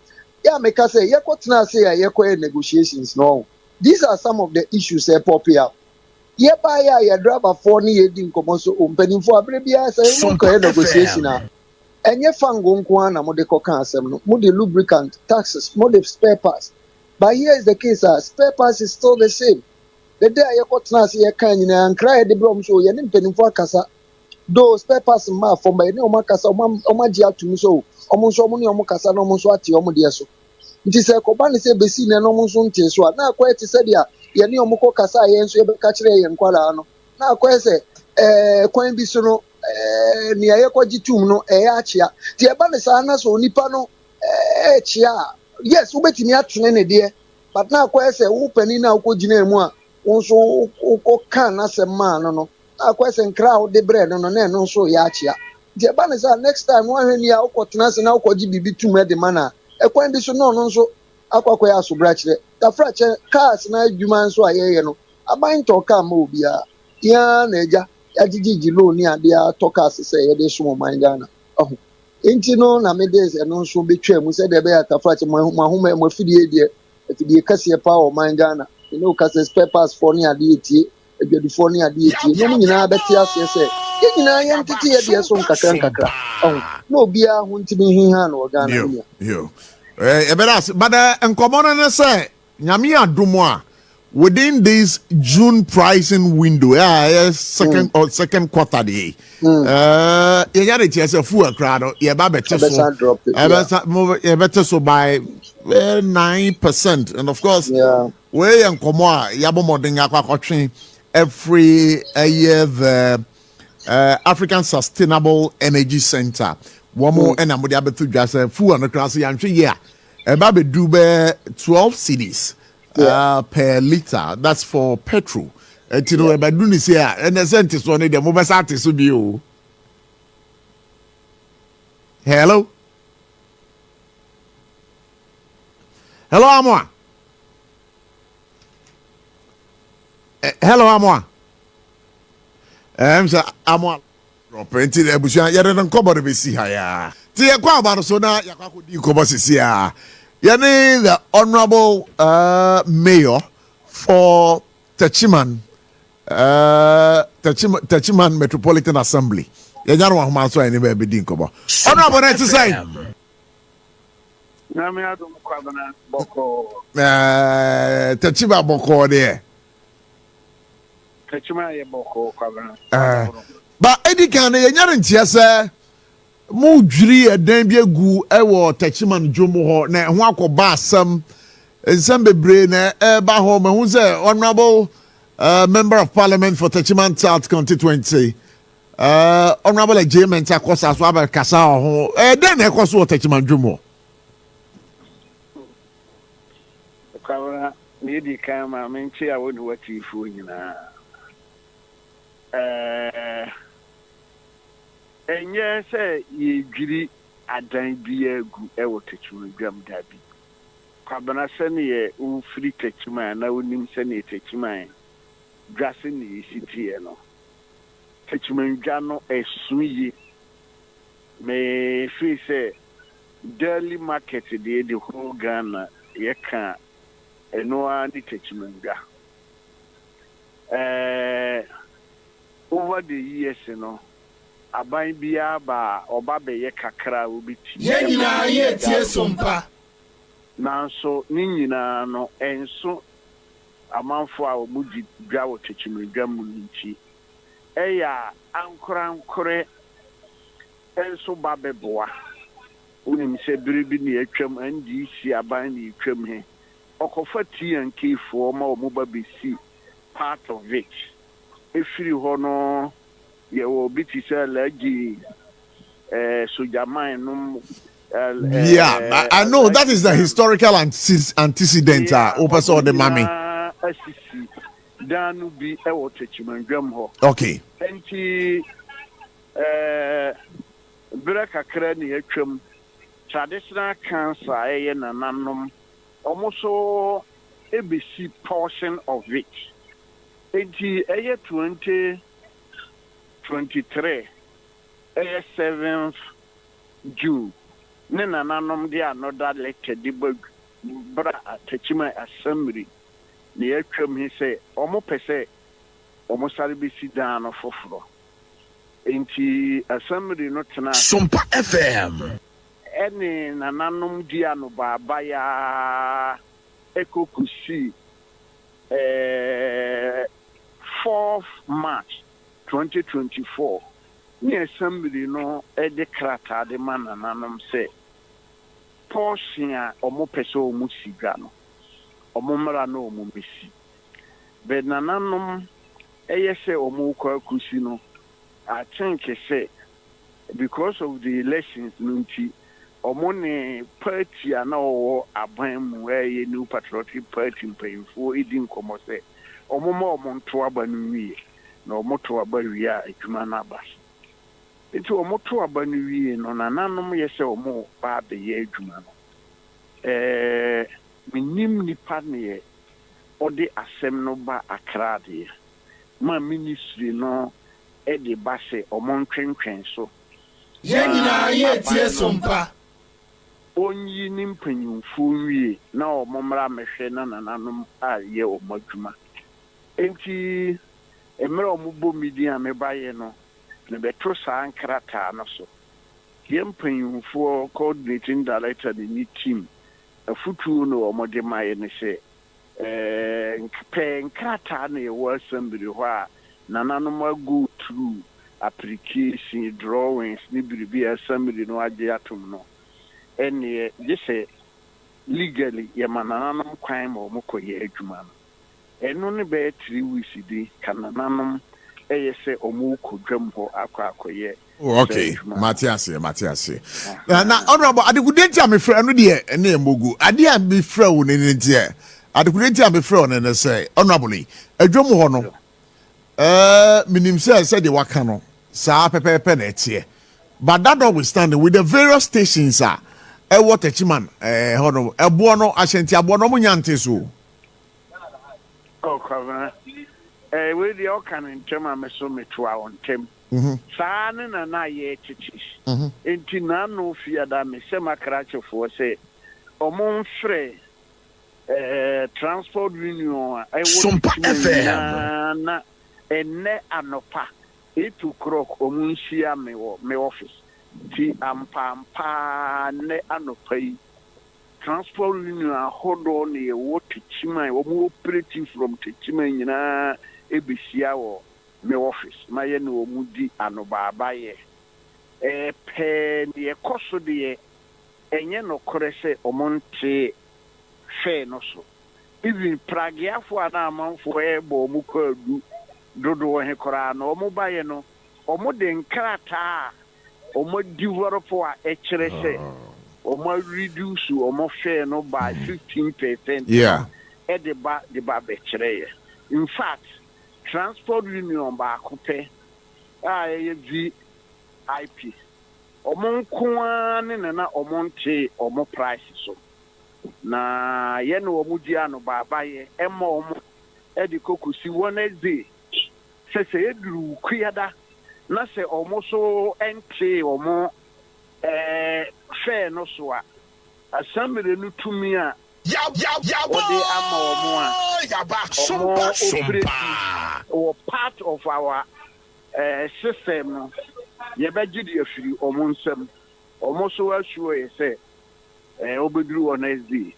Q: ya me ka se ye ko tena se ya ye ko negotiations no these are some of the issues that pop up ye ba ya driver for ni ye di nkomo so ompanimfo abre bia say mo ko negotiation a enye fango nko na mo de ko kan asem no mo de lubricant taxes mo de spare parts but here is the case spare parts is still the same the day ye ko tena se ye kan nyina ankra ye de brom so ye ne mpanimfo akasa do spare parts ma for me ne o makasa o ma ji atumi so ɔmo nso ɔmo ne ɔmo kasa na ɔmo nso ate ɔmo deɛ so nti sɛ kɔba ne sɛ besi na ɔmo nso nte so a na akɔyɛ te sɛ deɛ yɛne ɔmo kɔ kasa a yɛn nso yɛbɛka kyerɛ yɛn nkwadaa no na akɔyɛ sɛ kwan bi so no nea yɛkɔgye tum no ɛyɛ akyea nti ɛba ne saa na sɛ onipa no ɛɛkyea a yes wobɛtumi atene ne deɛ but na akɔyɛ sɛ wo panin na wokɔgyina mu a wo nso wokɔka n'asɛm maa no no na akɔyɛ sɛ nkra a wode brɛ no no na ɛno nso yɛ akyea nti ɛba ne saa next time woahwɛ ni a wokɔtena ase na wokɔgye biribi tum de ma no a ɛkwan bi so na ɔno nso akɔyɛ asobrakyerɛ tafrakyɛ cars na adwuma nso a yɛyɛ no aban tɔ kaa ma obiara yɛa na agya yɛagyegyegye loan ne adeɛ atɔ cars sɛ yɛde som ɔman ghana ɔho nti no na mede ɛno nso bɛtwa mu sɛdeɛ ɛbɛyɛ tafrakyɛ mahoma mafidie deɛ afidie kɛseɛ paa wɔ ɔman ghana ɛne woka sɛ spare parts foɔ ne adeɛ tie adwadifoɔ ne adeɛ tie na ɔmo nyinaa bɛte aseɛ sɛ yɛn nyinaa yɛntete yɛdeɛ so nkakra nkakra ɔho na obiara ho ntimi hiha no wɔ ghana no nua
C: but nkɔmɔ no sɛ nyame adom a within this June pricing window second quarter de yɛnya de tiɛ sɛ fuel kra no yɛba bɛte so yɛbɛte so by 9% and of course wei yɛ nkɔmɔ a yɛabɔ mmɔden akɔtwe every year the African Sustainable Energy Center wɔn ɛna mo de abɛto dwa sɛ fuel no kra so yɛantwe yɛ a ɛba bɛdu bɛ 12 cedis per liter. That's for petrol. You know, but do this here, and the sentence on it, the mobile artist will be you. Hello? Hello, Amwa. Hello, Amwa. Sir, Amwa. Plenty the bush, you don't come out of the sea. Tia Kwaba, so now you could come here. Yani the honorable mayor for Techiman Metropolitan Assembly. Yanyaro wa humanso anywhere be din kobo. Honorable na to say.
R: Na me adom kwabana boko.
C: Techiba boko there.
R: Techima ye boko kwabana.
C: But edi kan yanyaro ntia say mu dwiri edan bi egu ewo Techiman dwomo ho na ho akoba asam ensam bebre na eba ho me hu say honorable member of parliament for Techiman South constituency honorable agreement akosa so aba kasa ho den na ekoso Techiman dwomo
R: kwabana me di kan ma me nchi a woni watifu nyina enye sɛ yɛdwiri adan bi agu ɛwɔ Techiman dwam dabi kwabena sɛneɛ wofiri Techiman na wonim sɛneɛ Techiman dwa se ne yɛsitiɛ no Techiman dwa no ɛso ye mefiri sɛ daily market deɛ de ho Ghana yɛka ɛno a ne Techiman dwa over the years no aban bia ba oba beye kakra obiti
B: ye nyina ye tie sompa
R: nanso ni nyina no enso amanfo a omuji dwa wo Techiman dwa mu nti eya ankore enso ba beboa unim se biribi ne atwam andi si aban ne atwam he okofa TNK fo ma omuba besi part of it efiri ho no ye will be to say legi Sujaman
C: yeah, I know that is the historical antecedent open the mammy.
R: Danu be a Techiman drum ho.
C: Okay.
R: Enti Breka Crani Etrum traditional cancer nanum almost so ABC portion of it. Enti 2023 7th June ne nananom de another lecture de bra Techiman assembly ne atwam he say omo pese omo sare be sit down foforo enti assembly no tena
B: SOMPA FM
R: ene nananom di ano baba ya ekokusi 4th March 2024 ne assembly no de krataa de ma nananom sɛ portion a ɔmo pɛ sɛ ɔmo si dwa no ɔmo mmara na ɔmo mesi bɛ nananom ɛyɛ sɛ ɔmo kɔ akusi no I think say because of the elections nunti ɔmo ne party a na ɔwɔ aban mu ɛyɛ New Patriotic Party mpanyinfoɔ edi nkɔmɔ sɛ ɔmo ma ɔmo nto aba no wie na ɔmo to aba wie a adwuma no aba nti ɔmo to aba no wie no nananom yɛ sɛ ɔmo ba abɛyɛ adwuma no menim nipa ne yɛ ɔde asɛm no ba Accra deɛ ma ministry no ɛde ba sɛ ɔmo ntwentwɛn so
B: yɛn nyinaa yɛtie SOMPA
R: onyi ne mpanyinfoɔ wie na ɔmo mmara mehwɛ na nananom a yɛ ɔmo adwuma enti mmerɛ ɔmo bɔ meeting a mebayɛ no ne bɛto saa nkrataa no so yɛ mpanyinfoɔ coordinating director ne ne team afutuo no ɔmo de mayɛ ne sɛ pɛ nkrataa na yɛwɔ assembly hɔ a nananom go through application drawings ne biribi assembly no agye atom no ɛne gye sɛ legally yɛma nananom kwan ma ɔmo kɔyɛ adwuma no ɛno ne bɛyɛ 3 weeks di ka nananom ɛyɛ sɛ ɔmo kɔ dwam hɔ akɔyɛ
C: okay Matias na honorable adekudenti a mefrɛ no deɛ ɛne ɛmogu ade a mefrɛ wo ne ne deɛ adekudenti a mefrɛ wo ne ne sɛ honorable adwam hɔ no minim sɛ de waka no saa pɛpɛpɛ na ɛteɛ but that notwithstanding with the various stations a ɛwɔ Techiman hɔ no ɛboɔ no ahyɛnti aboɔ no ɔmo nya nte so
R: kwabena we di ɔka ne ntɛm a meso meto a ɔntɛm saa ne na yɛ kyekyi enti na no fiada me sɛ makrakyɛfoɔ sɛ ɔmo mfrɛ transport union a ɛwɔ
B: SOMPA FM
R: na ene anopa 8 o'clock omunshia me office ti ampa ne anopa yi transport union ahodo ne wo Techiman wo operating from Techiman nyina ebisia wo me office ma ye ne wo mudi anobaaba ye pe ne ekoso de enye no kore se omonte fe no so even pragiafo ana amanfo ebo mu kwadu dodo he kora na omo baye no omo de nkrata omo develop a ekere se omo reduce omo share no by 15%.
C: Yeah.
R: E de ba be kere. In fact, transport union ba kope a VIP omo nko ne na omo nte omo price so na ye no omo di ano ba baye e ma omo e de kokusi Wednesday sɛ eduru kuyada na sɛ ɔmo so ente ɔmo fɛ no so a assembly no tumi a ɔde ama ɔmo a SOMPA or part of our system no yɛbɛgye de afiri ɔmo nsam ɔmo so assure sɛ obeduru Wednesday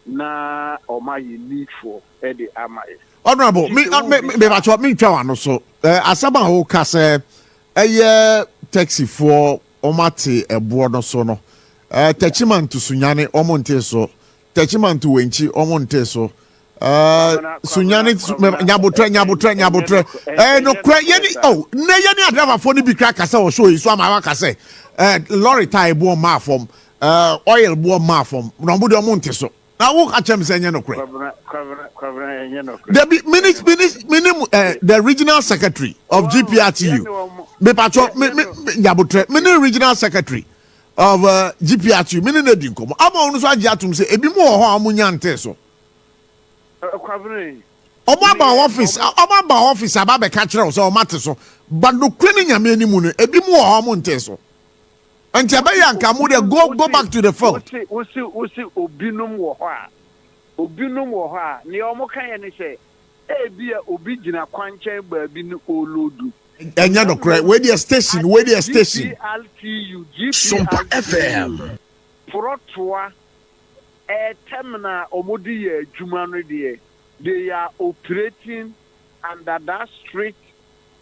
R: na ɔmo ayɛ needful ɛde ama yɛ
C: honorable me twa no so asaba ho ka sɛ ɛyɛ taxi for omate ɛboɔ no so no Techiman to Sunyane omonte so Techiman to Wenchi omonte so Sunyane nyabotre no kra yeni ne yeni adava for ni bi kra kasa o so iso ama ka say lorry tie bo ma from oil bo ma from no mo de omonte so na wo ka chem se nye no kra the regional secretary of GPRTU me patcho me nyabotre me regional secretary of GPRTU me ne di nkomo ama onu so agi atum se ebi mu ho amunya nte so Oba office aba be ka kire so o mate so but no kwani nyame animu no ebi mu ho amunte so enti aba ya nka mu de go back to the phone
R: wosi obinum wo ho a ne omo kan ye ne se ebi a obi gina kwanchen ba bi ne olodu
C: enya no kra we the station
B: SOMPA FM
R: protoa terminal omodi ye adwuma no de they are operating under that strict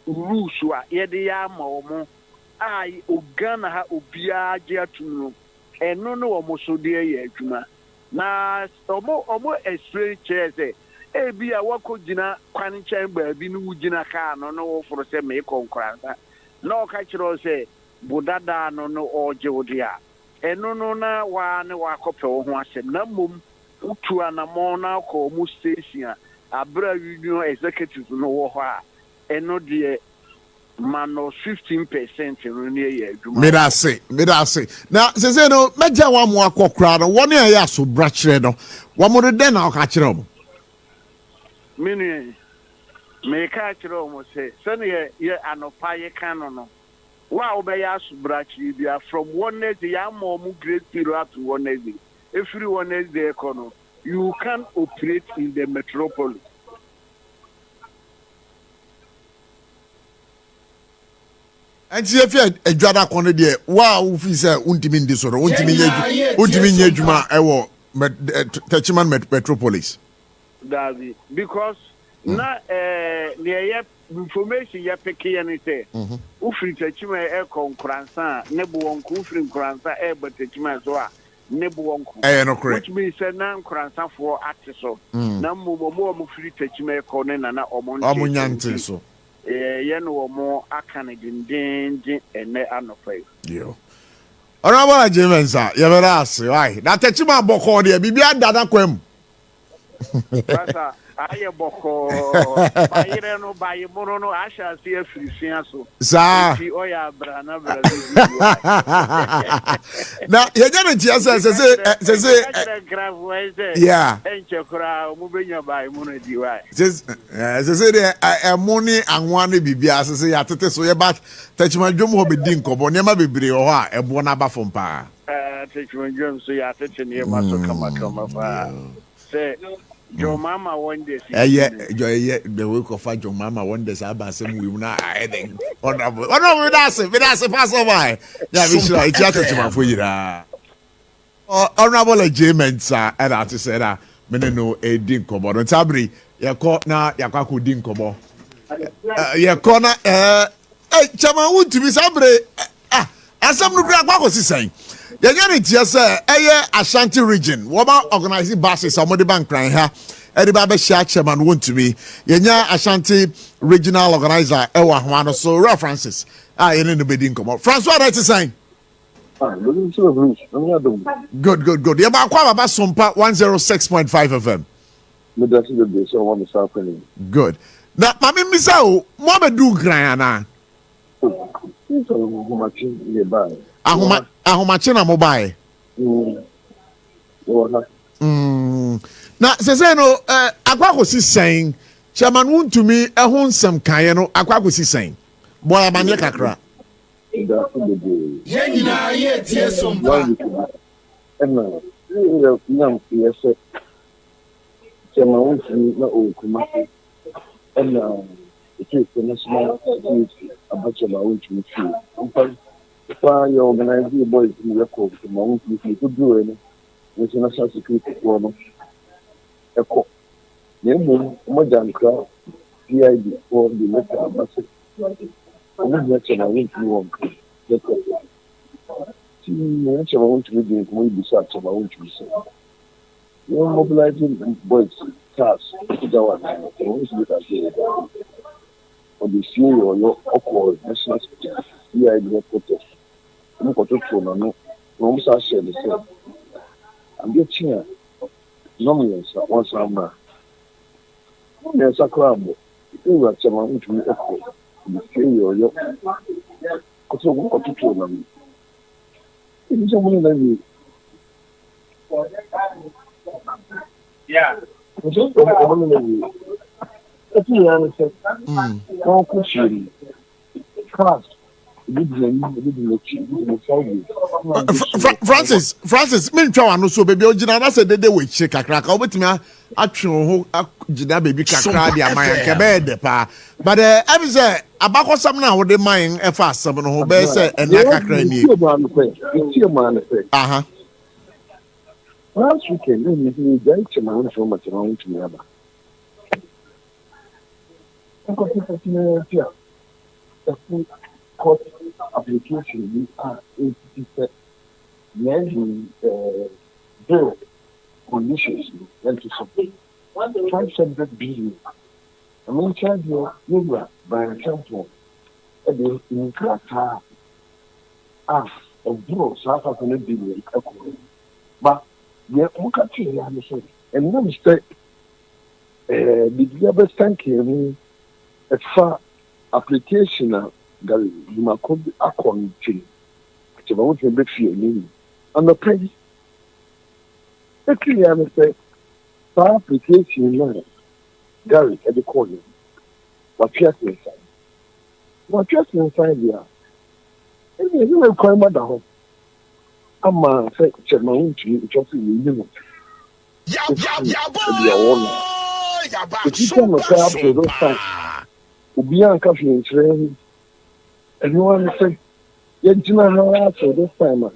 R: rules wa ye de ya ma omo a Ghana ha obiara gye atum no ɛno no wɔ mo so de yɛ adwuma na ɔmo explain kyerɛ sɛ ebi a wɔkɔ gyina kwan nkyɛn baabi no wogyina kaa no no woforo sɛ meekɔ nkoransa na ɔka kyerɛ sɛ bodada no ɔgye wo de a ɛno no na waa ne wakɔpɛ wo ho asɛm na mmom wotu anammɔn na akɔ ɔmo station a abra union executive no wɔ hɔ a ɛno deɛ mano 15% no ne yɛ adwuma
C: medase na sese no megya wa mo akɔkora no wɔne ɛyɛ aso bra kyerɛ no wɔn mo de na ɔka kyerɛ mo
R: mene meka kyerɛ mo sɛ sɛne yɛ anopa yɛ ka no wa wobɛyɛ aso bra kyerɛ bia from Wednesday yɛ ama ɔmo grace period up to Wednesday every Wednesday ɛkɔ no you can operate in the metropolis.
C: And see if you a Jada corner there, wow, if he said, Untimin disorder, Untimin Juma, I will Techiman Metropolis.
R: Davi, because na the information you pick anything. Ufri Techima air concransa, Nebuon Kufrin Cransa air, but Techima Zoa, Nebuon, which means a non cransa for Actiso. Namu more Mufri Techima Cornena or Monyanti so. Yeno more akanidin and anofay.
C: Yo. Honorable James, you ever ask, why? That Techima Boko, dear, Bibia Dada Quem.
R: I boko by no by mono, I shall see a free so.
C: Sir,
R: Oya Brana.
C: Now, you're going to say, yeah,
R: and Chakra moving by Mono DY.
C: As I said, I am money and one Bibia, as I say, at the so about Techman Jum will be dinko, but never be brioa, a bonaba from pa.
R: Techman Jum, so you are touching your muscle come say. Your mama one day.
C: Yeah, the work of your mama one day. About some women are hiding. Honorable, that's it. Pass over. Yeah, we should chat to my food. Honorable James, sir, and I said, Meneno, a dinkobo. Don't sabri, your court now, Yakaku dinkobo. Your corner, Chama would to be sabre. And some look like what was he saying? The unit, yes, sir, Ashanti region. What about organizing buses? Somebody bank crying here. Eddie Baba Chairman want to be. Yenya Ashanti regional organizer. Ewa Juan so Real Francis. You need to be doing come up. Francois, that's the sign. Good. Yeah, but what about SOMPA 106.5 FM? Good. Now, Mammy Misao, what do Grana? Ahomachina mobile. Now, Sezeno, Aquacosi saying, Chairman wound to me a home some Kayano, Aquacosi saying, Boy, Amania cra.
B: Jnana yet, yes, SOMPA.
S: Chairman wants to know Kumasi. And it is the national security about your own to see. If you organize your boys in the record, the moment you could do it, with the national security for echo. Name modern crowd, PID for the letter ambassador. I'm not mentioning I want to want to. See, I want to be doing besides I want to say. You're mobilizing boys, cars, to or the CEO or your awkward national security, PID protest. I'm going to tell you, no, I'm share the same. I'm getting here. Nominals once I'm not. There's a crowd. You are someone to be equal. The CEO or your. Because I'm going to tell them. It's someone like me. Yeah. It's just someone like me. If you understand, don't push you. Trust.
C: Francis, me twa no so baby ogina na se dede we che kakra ka obetimi atwe ho agina baby kakra dia man ke be de pa but every say abakosam na wo de man e fa asem no ho be say enya kakra ni aha
S: last weekend me dey che man so much wrong to me aba ko application we are into the bill conditions and to support 500 billion. I mean, charge your by example, and the incrata of gross 500 billion. But yeah, look at you, and then say, the other thank you, a far application that you might call the account to want to make you name. And the price, actually, I say, far application now, Gary at the corner. What's just inside? What's just inside there? And you know, call my dog. I'm a check my own to you, just in the minute. If you come up to those times, will be uncomfortable in training. And you want to say, yet Jnana for this time.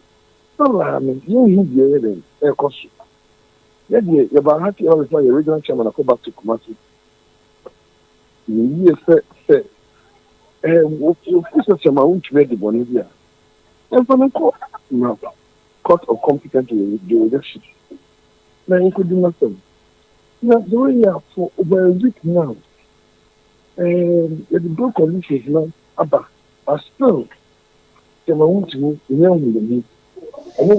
S: No, I mean, you need the evidence, of course. Yet, you're about happy all the time, your original chairman, I go back to Kumasi. You say, what's the chairman to make the Bolivia? And from the court of competent leadership. Now, you could do nothing. Now, the way you are for over a week now, and the broke conditions now, but still, the amount to young the meat. And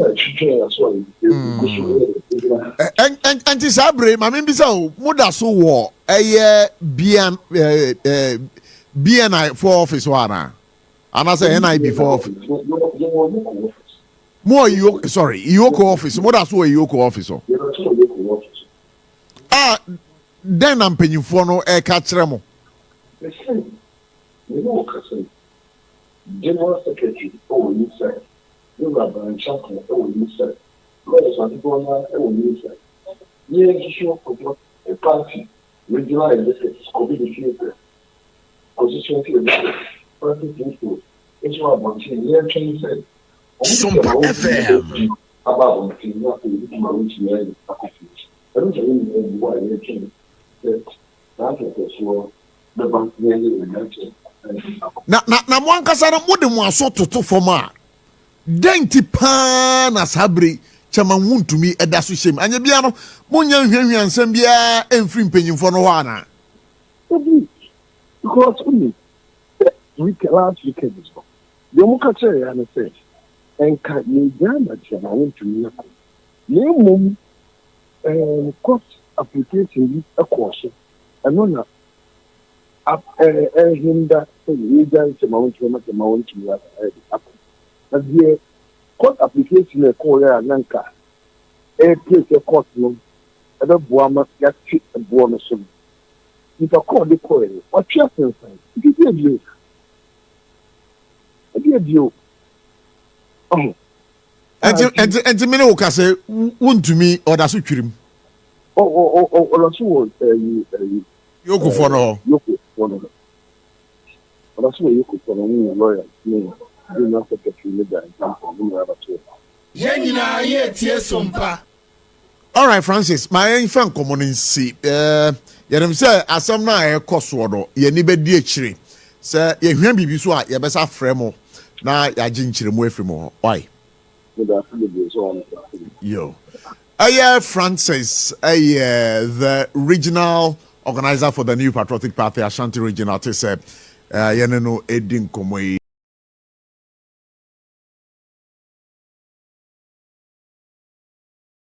C: this abre, my member so muda so war BNI for office one, and I say NIB for office. More you sorry, Yoko office. What that's where Yoko office. Then I'm paying for no air catch remo.
S: General Secretary, oh, you said, you are a chaplain, oh, you said, oh, you said, you show a party, regular elected, COVID position to the party people, it's what I'm saying, yeah, can said, SOMPA FM about the not to I don't know why you can that is so the bank nearly mentioned.
C: Na mwankasa na mode mwaso toto foma denti pa na sabre chama wuntumi eda so shem anya bia no munya hwehwe ansam bia emfiri mpanyimfo no ho ana
S: because last weekend is the muka chere ya na say enka ni Jnana chama wuntumi na mum court application is course and him that we done some amount to but the court application a call ya nanka place a court no other boama get a boama so if a call the call what just inside it is you oh
C: and me no ka say wuntumi or da so twirim
S: that's what
C: Yoko for no
S: Yoko for no that's what Yoko for no lawyer no do not secretary leader example no have at all
B: Jnana ye tie SOMPA.
C: All right, Francis, my infant common see yenem say asem na e koso do ye ni be di akire say ye hwan bibi so a ye be sa fremo na ya gi nkire mu afri mo why yo Francis the regional organizer for the New Patriotic Party Ashanti Region, I say, Yeneno Edin Komoi.